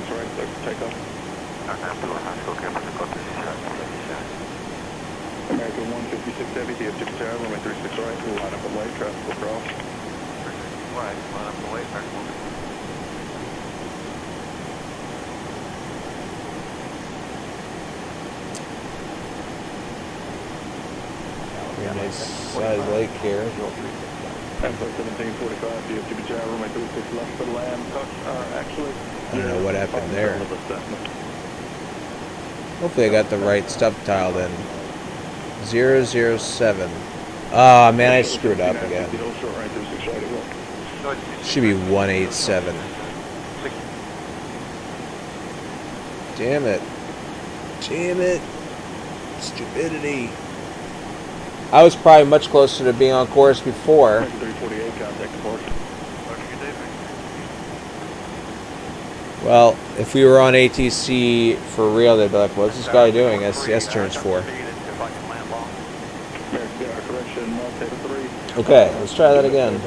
American 156 Heavy, DFW Tower, runway 36 right, we'll line up a light, traffic will cross. Right, line up the light, traffic will Nice size lake here. Empire 1745, DFW Tower, runway 36 left for land, actually. I don't know what happened there. Hopefully I got the right stuff tiled in. 007. Oh man, I screwed up again. Should be 187. Damn it. Damn it. Stupidity. I was probably much closer to being on course before. Well, if we were on ATC for real, they'd be like, what's this guy doing? SCS turns 4. Okay, let's try that again.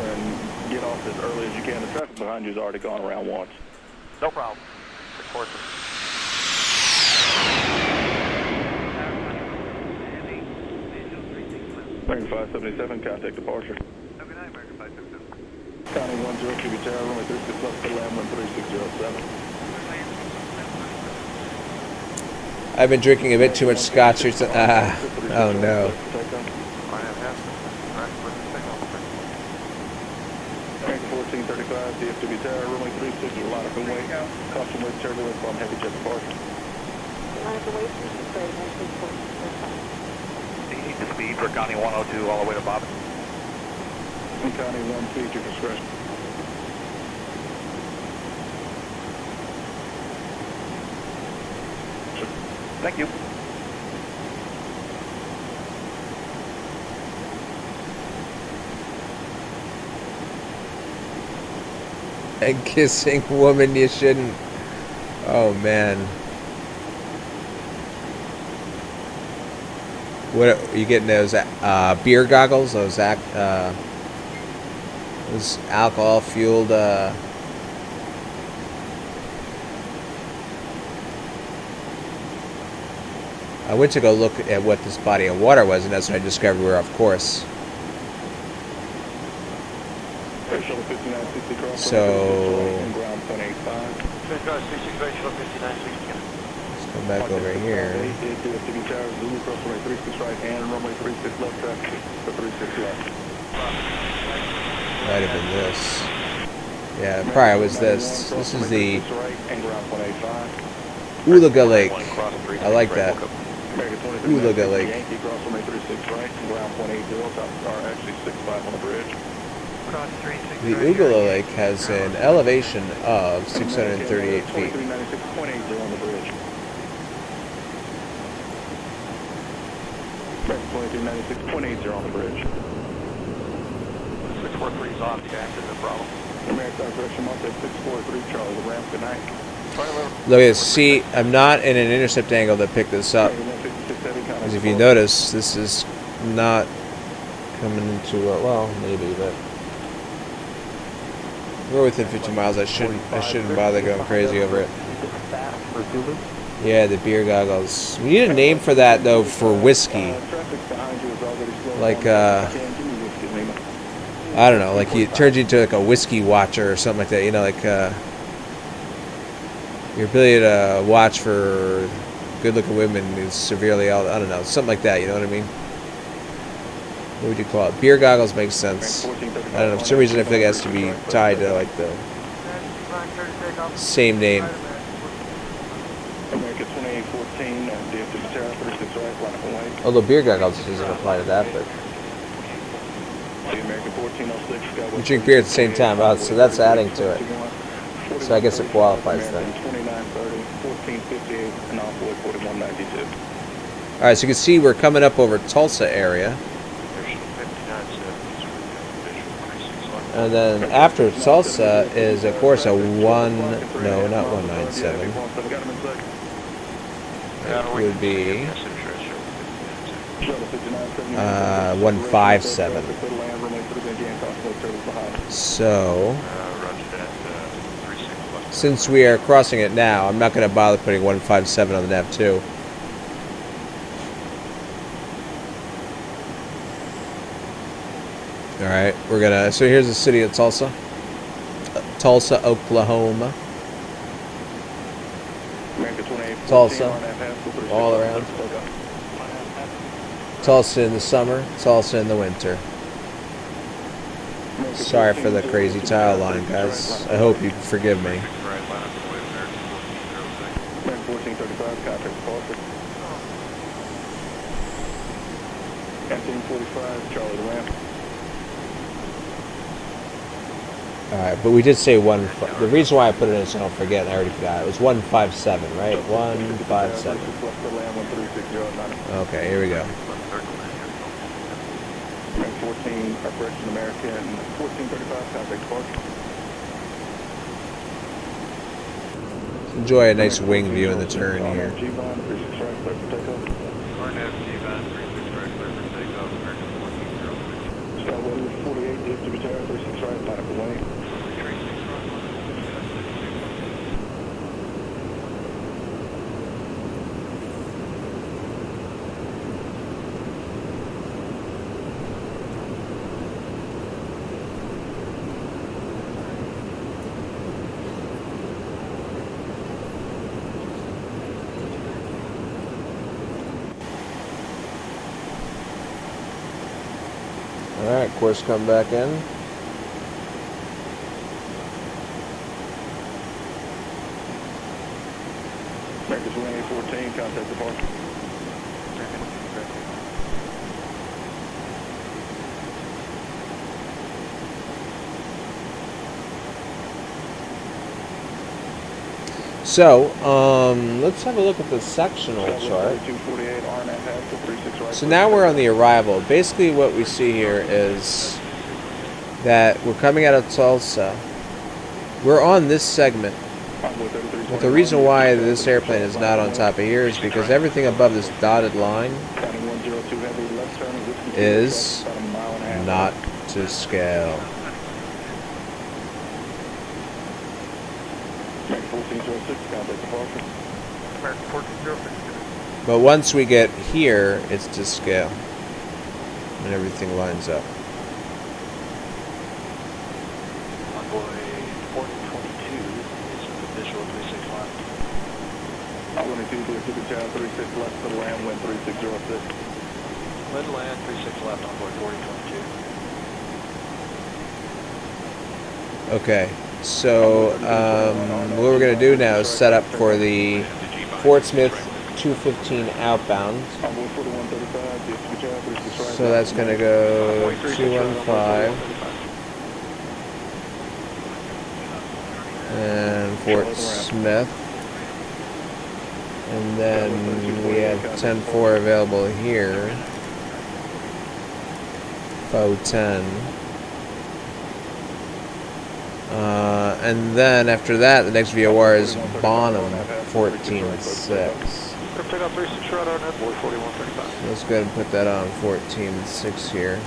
Get off as early as you can. The traffic behind you has already gone around once. No problem. Report. American 577, contact departure. Have a good night, American 577. County 10, QB Tower, runway 36 left, to land 13607. I've been drinking a bit too much scotch recently. Oh no. American 1435, DFW Tower, runway 36, line up and wait. Caution wait turbulence on heavy jet departure. Line up and wait, 363, The speed for County 102 all the way to Bobbin. County 1, speed your discretion. Thank you. And kissing woman you shouldn't. Oh man. What are you getting? Those beer goggles? Those alcohol fueled. I went to go look at what this body of water was, and that's when I discovered we were off course. So let's come back over here. Might have been this. Yeah, it probably was this. This is the Ulaga Lake. I like that. Ulaga Lake. The Ulaga Lake has an elevation of 638 feet. 2296.80 on the bridge. 643 is on, gas is a problem. American direction mark at 643 Charlie, the ramp, good night. Look at this. See, I'm not in an intercept angle that picked this up. Because if you notice, this is not coming into, well, maybe, but we're within 50 miles. I shouldn't bother going crazy over it. Yeah, the beer goggles. We need a name for that though, for whiskey. Like I don't know, like it turns you into like a whiskey watcher or something like that. You know, like your ability to watch for good-looking women is severely I don't know, something like that. You know what I mean? What would you call it? Beer goggles makes sense. I don't know. For some reason, I feel like it has to be tied to like the same name. Although beer goggles doesn't apply to that, but you drink beer at the same time. Oh, so that's adding to it. So I guess it qualifies then. All right, so you can see we're coming up over Tulsa area. And then after Tulsa is, of course, not 197. It would be 157. So, since we are crossing it now, I'm not going to bother putting 157 on the nav 2. Alright, we're gonna, so here's the city of Tulsa. Tulsa, Oklahoma. Tulsa, all around. Tulsa in the summer, Tulsa in the winter. Sorry for the crazy tile line, guys. I hope you forgive me. Charlie, the ramp. Alright, but we did say one. The reason why I put it in so I don't forget, and I already forgot, it was 157, right? 157. Okay, here we go. 14, Corporation American, 1435, contact departure. enjoy a nice wing view in the turn here. G-Bond, 36 right, clear for takeoff. RNAV G-Band 36 right, clear for takeoff, American 1406. Skyweather 48, DFW Tower, 36 right, line up the wing. Alright, course come back in. America's wing A14, contact departure. So, let's have a look at the sectional chart. So now we're on the arrival. Basically what we see here is that we're coming out of Tulsa. We're on this segment. But the reason why this airplane is not on top of here is because everything above this dotted line is not to scale. But once we get here, it's to scale. And everything lines up. Envoy 4022 is visual 36 left. 22, DFW Tower, 36 left, to land, wind 3606. Lead land 36 left, envoy 4022. Okay, so what we're going to do now is set up for the Fort Smith 215 outbound. So that's going to go 215 and Fort Smith. And then we have 10-4 available here. FO 10. And then after that, the next VOR is Bonham 14-6. Takeoff 36 radar, net boy 4135. Let's go ahead and put that on 14-6 here.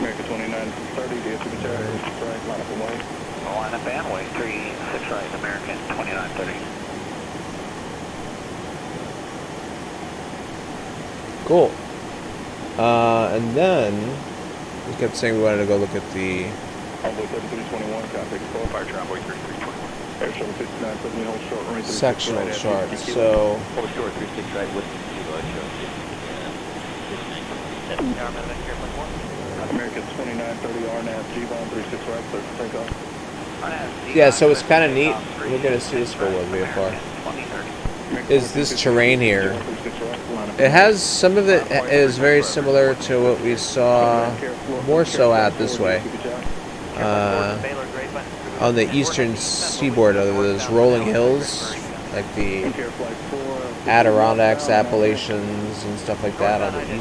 America 2930, DFW Tower, 36 right, line up and wing. Line up and wing 36 right, American 2930. Cool. And then we kept saying we wanted to go look at the Envoy 3321, contact call. Departure envoy 3321. Air shuttle 59, 70, hold short range. sectional chart. So Hold short 36 right with Zero show. America 2930, RNAV, G-Bond 36 right, clear for takeoff. yeah, so it's kind of neat. We're gonna see this for one VFR. Is this terrain here? It has some of it is very similar to what we saw, more so out this way. On the eastern seaboard of those rolling hills, like the Adirondacks, Appalachians, and stuff like that on the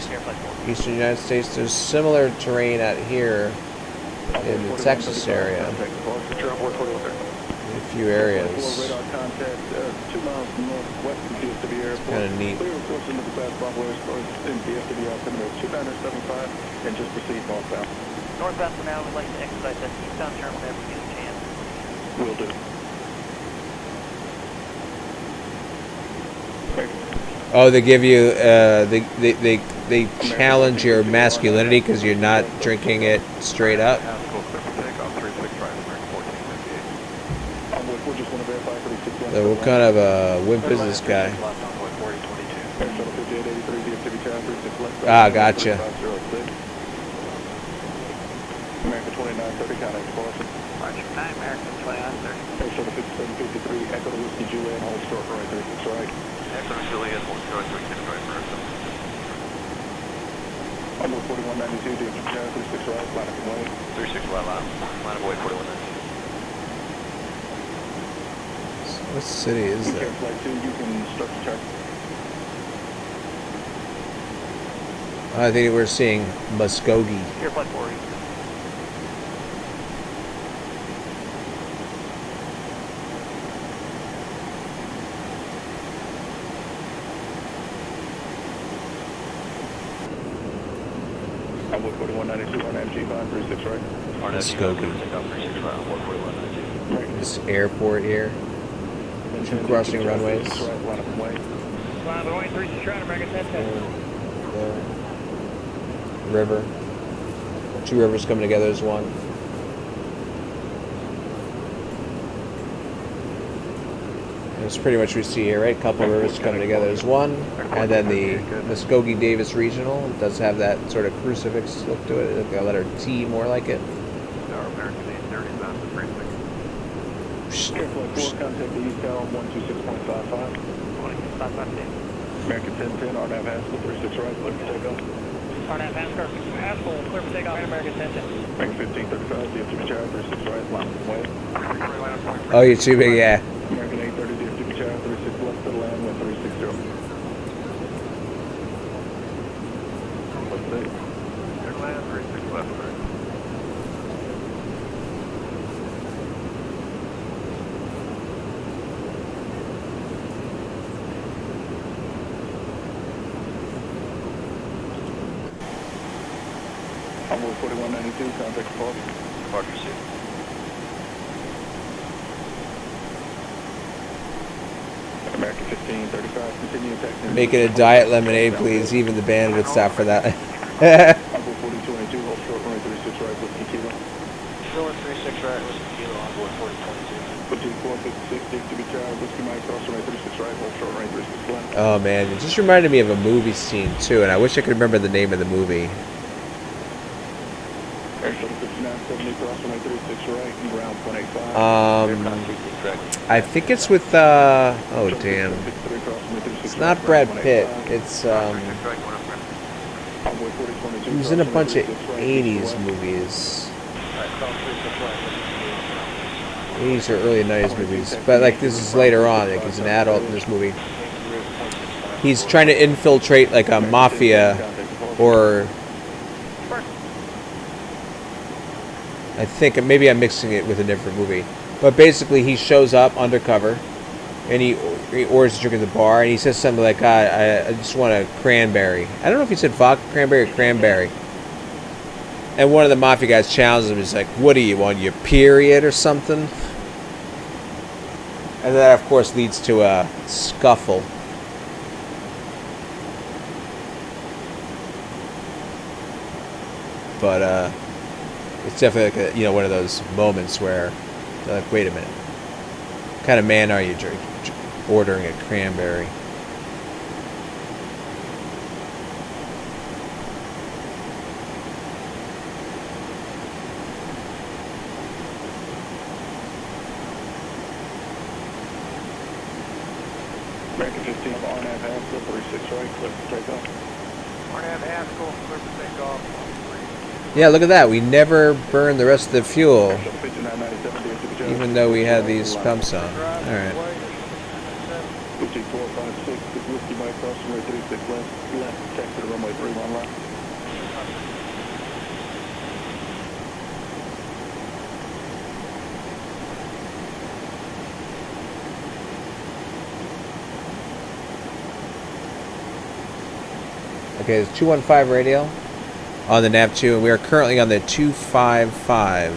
eastern United States. There's similar terrain out here in the Texas area, in a few areas. It's kind of neat. And just proceed northbound. Northbound for now, we'd like to expedite that eastbound turn whenever you get a chance. Will do. Oh, they give you, they challenge your masculinity because you're not drinking it straight up. So what kind of a wimp is this guy? Ah, gotcha. American 2930, contact departure. March 9, American 2930. Air shuttle 5753, Echo to Whiskey Juliet, hold short right, 36 right. Echo to Juliet, hold short 36 right, America. Envoy 4192, DFW Tower, 36 right, line up and wing. 36 right, line of way 4192. What city is that? Flight 2, you can start the chart. I think we're seeing Muskogee. Here, flight 40. 192 on MG 536 right. Let's go. This airport here. 2 crossing runways. There. River. 2 rivers coming together as one. That's pretty much what we see here, right? A couple of rivers coming together as one. And then the Muskogee Davis Regional does have that sort of crucifix look to it. Like a letter T more like it. Airflight 4, contact the East Tower 126.55. American 1010, RNAV Haskell, 36 right, clear for takeoff. RNAV Haskell, clear for takeoff, American 1010. American 1535, DFW Tower, 36 right, line way. Oh, you're too big, yeah. American 830, DFW Tower, 36 left to land, 1360. What's that? Clear to land, 36 left, sir. Envoy 4192, contact departure. Departure seat. American 1535, continue taxi. Make it a diet lemonade, please. Even the band would stop for that. Envoy 4222, hold short runway 36 right, whiskey kilo. Short 36 right, whiskey kilo, onboard 4022. 456, DFW Tower, whiskey Mike, cross runway 36 right, hold short runway 36 left. Oh man, it just reminded me of a movie scene too, and I wish I could remember the name of the movie. Air Shuttle 5970, cross runway 36 right, ground 185. I think it's with oh damn, it's not Brad Pitt. It's he was in a bunch of 80s movies, 80s or early 90s movies. But like this is later on. Like he's an adult in this movie. He's trying to infiltrate like a mafia, or I think maybe I'm mixing it with a different movie. But basically, he shows up undercover, and he orders a drink at the bar, and he says something like, I just want a cranberry. I don't know if he said vodka cranberry or cranberry. And one of the mafia guys challenges him. He's like, what are you, on your period or something? And that, of course, leads to a scuffle. But, it's definitely like one of those moments where they're like, wait a minute, what kind of man are you ordering a cranberry? American 15, RNAV Haskell, 36 right, clear for takeoff. RNAV Haskell, clear for takeoff. Yeah, look at that. We never burned the rest of the fuel, even though we had these pumps on. Alright. Whiskey 456, whiskey Mike, cross runway 36 left, taxi to runway 31 left. Okay, it's 215 radio on the nav 2, and we are currently on the 255.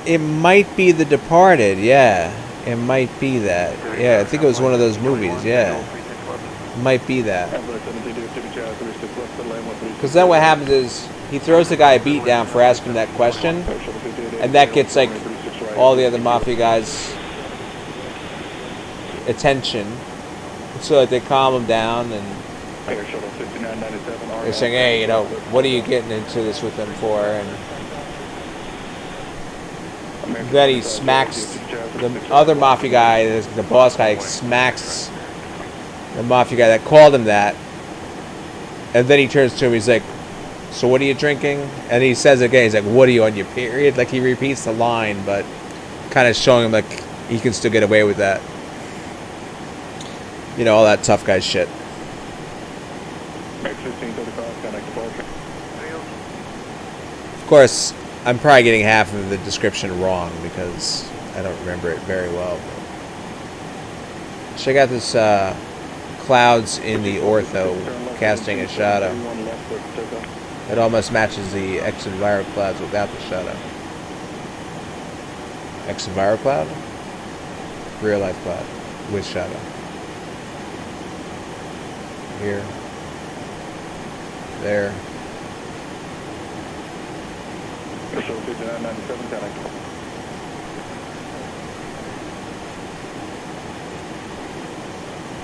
It might be The Departed, yeah. It might be that. Yeah, I think it was one of those movies, yeah. It might be that. Because then what happens is, he throws the guy a beat down for asking that question, and that gets, like, all the other mafia guys' attention. So that they calm him down, and they're saying, hey, what are you getting into this with them for? And then he smacks the other mafia guy, the boss guy, smacks the mafia guy that called him that. And then he turns to him, he's like, so what are you drinking? And he says again, he's like, what are you, on your period? Like, he repeats the line, but kind of showing him, like, he can still get away with that. All that tough guy shit. Of course, I'm probably getting half of the description wrong because I don't remember it very well. Check out this clouds in the ortho casting a shadow. It almost matches the exit viro clouds without the shadow. Exit viro cloud? Real life cloud with shadow. Here. There. Airsoft 5997 connect.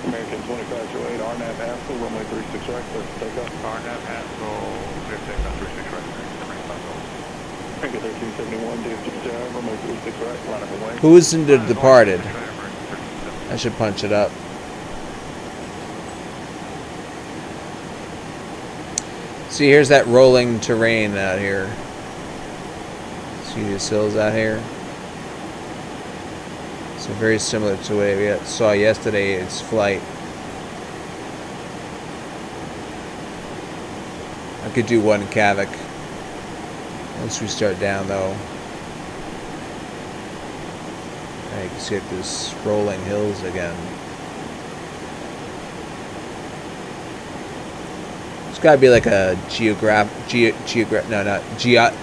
American 2528, RNAV Haskell, runway 36 right, clear for takeoff. RNAV Haskell, clear for takeoff, 36 right, American 1371, DFW, runway 36 right, line up away. Who's in the departed? I should punch it up. See, here's that rolling terrain out here. See these hills out here? So very similar to what we saw yesterday. It's flight. I could do one Kavik once we start down, though. And you can see it, this rolling hills again. It's got to be like a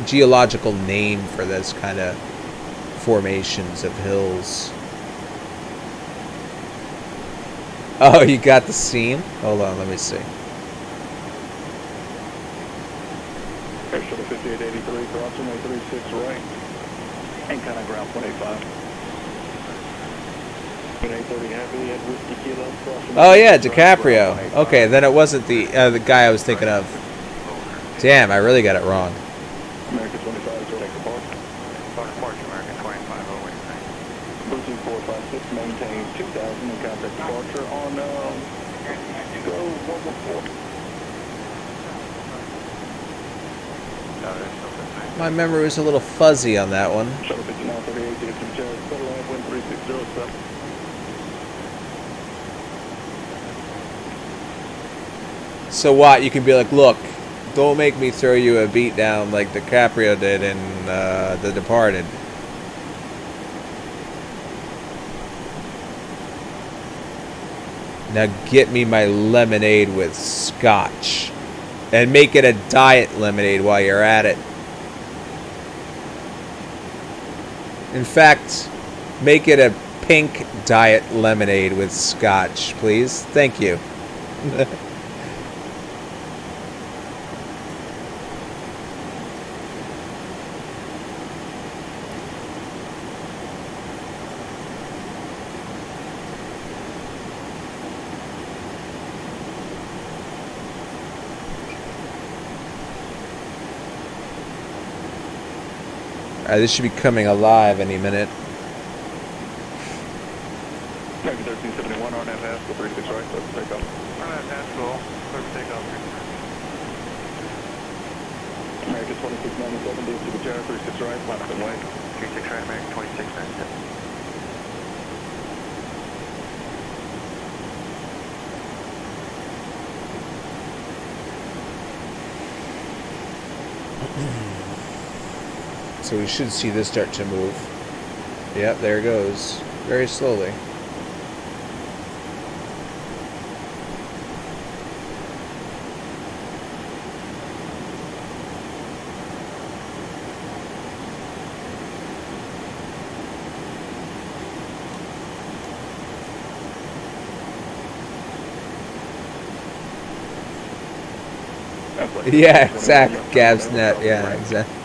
geological name for this kind of formations of hills. Oh, you got the scene? Hold on, let me see. Airsoft 5883, cross runway 36 right, and kind of ground 185. Oh yeah, DiCaprio. Okay, then it wasn't the guy I was thinking of. Damn, I really got it wrong. American 25 is ready for park. Departure, American 25, oh wait, Bluetooth 456, maintain 2000 and contact departure on go 114. My memory was a little fuzzy on that one. Shuttle 5938, DFW, satellite wind 3607. So what? You can be like, look, don't make me throw you a beat down like DiCaprio did in The Departed. Now get me my lemonade with scotch. And make it a diet lemonade while you're at it. In fact, make it a pink diet lemonade with scotch, please. Thank you. This should be coming alive any minute. American 1371, RNAV Haskell, 36 right, clear for takeoff. RNAV Haskell, clear for takeoff. American 2697, DFW, 36 right, line up and wait. 36 right, American 2697. So we should see this start to move. Yep, there it goes. Very slowly. Yeah, exactly. Gav's net. Yeah, exactly.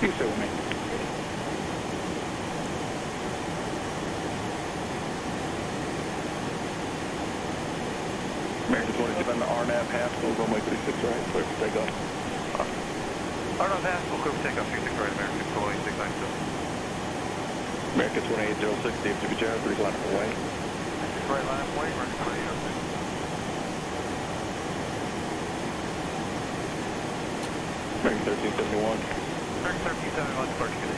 You stay with me. American 27, the RNAV Haskell, runway 36 right, clear for takeoff. RNAV Haskell, clear for takeoff, 36 right, American 2697. American 2806, DFW, 3 line up away. 36 right, line up away, American 2806. American 1371. American 1371, departure today.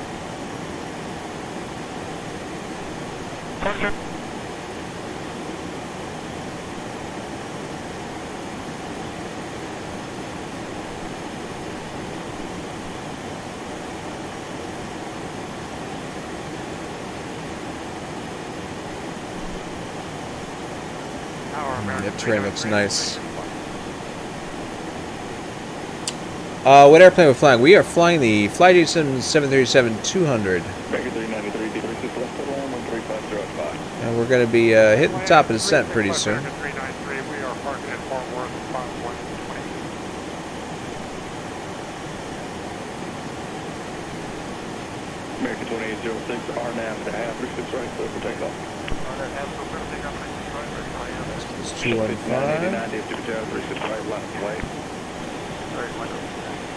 That terrain looks nice. What airplane we're flying? We are flying the FlyJSim 737-200. And we're going to be hitting the top of the descent pretty soon. American 2806, RNAV to half, 36 right, clear for takeoff. It's 215.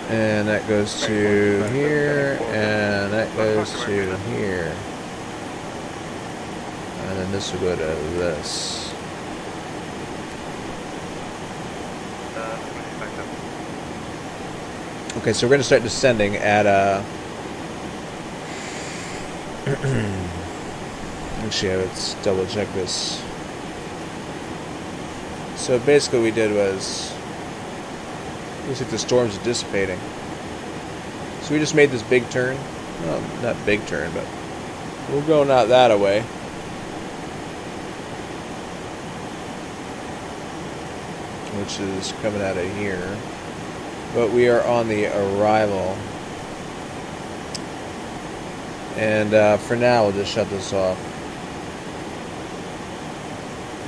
And that goes to here, and that goes to here. And then this will go to this. Okay, so we're going to start descending at actually, let's double check this. So basically what we did was, looks like the storms are dissipating. So we just made this big turn. Well, not big turn, but we'll go not that away. Which is coming out of here. But we are on the arrival. And for now, we'll just shut this off.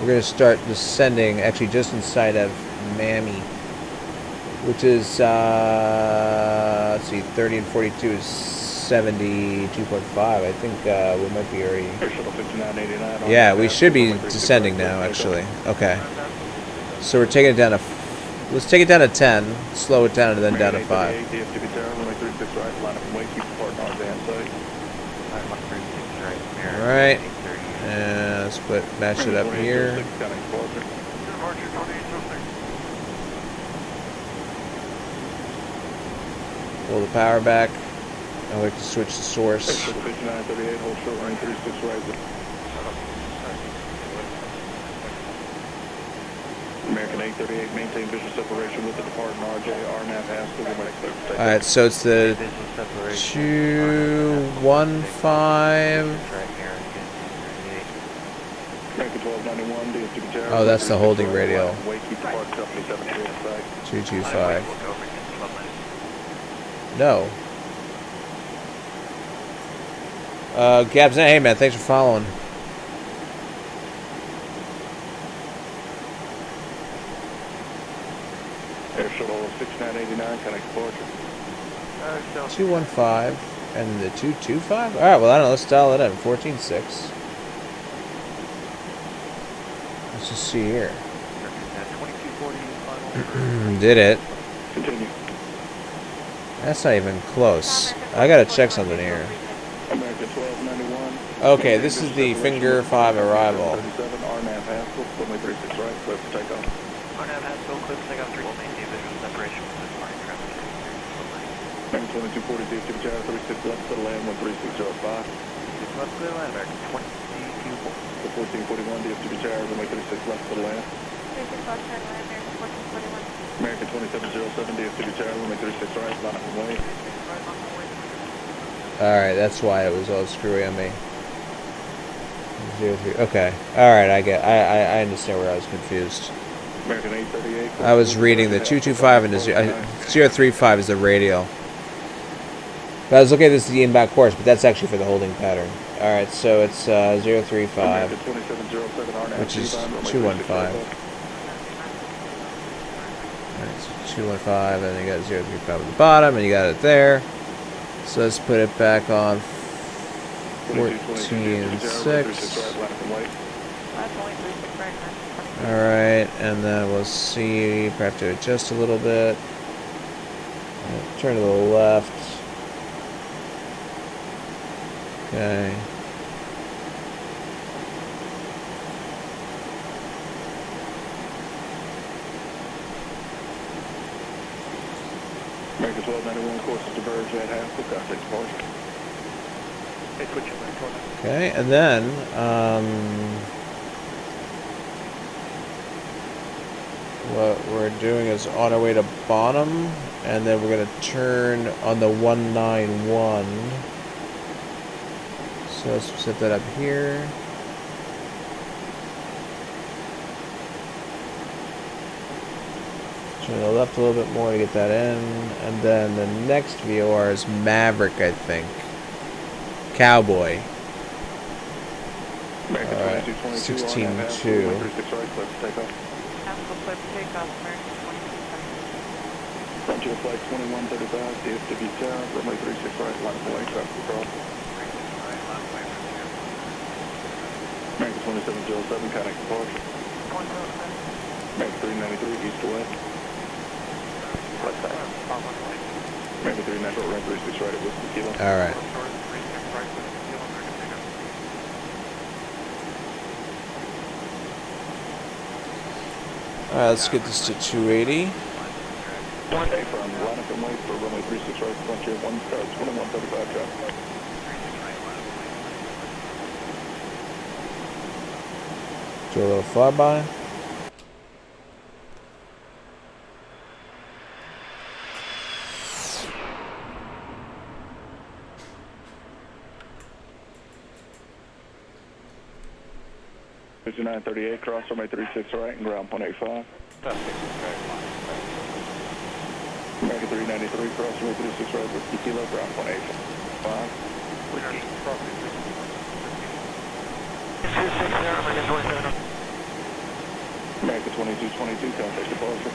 We're going to start descending, actually just inside of Mammy, which is, let's see, 30 and 42 is 72.5. I think we might be already... Yeah, we should be descending now, actually. Okay. So we're taking it down to... Let's take it down to 10, slow it down, and then down to 5. Alright. And let's match it up here. Pull the power back. I'd like to switch the source. American 838, maintain visual separation with the departing RJ, RNAV Haskell. Alright, so it's the 215. Oh, that's the holding radial. 225. No. Gabs, hey man, thanks for following. Air Shuttle 6989, connect departure. 215 and the 225? Alright, well I don't know, let's dial it in. 14.6. Let's just see here. Did it. Continue. That's not even close. I gotta check something here. American 1291. Okay, this is the Finger 5 arrival. 37, RNAV Haskell, runway 36 right, clear for takeoff. RNAV Haskell, clear for takeoff 3. We'll maintain visual separation with this party traffic. American 2240, DFW Tower, 36 left, to land 13605. 36 left, clear land, American 2240. The 1441, DFW Tower, runway 36 left, to land. 36 left, turn land, American 1441. American 2707, DFW Tower, runway 36 right, line up and wait. Alright, that's why it was all screwy on me. 03. Okay. Alright, I understand where I was confused. American 838. I was reading the 225 and the 035 is the radial. But I was looking at this as the inbound course, but that's actually for the holding pattern. Alright, so it's 035, which is 215. Alright, so 215, and then you got 035 at the bottom, and you got it there. So let's put it back on 14.6. Alright, and then we'll see, perhaps to adjust a little bit. Turn to the left. Okay. American 1291, course is diverge at Haskell, contact departure. Okay, and then, what we're doing is on our way to bottom, and then we're going to turn on the 191. So let's set that up here. Turn to the left a little bit more to get that in. And then the next VOR is Maverick, I think. Cowboy. Alright, 16-2. Frontier flight 2135, KDFW Tower, runway 36 right, line of way, traffic across. American 2707, contact departure. American 393, east to west. Left side. American 394, runway 36 right at Whiskey Kilo. Alright. Alright, let's get this to 280. Okay, from line up and wait for runway 36 right, Frontier 2135 traffic. Do a little flyby. It's 938, cross runway 36 right and ground 185. American 393, cross runway 36 right, Whiskey Kilo, ground 185. Whiskey, cross 260, American 2222, contact departure.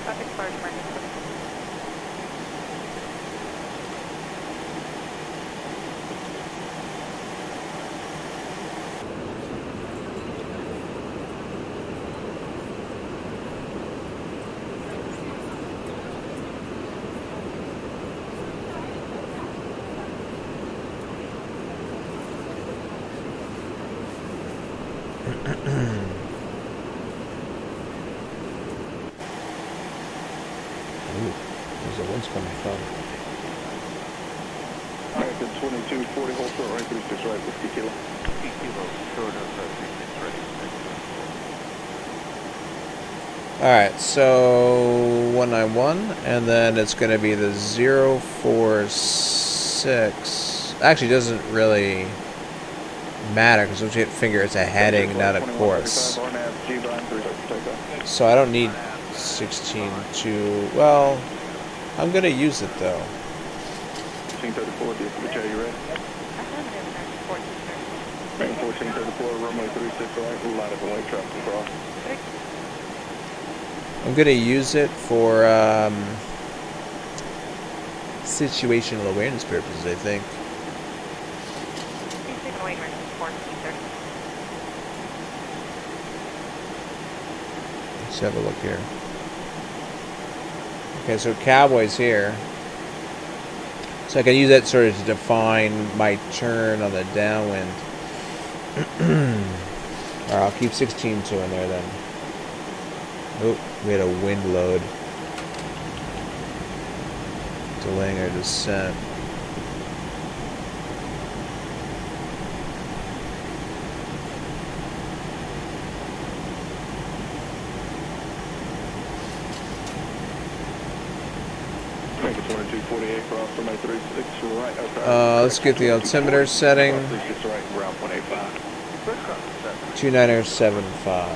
Traffic departure, American 22. There's a wind's coming from. American 2240, hold short right, 36 right, Whiskey Kilo. Kilo, short of 36 right. Alright, so 191, and then it's going to be the 046. Actually, it doesn't really matter because once you hit finger, it's a heading, not a course. So I don't need 16.2. Well, I'm going to use it though. 1434, DFW, are you ready? American 1434, runway 36 right, line up and wait, traffic across. I'm going to use it for situational awareness purposes, I think. Let's have a look here. Okay, so Cowboy's here. So I can use that sort of to define my turn on the downwind. Alright, I'll keep 16.2 in there then. Oh, we had a wind load. Delaying our descent. Make it 2248, cross from 36 right. Let's get the altimeter setting. 36 right, ground 185. 2975.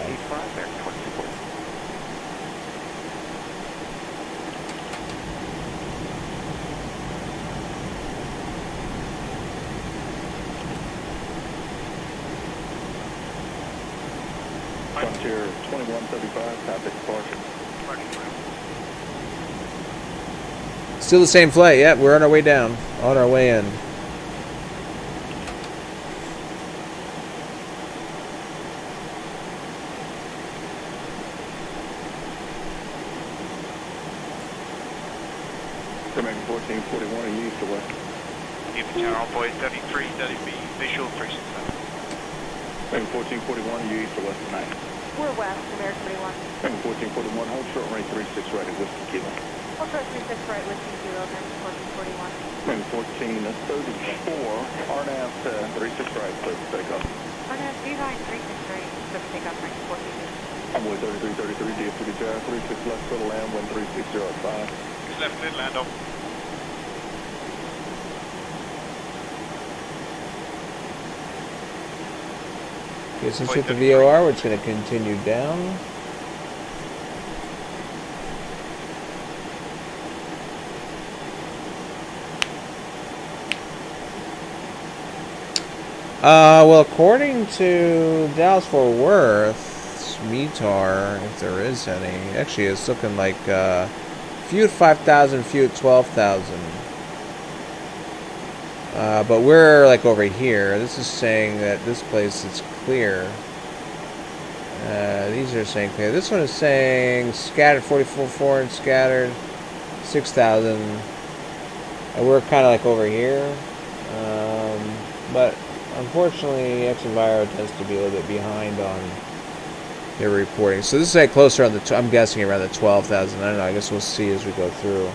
Frontier 2135, contact departure. Still the same flight. Yep, we're on our way down. On our way in. American 1441, are you east or west? Newton Tower, Envoy 33, WB, visual 367. American 1441, are you east or west tonight? We're west, American 31. American 1441, hold short range 36 right at Whiskey Kilo. Hold short 36 right, Whiskey Kilo, American 1441. American 1434, RNAV 36 right, clear for takeoff. RNAV behind 36 right, clear for takeoff, American 14. Envoy 3333, DFW Tower, 36 left, clear to land, wind 360 at 5. 6 left, clear to land off. Okay, since we hit the VOR, we're just going to continue down. Well, according to Dallas-Fort Worth's METAR, if there is any, actually it's looking like few at 5,000, few at 12,000. But we're like over here. This is saying that this place is clear. These are saying clear. This one is saying scattered 44.4 and scattered 6,000. And we're kind of like over here. But unfortunately, Exenviro tends to be a little bit behind on their reporting. So this is like closer on the, I'm guessing around the 12,000. I don't know. I guess we'll see as we go through.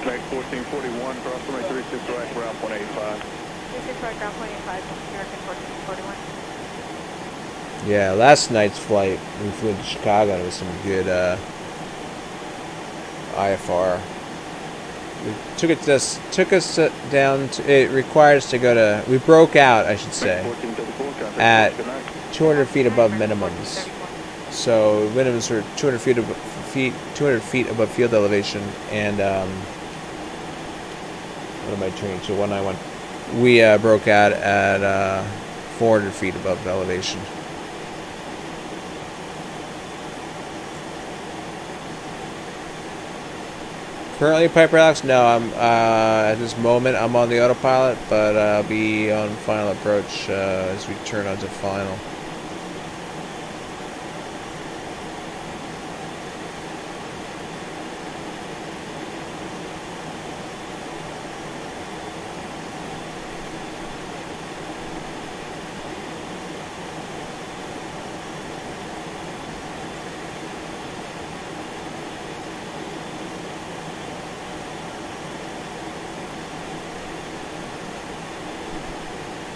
Flight 1441, cross runway 36 right, ground 185. 36 right, ground 185, American 1441. Yeah, last night's flight, we flew to Chicago. It was some good IFR. It took us down to, it required us to go to, we broke out, I should say, at 200 feet above minimums. So minimums were 200 feet above field elevation, and what am I turning to? 191. We broke out at 400 feet above elevation. Currently, Piper Alex? No, I'm at this moment I'm on the autopilot, but I'll be on final approach as we turn onto final.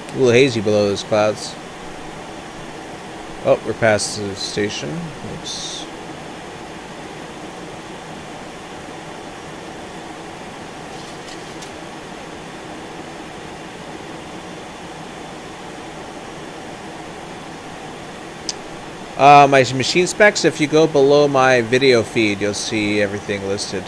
A little hazy below those clouds. Oh, we're past the station. Oops. My machine specs, if you go below my video feed, you'll see everything listed.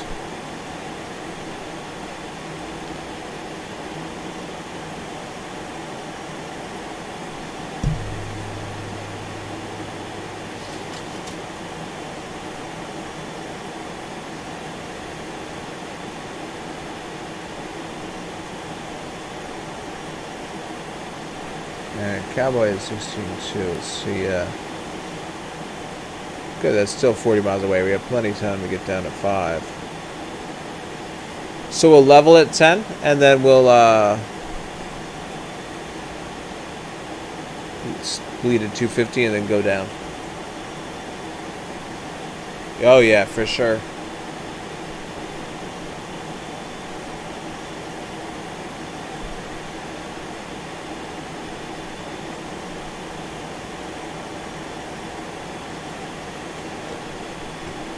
Cowboy is 16.2. Let's see. Good, that's still 40 miles away. We have plenty of time to get down to 5. So we'll level at 10, and then we'll bleed at 250 and then go down. Oh yeah, for sure.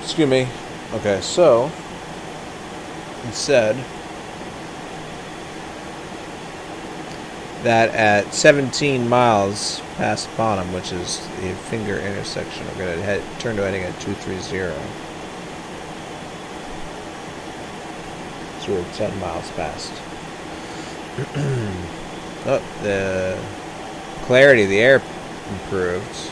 Excuse me. Okay, so it said that at 17 miles past Bonham, which is the finger intersection, we're going to turn to heading at 230. So we're 10 miles past. Oh, the clarity of the air improved.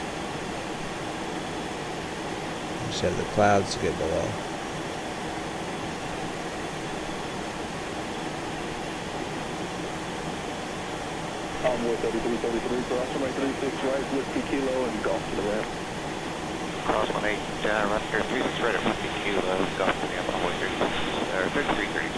Just have the clouds to get below. Convoy 3333, cross runway 36 right, Whiskey Kilo, and golf to the left. Cross 18, right here, 36 right at 50 Kilo, golf to the Convoy 3333.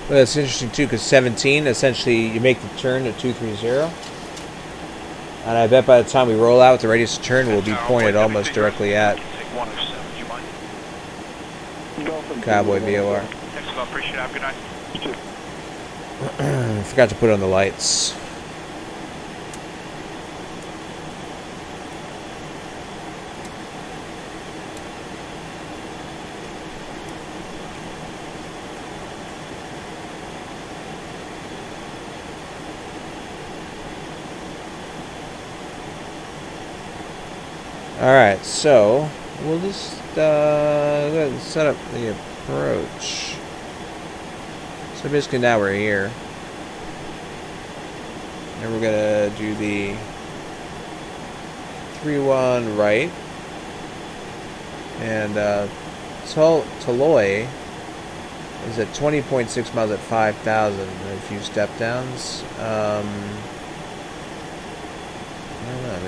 Well, that's interesting too, because 17, essentially you make the turn to 230. And I bet by the time we roll out with the radius of turn, we'll be pointed almost directly at Cowboy VOR. Excellent, appreciate it. Have a good night. Forgot to put on the lights. Alright, so we'll just go ahead and set up the approach. So basically now we're here. And we're gonna do the 3-1 right. And Toloy is at 20.6 miles at 5,000 and a few step downs. I don't know.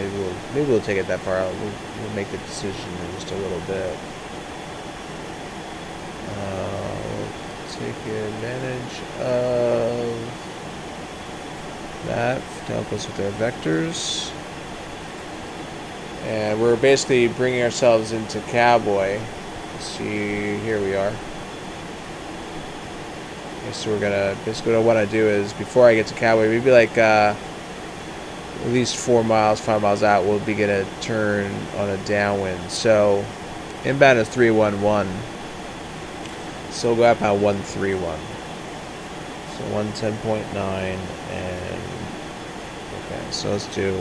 Maybe we'll take it that far out. We'll make the decision in just a little bit. We'll take advantage of that to help us with our vectors. And we're basically bringing ourselves into Cowboy. Let's see, here we are. Okay, so we're gonna basically what I want to do is before I get to Cowboy, maybe like at least 4 miles, 5 miles out, we'll be gonna turn on a downwind. So inbound is 311. So we'll go outbound 131. So 110.9 and okay, so let's do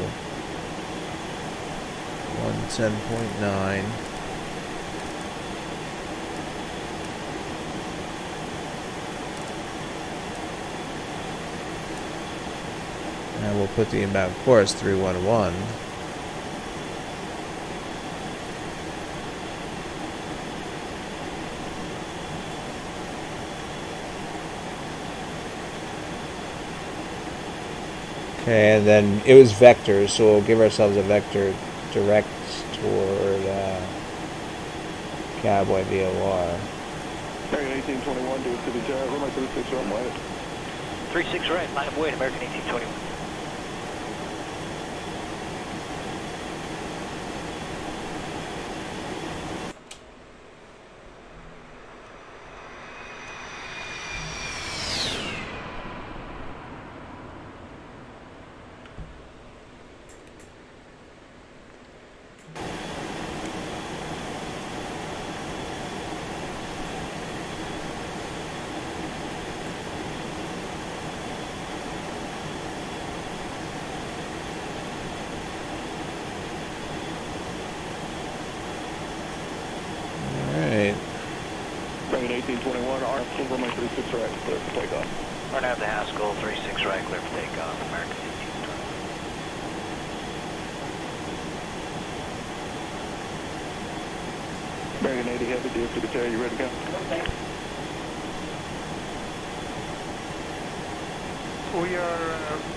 110.9. And we'll put the inbound course 311. Okay, and then it was vectors, so we'll give ourselves a vector direct toward Cowboy VOR. 1821, do it to the tower, runway 36 runway. 36 right, line of weight, American 1821. Bringing 1821, Arsenal, runway 36 right, clear for takeoff. Run out the Haskell, 36 right, clear for takeoff, American 1821. American 80 heavy, DF to the tower, you ready to go? We are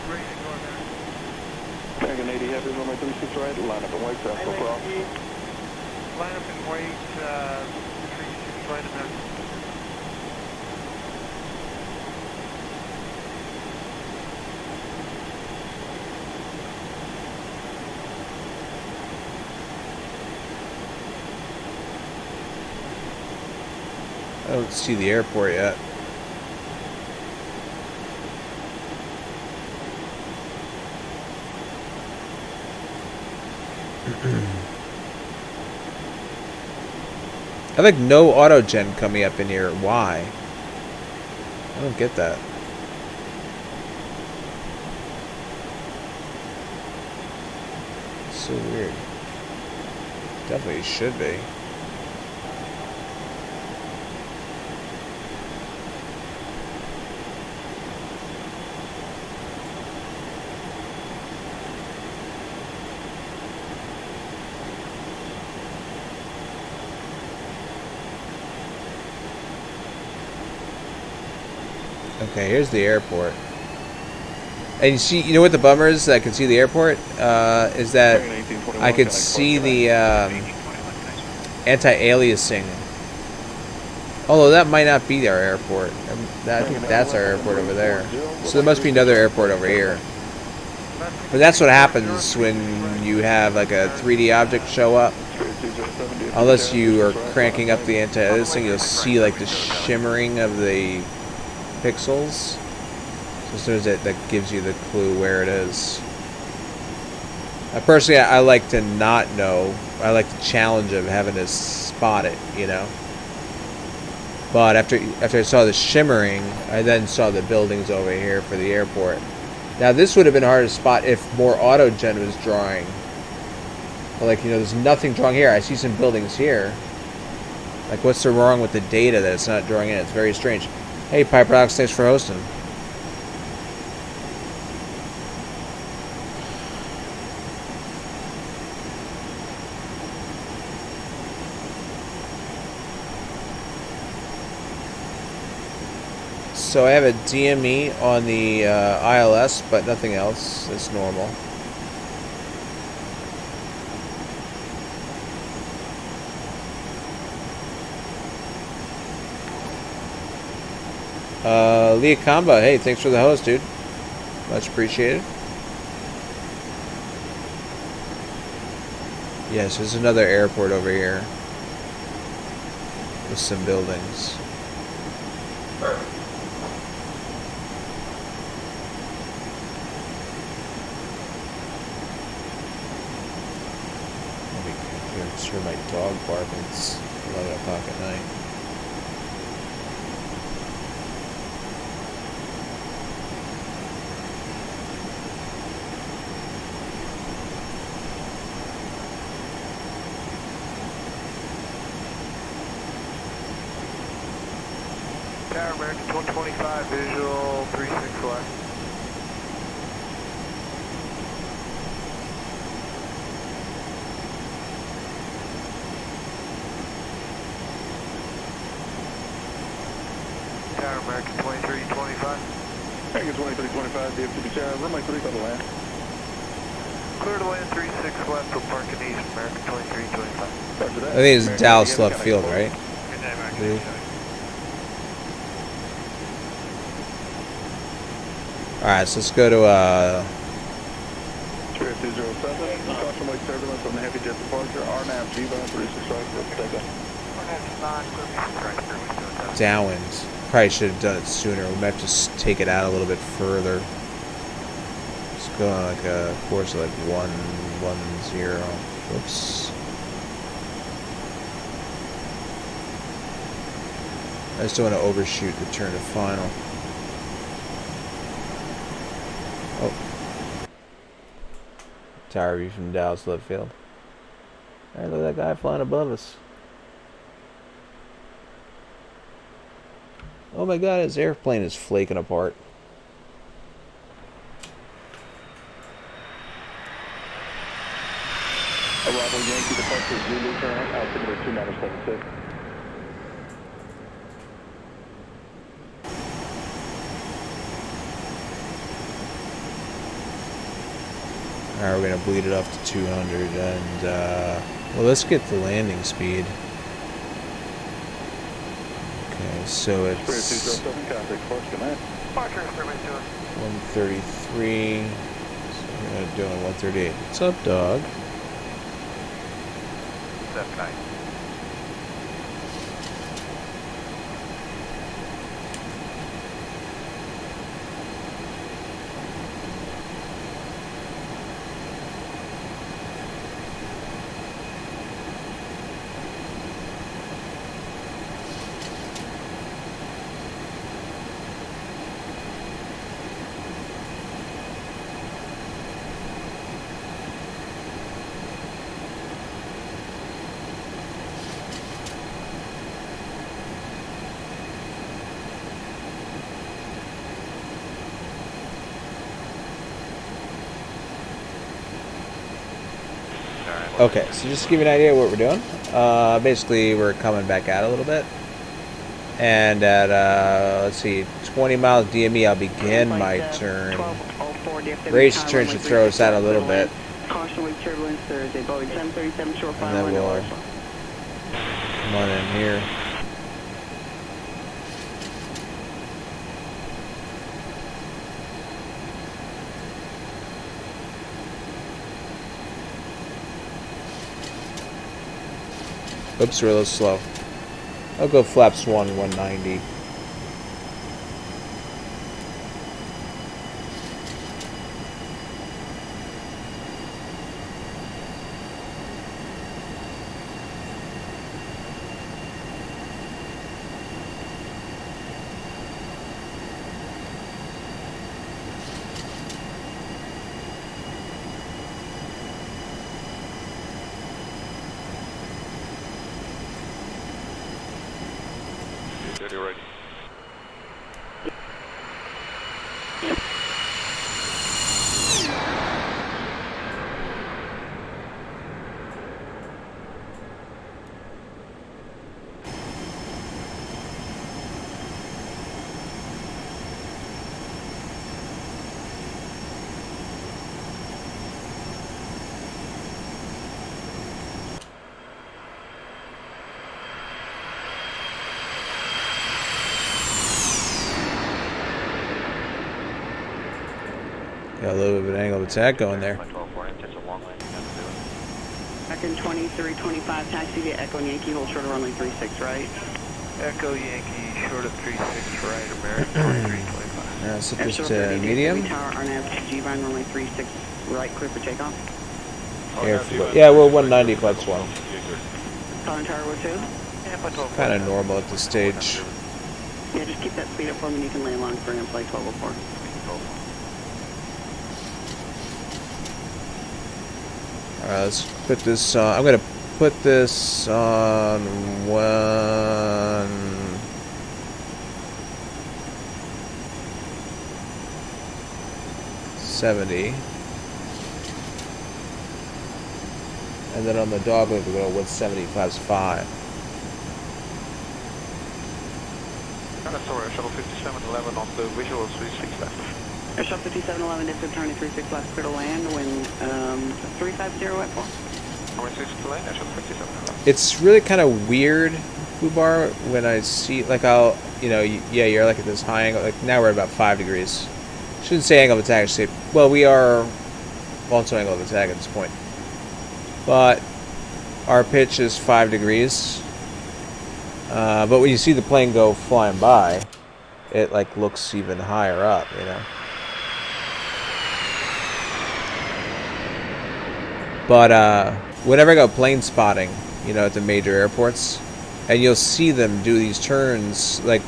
ready to go there. American 80 heavy, runway 36 right, line up and wait, Haskell cross. Line up and wait, 36 right, American. I don't see the airport yet. I like no auto gen coming up in here. Why? I don't get that. It's so weird. Definitely should be. Okay, here's the airport. And you see, you know what the bummer is that I can see the airport? Is that I could see the anti-aliasing. Although that might not be our airport. I think that's our airport over there. So there must be another airport over here. But that's what happens when you have like a 3D object show up. Unless you are cranking up the anti-aliasing, you'll see like the shimmering of the pixels. So as soon as that gives you the clue where it is. Personally, I like to not know. I like the challenge of having to spot it, you know. But after I saw the shimmering, I then saw the buildings over here for the airport. Now this would have been hard to spot if more AutoGen was drawing. But like, you know, there's nothing drawing here. I see some buildings here. Like, what's so wrong with the data that it's not drawing in? It's very strange. Hey, Piper Alex, thanks for hosting. So I have a DME on the ILS, but nothing else. It's normal. Leah Kamba, hey, thanks for the host, dude. Much appreciated. Yes, there's another airport over here with some buildings. Let me hear my dog barking. It's 11 o'clock at night. Tower American 125, visual 36 left. Tower American 2325. American 2325, DFW Tower, runway 3 by the land. Clear to land 36 left for parking east, American 2325. I think it's Dallas left field, right? Good day, American. Alright, so let's go to, 207, caution wake turbulence on the heavy jet departure, RNAV G-Bound 36 right for takeoff. downwind. Probably should have done it sooner. We might have to just take it out a little bit further. Let's go on like a course of like 110. Whoops. I just don't want to overshoot the turn to final. Oh. Tower view from Dallas left field. Alright, look at that guy flying above us. Oh my god, his airplane is flaking apart. Arrival Yankee departure Zulu turn, altimeter 2976. Alright, we're going to bleed it up to 200 and, well, let's get the landing speed. Okay, so it's 133, so we're going to do it on 138. What's up, dog? 79. Okay, so just to give you an idea of what we're doing, basically we're coming back out a little bit, and at, let's see, 20 miles DME, I'll begin my turn. Race turn should throw us out a little bit, and then we'll come on in here. Oops, we're a little slow. I'll go flaps 190. You're right. Got a little bit of an angle of attack going there. Second 2325, taxi to Echo Yankee, hold short of runway 36 right. Echo Yankee, short of 36 right, American 2325. Now set this to medium. Tower, RNAV, G-Vine, runway 36 right, clear for takeoff. Yeah, we're 190 flaps 1. Calling Tower, we're 2. Kind of normal at this stage. Yeah, just keep that speed up for me and you can land long for an flight 1204. Alright, let's put this on. I'm going to put this on 170. And then on the dog leg, we're going to 170 flaps 5. Sorry, shuttle 5711 on the visual 36 left. Airshot 5711, distance turn 36 left, clear to land, wind 350 at 4. 46 to land, Airshot 5711. It's really kind of weird, Fubar, when I see, like, I'll, you know, yeah, you're like at this high angle, like now we're at about 5 degrees. Shouldn't say angle of attack, I should say, well, we are also angle of attack at this point. But our pitch is 5 degrees. But when you see the plane go flying by, it like looks even higher up, you know. But whenever I go plane spotting, you know, at the major airports, and you'll see them do these turns, like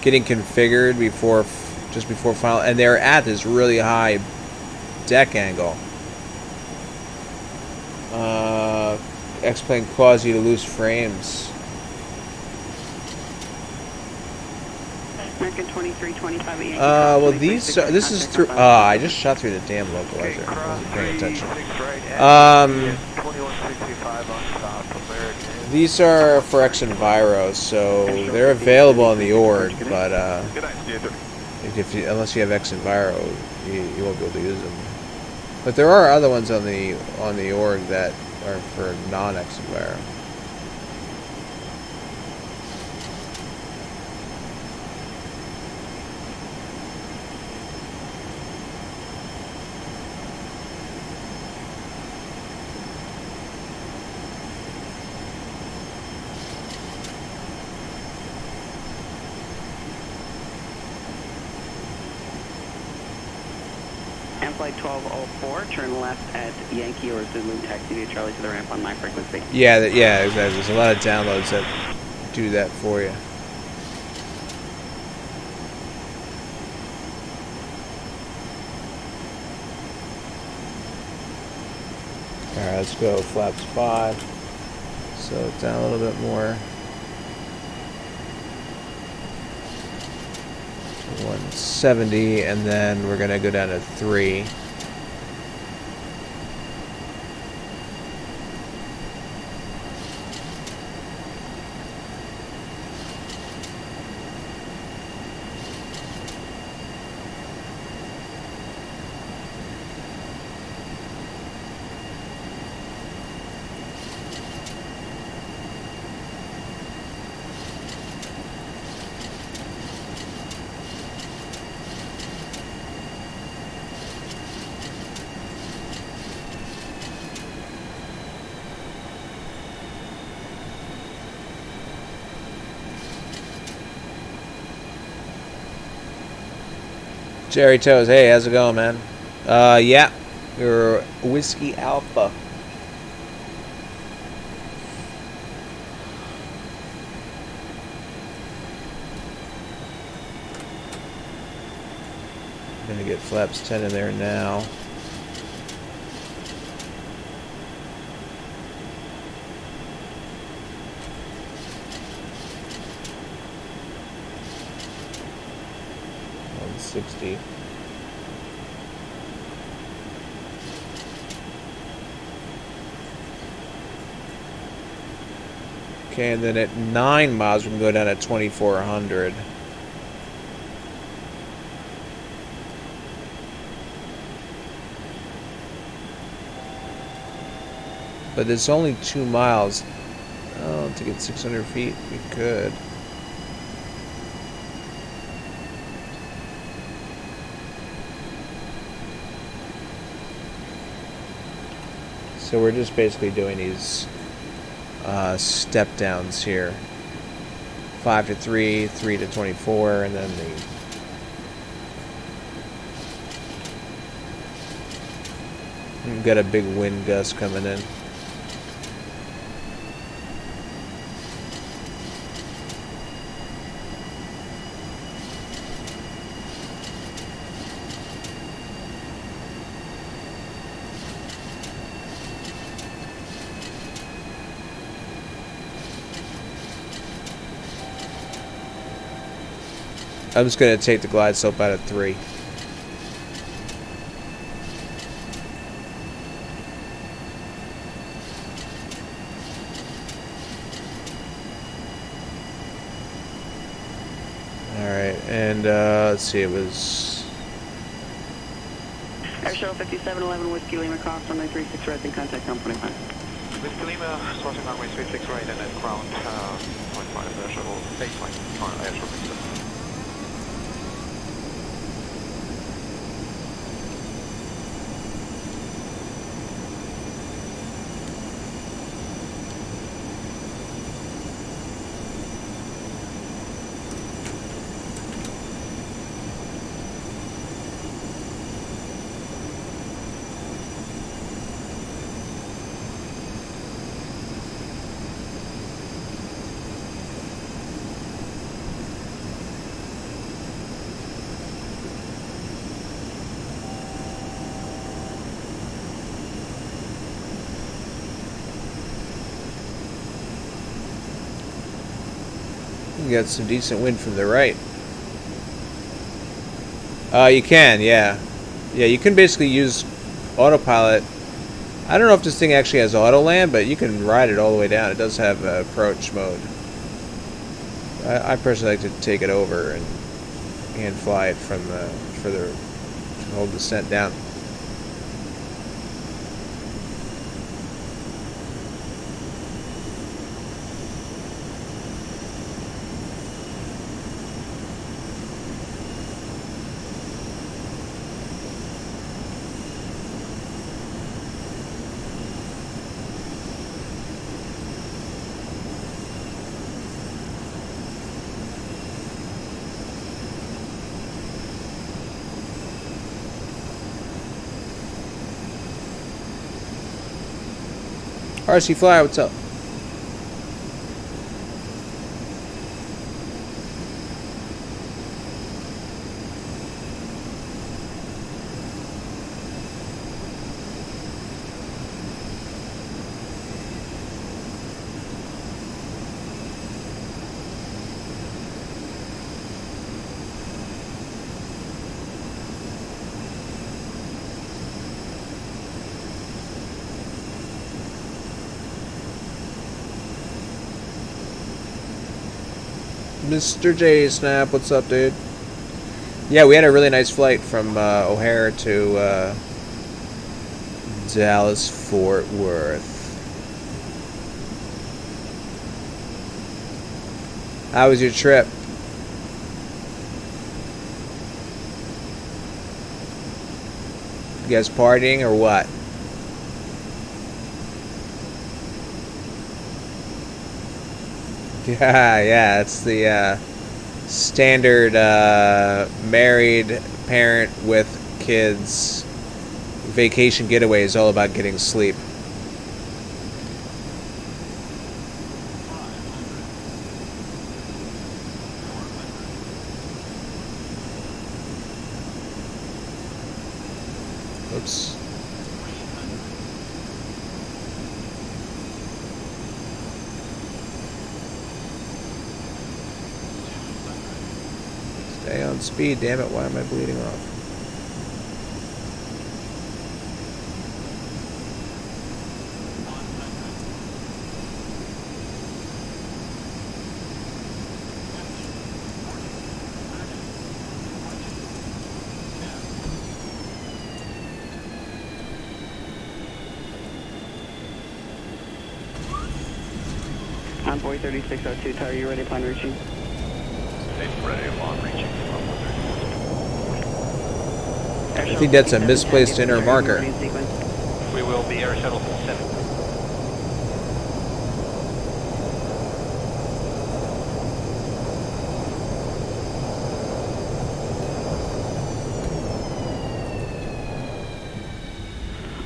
getting configured just before final, and they're at this really high deck angle. X-plane cause you to lose frames. American 2325 Yankee. Well, this is through. I just shot through the damn localizer. I wasn't paying attention. These are for X and Viro, so they're available on the org, but unless you have X and Viro, you won't be able to use them. But there are other ones on the org that are for non-X and Viro. Flight 1204, turn left at Yankee or Zulu, taxi to Charlie to the ramp on my frequency. Yeah, yeah, exactly. There's a lot of downloads that do that for you. Alright, let's go flaps 5. So down a little bit more. 170, and then we're gonna go down to 3. Jerry Toes, hey, how's it going, man? Yeah, you're Whiskey Alpha. I'm gonna get flaps 10 in there now. $160. Okay, and then at 9 miles, we can go down at 2,400. But it's only 2 miles. Oh, to get 600 feet, we could. So we're just basically doing these step downs here. 5 to 3, 3 to 24, and then we've got a big wind gust coming in. I'm just going to take the glide slope out of 3. Alright, and let's see, it was... Airshow 5711 Whiskey Lima cross runway 36 right in contact ground 25. Whiskey Lima, crossing runway 36 right and at ground 25, airshow 8.5, airshow 57. You got some decent wind from the right. You can, yeah. Yeah, you can basically use autopilot. I don't know if this thing actually has auto land, but you can ride it all the way down. It does have approach mode. I personally like to take it over and hand fly it from further to hold descent down. RC Fly, what's up? Mr. J Snap, what's up, dude? Yeah, we had a really nice flight from O'Hare to Dallas Fort Worth. How was your trip? You guys partying or what? Yeah, it's the standard married parent with kids vacation getaway is all about getting sleep. Oops. Stay on speed, damn it, why am I bleeding off? Envoy 3602, tower, you ready upon reaching? Ready upon reaching. I think that's a misplaced inner marker. We will be Air Shuttle 7.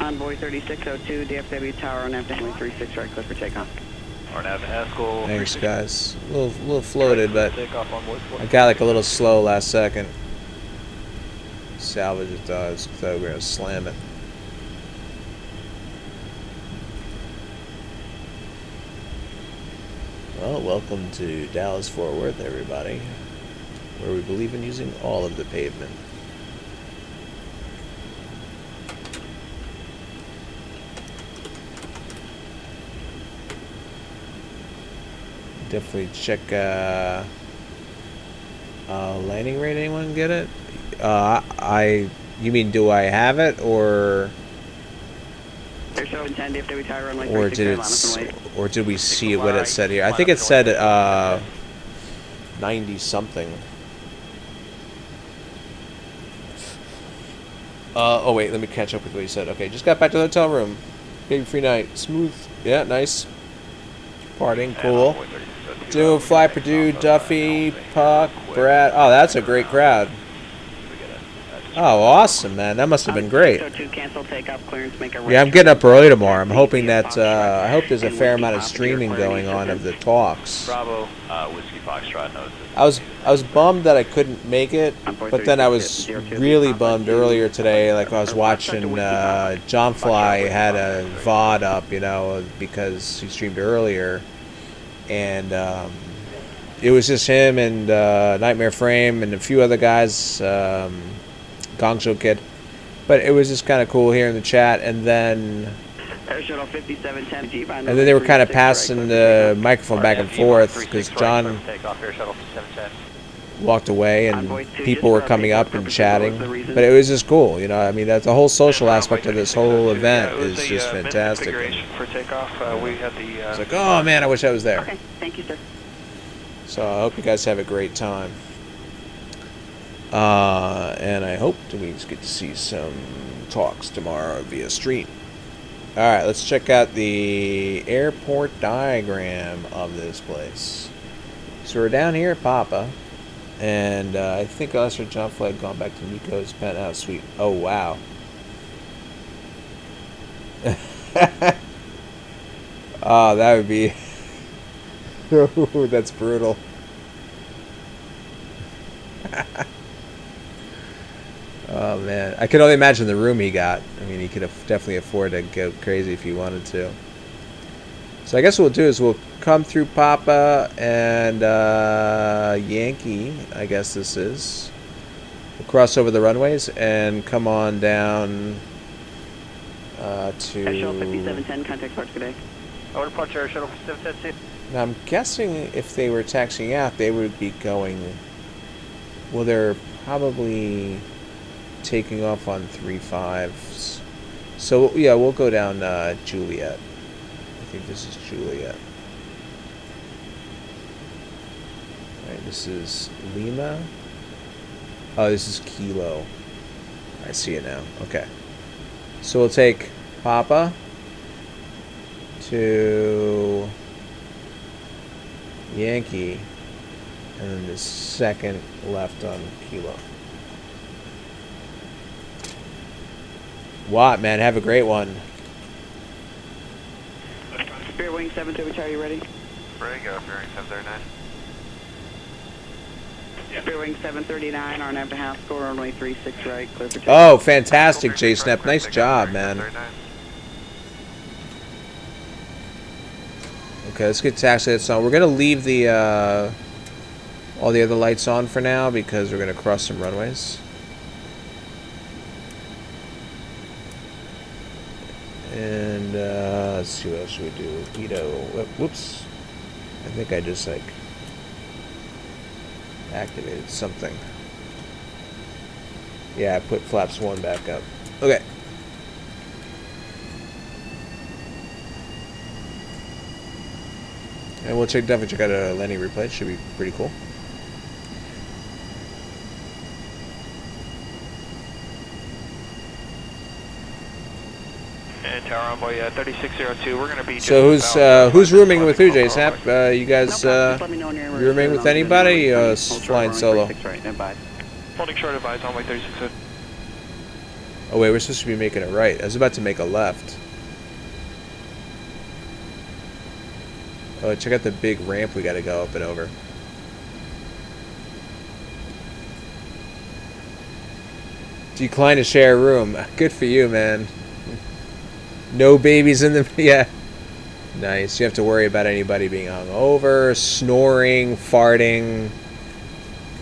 Envoy 3602, DFW tower on after 36 right, clear for takeoff. RNAV Haskell. Thanks, guys. A little floated, but I got like a little slow last second. Salvage it, thought we were gonna slam it. Well, welcome to Dallas-Fort Worth, everybody, where we believe in using all of the pavement. Definitely check landing rate. Anyone get it? You mean do I have it, or did we see what it said here? I think it said 90 something. Oh wait, let me catch up with what you said. Okay, just got back to the hotel room. Baby free night, smooth. Yeah, nice. Partying, cool. Do Fly Purdue, Duffy, Puck, Brad. Oh, that's a great crowd. Oh, awesome, man. That must have been great. Yeah, I'm getting up early tomorrow. I'm hoping that, I hope there's a fair amount of streaming going on of the talks. Bravo, Whiskey Foxtrot knows. I was bummed that I couldn't make it, but then I was really bummed earlier today. Like I was watching John Fly had a VOD up, you know, because he streamed earlier, and it was just him and Nightmare Frame and a few other guys, Gong Show Kid, but it was just kind of cool hearing the chat, and then they were kind of passing the microphone back and forth because John walked away and people were coming up and chatting, but it was just cool, you know. I mean, that's the whole social aspect of this whole event is just fantastic. It's like, oh man, I wish I was there. Okay, thank you, sir. So I hope you guys have a great time. And I hope that we get to see some talks tomorrow via stream. Alright, let's check out the airport diagram of this place. So we're down here at Papa, and I think us or John Fly had gone back to Nico's penthouse suite. Oh, wow. Oh, that would be... Oh, that's brutal. Oh man, I can only imagine the room he got. I mean, he could have definitely afford to go crazy if he wanted to. So I guess what we'll do is we'll come through Papa and Yankee, I guess this is. We'll cross over the runways and come on down to... Shuttle 5710, contact parts today. Over departure, Shuttle 5710. Now I'm guessing if they were taxiing out, they would be going... Well, they're probably... taking off on 3.5s. So yeah, we'll go down Juliet. I think this is Juliet. Alright, this is Lima. Oh, this is Kilo. I see it now. Okay. So we'll take Papa to Yankee, And then the second left on Kilo. Watt, man, have a great one. Spirit Wing 730, are you ready? Ready, go. Spirit Wing 739. Spirit Wing 739, R9.5, score runway 36 right, clear for takeoff. Oh, fantastic, J-Snap. Nice job, man. Okay, let's get taxi lights on. We're going to leave the all the other lights on for now because we're going to cross some runways. And let's see, what else should we do? Guido. Whoops. I think I just, like, activated something. Yeah, I put flaps 1 back up. Okay. And we'll definitely check out a landing replay. It should be pretty cool. And tower envoy 3602. We're gonna be. So who's rooming with who, J-Snap? You guys you rooming with anybody? Flying solo. Holding short advise on way 3602. Oh wait, we're supposed to be making a right. I was about to make a left. Oh, check out the big ramp we gotta go up and over. Decline to share a room. Good for you, man. No babies in the... Yeah. Nice. You have to worry about anybody being hungover, snoring, farting,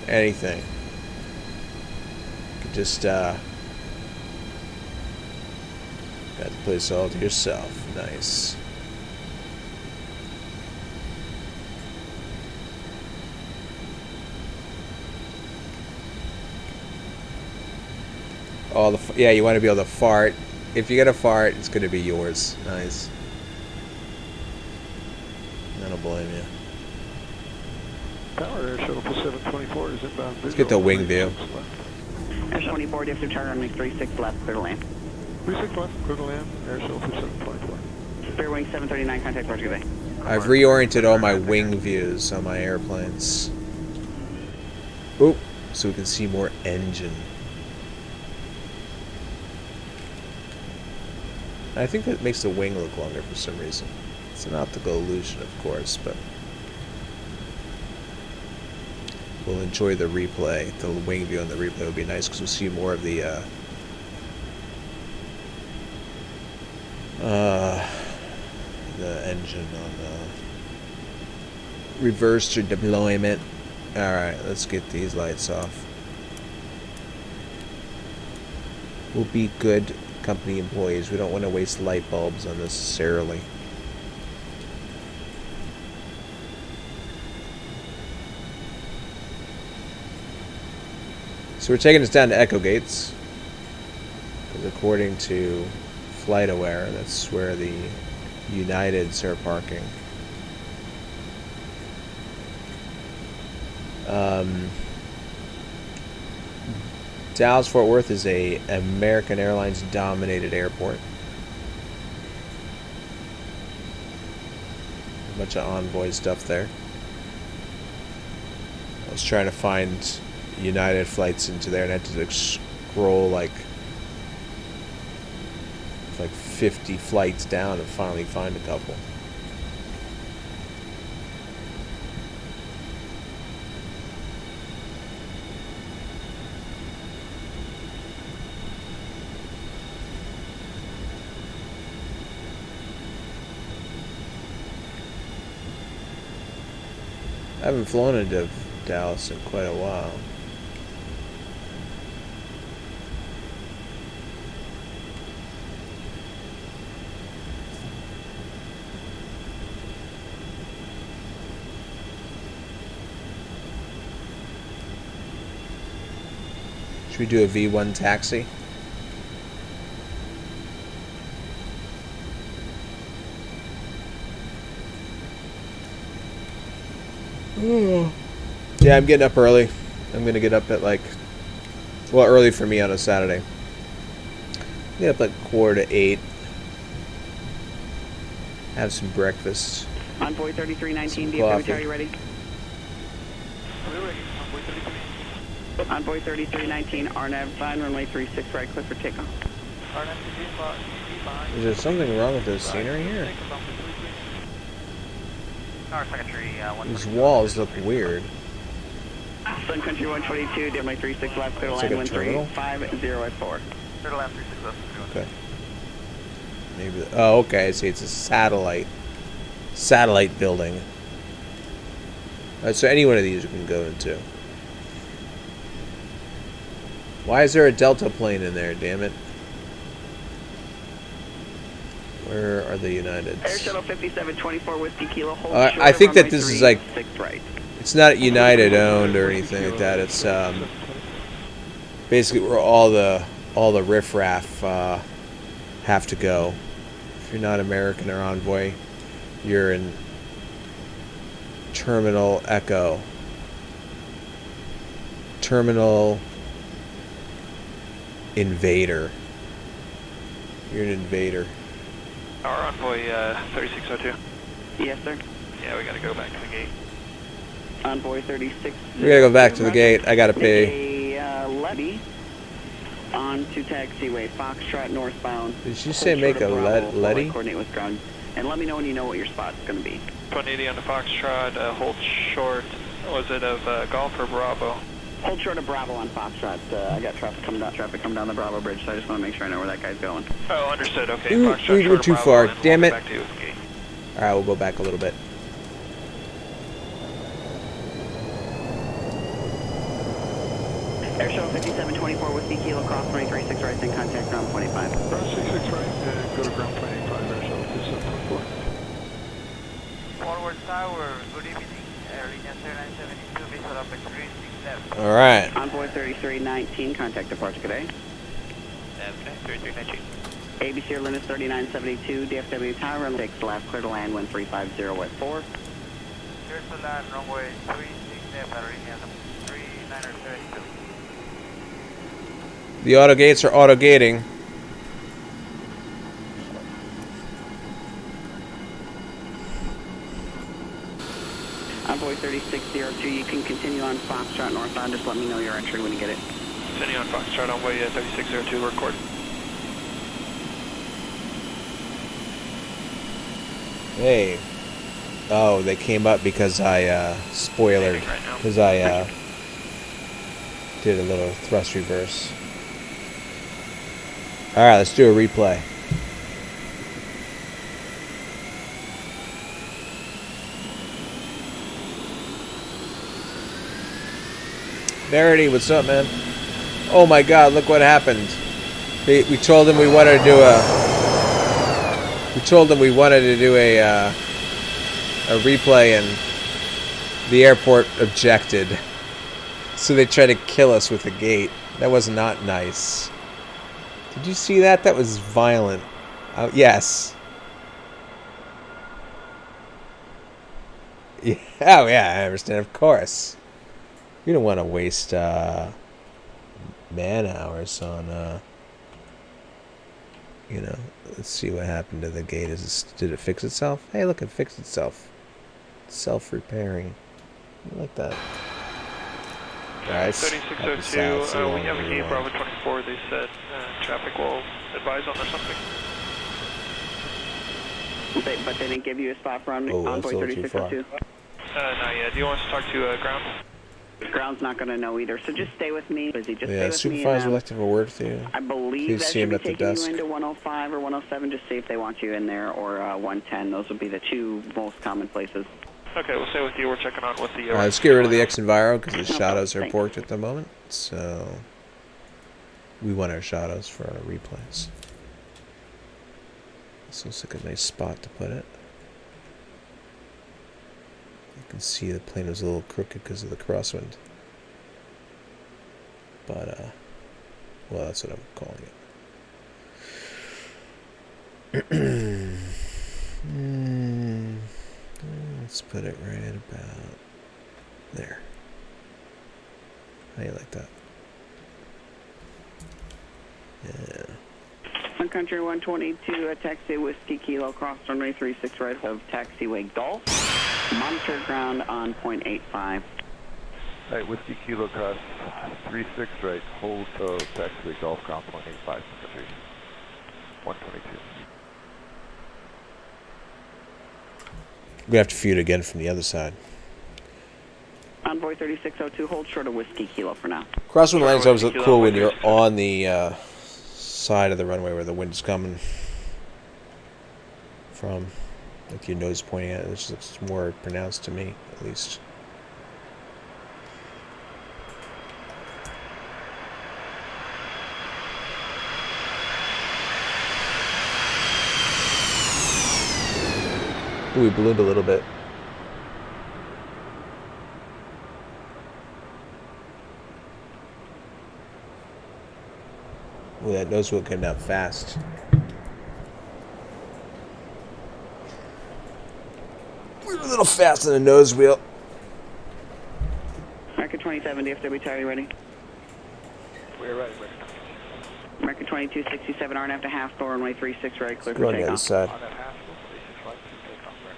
anything. You can just, got the place all to yourself. Nice. All the... Yeah, you want to be able to fart. If you get a fart, it's going to be yours. Nice. I don't blame you. Tower Air Shuttle for 724 is inbound. Let's get the wing view. Air 24, do you have to turn on 36 left, clear to land. 36 left, clear to land. Air Shuttle for 724. Spirit Wing 739, contact Roger Bay. I've reoriented all my wing views on my airplanes. Oop, so we can see more engine. I think that makes the wing look longer for some reason. It's an optical illusion, of course, but we'll enjoy the replay. The wing view on the replay will be nice because we'll see more of the engine on reverse or deployment. Alright, let's get these lights off. We'll be good company employees. We don't want to waste light bulbs unnecessarily. So we're taking us down to Echo Gates, because according to FlightAware, that's where the Uniteds are parking. Dallas-Fort Worth is a American Airlines dominated airport. A bunch of Envoy stuff there. I was trying to find United flights into there and I had to scroll like 50 flights down and finally find a couple. I haven't flown into Dallas in quite a while. Should we do a V1 taxi? Yeah, I'm getting up early. I'm gonna get up at early for me on a Saturday. Get up like 7:45. Have some breakfast. Envoy 3319, DFW, are you ready? Envoy 3319, RNAV, fine, runway 36 right, clear for takeoff. Is there something wrong with the scenery here? These walls look weird. Sun Country 122, runway 36 left, clear to It's land, like a terminal? 1350 at 4. Okay. Maybe. Oh, okay. I see. It's a satellite building. So any one of these you can go into. Why is there a Delta plane in there? Damn it. Where are the Uniteds? Air Shuttle 5724 Whiskey Kilo. Hold I think that this is like. 6 right. It's not United owned or anything like that. It's basically where all the riffraff have to go. If you're not American or Envoy, you're in Terminal Echo. Terminal Invader. You're an invader. Our Envoy 3602. Yes, sir. Yeah, we gotta go back to the gate. Envoy 36. We gotta go back to the gate. I gotta pay. A levy on to taxiway Foxtrot northbound. Did she say make a levy? Coordinate with ground, and let me know when you know what your spot's going to be. 180 on the Foxtrot. Hold short. Was it of Golf or Bravo? Hold short of Bravo on Foxtrot. I got traffic coming down the Bravo bridge, so I just want to make sure I know where that guy's going. Oh, understood. Okay. Ooh, Foxtrot we short were of too Bravo, far. and we'll Damn go it. back to the gate. All right, we'll go back a little bit. Air Shuttle 5724 Whiskey Kilo, cross 336 right, in contact ground 25. Cross 36 right, go to ground 25, Air Shuttle 5724. Forward tower, good evening. Region 0972, visual up at 367. All right. Envoy 3319, contact departure today. Okay, 3319. ABC Linus 3972, DFW Tower, runway 6 left, clear to land, wind 350 at 4. Clear to land, runway 36 left, region 3972. The auto gates are auto gating. Envoy 3602, you can continue on Foxtrot northbound. Just let me know your entry when you get it. Continue on Foxtrot, Envoy 3602, record. Hey. Oh, they came up because I, spoilered. Because I, did a little thrust reverse. Alright, let's do a replay. Verity, what's up, man? Oh my god, look what happened. We told them we wanted to do a... We told them we wanted to do a replay, and the airport objected. So they tried to kill us with a gate. That was not nice. Did you see that? That was violent. Yes. Yeah, oh yeah, I understand. Of course. You don't want to waste man hours on you know. Let's see what happened to the gate. Did it fix itself? Hey, look, it fixed itself. Self-repairing. I like that. Nice. 3602, we have a gate Bravo 24. They said traffic will advise on or something. But they didn't give you a spot for Envoy 3602? Not yet. Do you want us to talk to ground? Ground's not going to know either, so just stay with me. Just Yeah, stay with supervisor me. would like to have a word with you. I believe Please that see should him be at the taking desk. you into 105 or 107. Just see if they want you in there, or 110. Those would be the two most common places. Okay, we'll stay with you. We're checking on what the... Let's get rid of the X-Enviro because the shadows are porked at the moment. So we want our shadows for our replays. This looks like a nice spot to put it. You can see the plane was a little crooked because of the crosswind. But, well, that's what I'm calling it. Let's put it right about there. How do you like that? Yeah. Sun Country 122, taxi Whiskey Kilo, cross runway 36 right of taxiway Golf. Monitor ground on .85. Hey, Whiskey Kilo Cross 36 right, hold to taxi Golf Ground Point 85 Street, 122. We have to feed again from the other side. Envoy 3602, hold short of Whiskey Kilo for now. Crosswind landings always look cool when you're on the side of the runway where the wind's coming from. With your nose pointing at it, it just looks more pronounced to me, at least. Ooh, we ballooned a little bit. Ooh, that nose wheel came down fast. We were a little fast on the nose wheel. American 27, DFW tower, you ready? We're ready, American 2267, RNF to half, door, runway 36, ready, clear Go for on the other takeoff. side. On that half, 36 right, takeoff, right.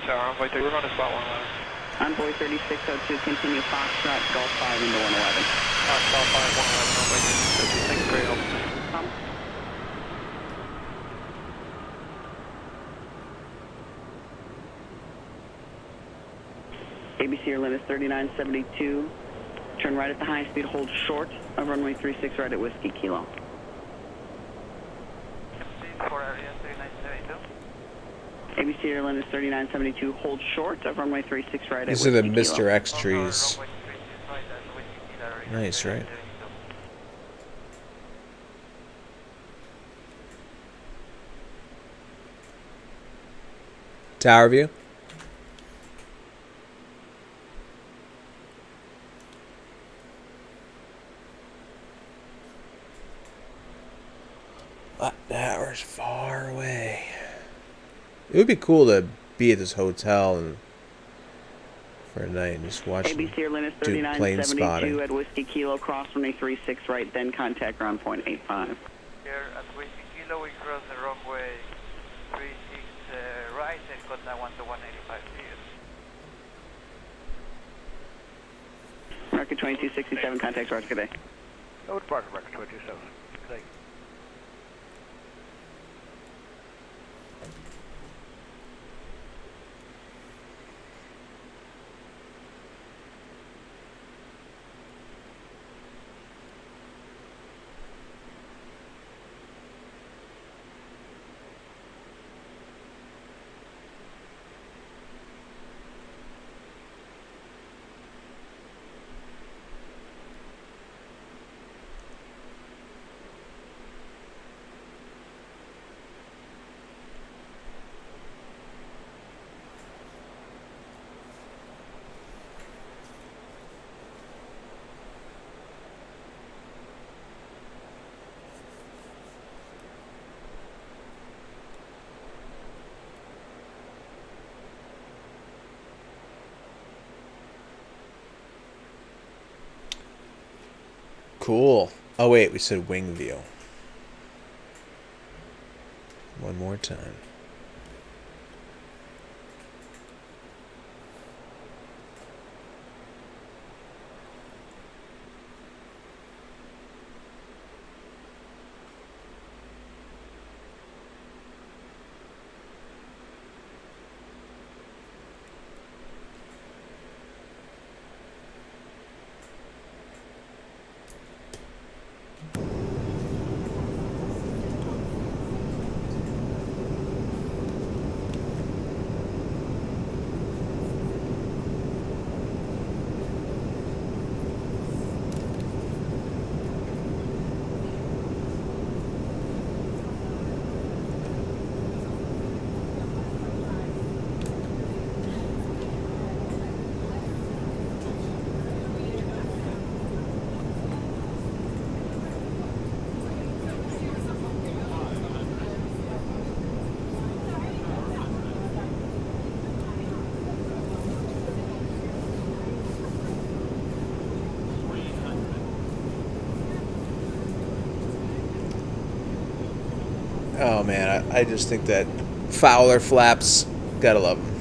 Envoy 3, we're going to spot 111. Envoy 3602, continue Foxtrot, Golf 5 into 111. Spot 5, 111, Envoy 3602, thanks for your help. ABC Airline is 3972. Turn right at the high speed, hold short of runway 36 right at Whiskey Kilo. For area 3972. ABC Airline is 3972, hold short of runway 36 right at These Whiskey are the Kilo. Mr. X trees. Nice, right? Tower view. That tower's far away. It would be cool to be at this hotel and for a night and just watch them ABC Airline is do plane 3972 spotting. at Whiskey Kilo, cross runway 36 right, then contact ground point 85. Here at Whiskey Kilo, we cross the runway 36 right and contact 1 to 185 feet. American 2267, contact Roger, good day. No departure, record 227. Thank you. Cool. Oh wait, we said wing view. One more time. Oh man, I just think that Fowler flaps, gotta love them.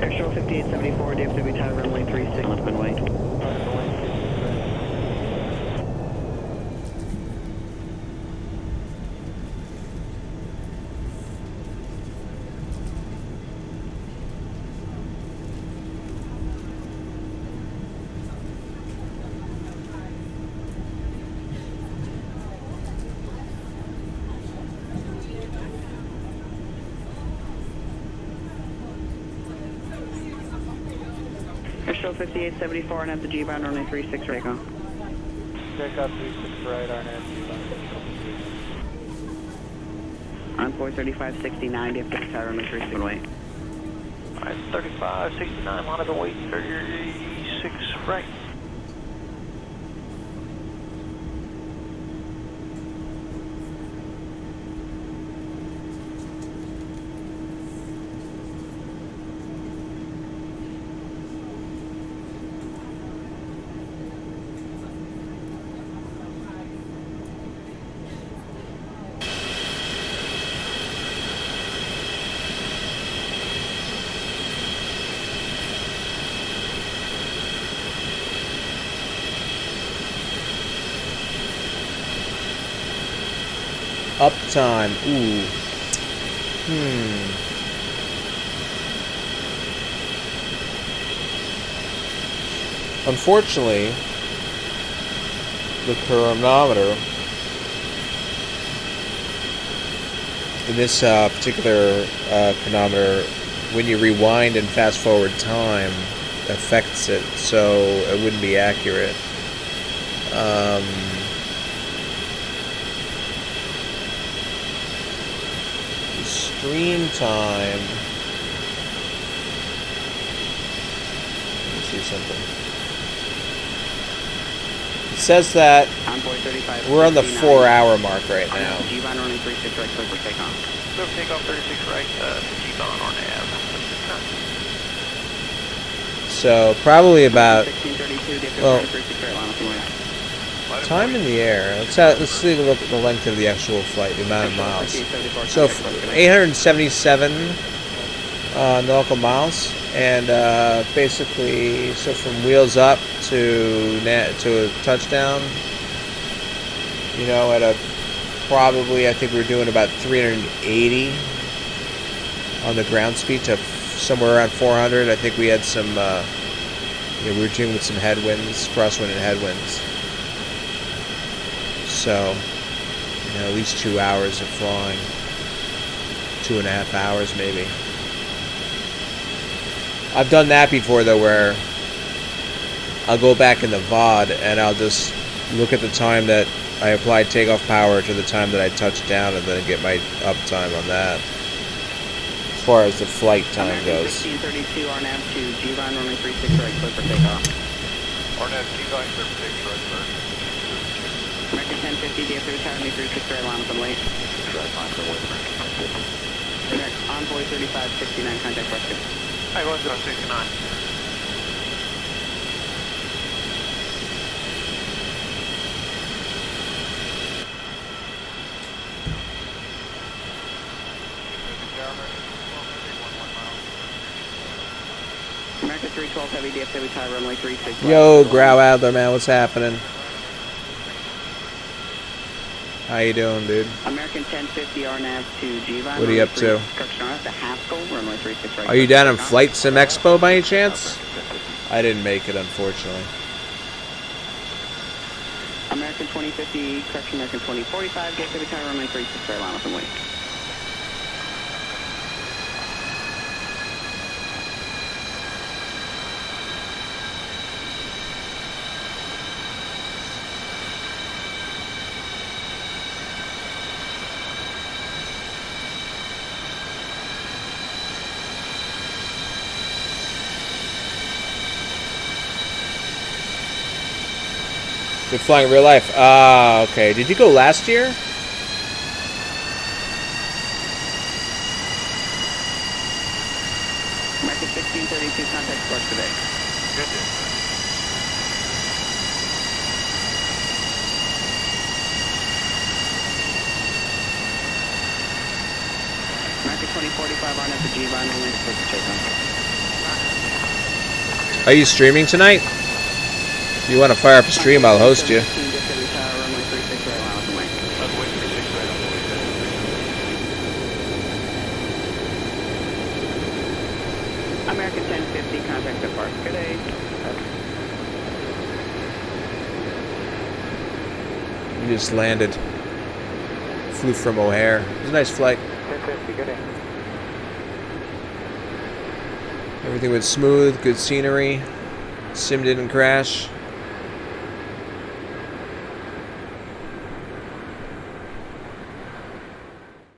Airshore 5874, DFW Tower, runway 36, left and wait. Airshore 5874 and at the G-bound, runway 36, right go. Takeoff 36 right, RNAV G-bound. Envoy 3569, DFW Tower, runway 36, wait. Alright, 3569, line up and wait, 36 right. Uptime. Ooh. Unfortunately, the chronometer in this particular chronometer, when you rewind and fast forward time, affects it, so it wouldn't be accurate. Stream time. Let me see something. It says that we're on the 4-hour mark right now. G-bound, runway 36, right, clear for takeoff. Clear for takeoff 36 right, G-bound on nav. So probably about 1632, DFW well, 36 right, line up and wait. time in the air. Let's take a look at the length of the actual flight, the amount of miles. So 877 nautical miles, and basically, so from wheels up to a touchdown, you know, at a probably, I think we're doing about 380 on the ground speed to somewhere around 400. I think we had some, we were dealing with some headwinds, crosswind and headwinds. So, you know, at least 2 hours of flying. 2.5 hours, maybe. I've done that before, though, where I'll go back in the VOD and I'll just look at the time that I applied takeoff power to the time that I touched down and then get my uptime on that. As far as the flight time goes. 1632, RNAV to G-bound, runway 36 right, clear for takeoff. RNAV G-bound, clear for takeoff, right, sir. American 1050, DFW Tower, runway 36 right, line up and wait. Envoy 3569, contact rescue. Hi, 1069. American 312 heavy, DFW Tower, runway 36 right. Yo, Grow Adler, man, what's happening? How you doing, dude? American 1050 RNAV to G-bound. What are you up to? The Haskell, runway 36 right. Are you down in FlyJSim Expo by any chance? I didn't make it, unfortunately. American 2050, correction, American 2045, DFW Tower, runway 36 right, line up and wait. Been flying in real life. Ah, okay. Did you go last year? American 1632, contact Spark today. Good day. American 2045 on at the G-Line, we'll link for takeoff. Are you streaming tonight? If you want to fire up a stream, I'll host you. American 1050, contact the park. Good day. You just landed. Flew from O'Hare. It was a nice flight. 1050, good day. Everything went smooth, good scenery. Sim didn't crash.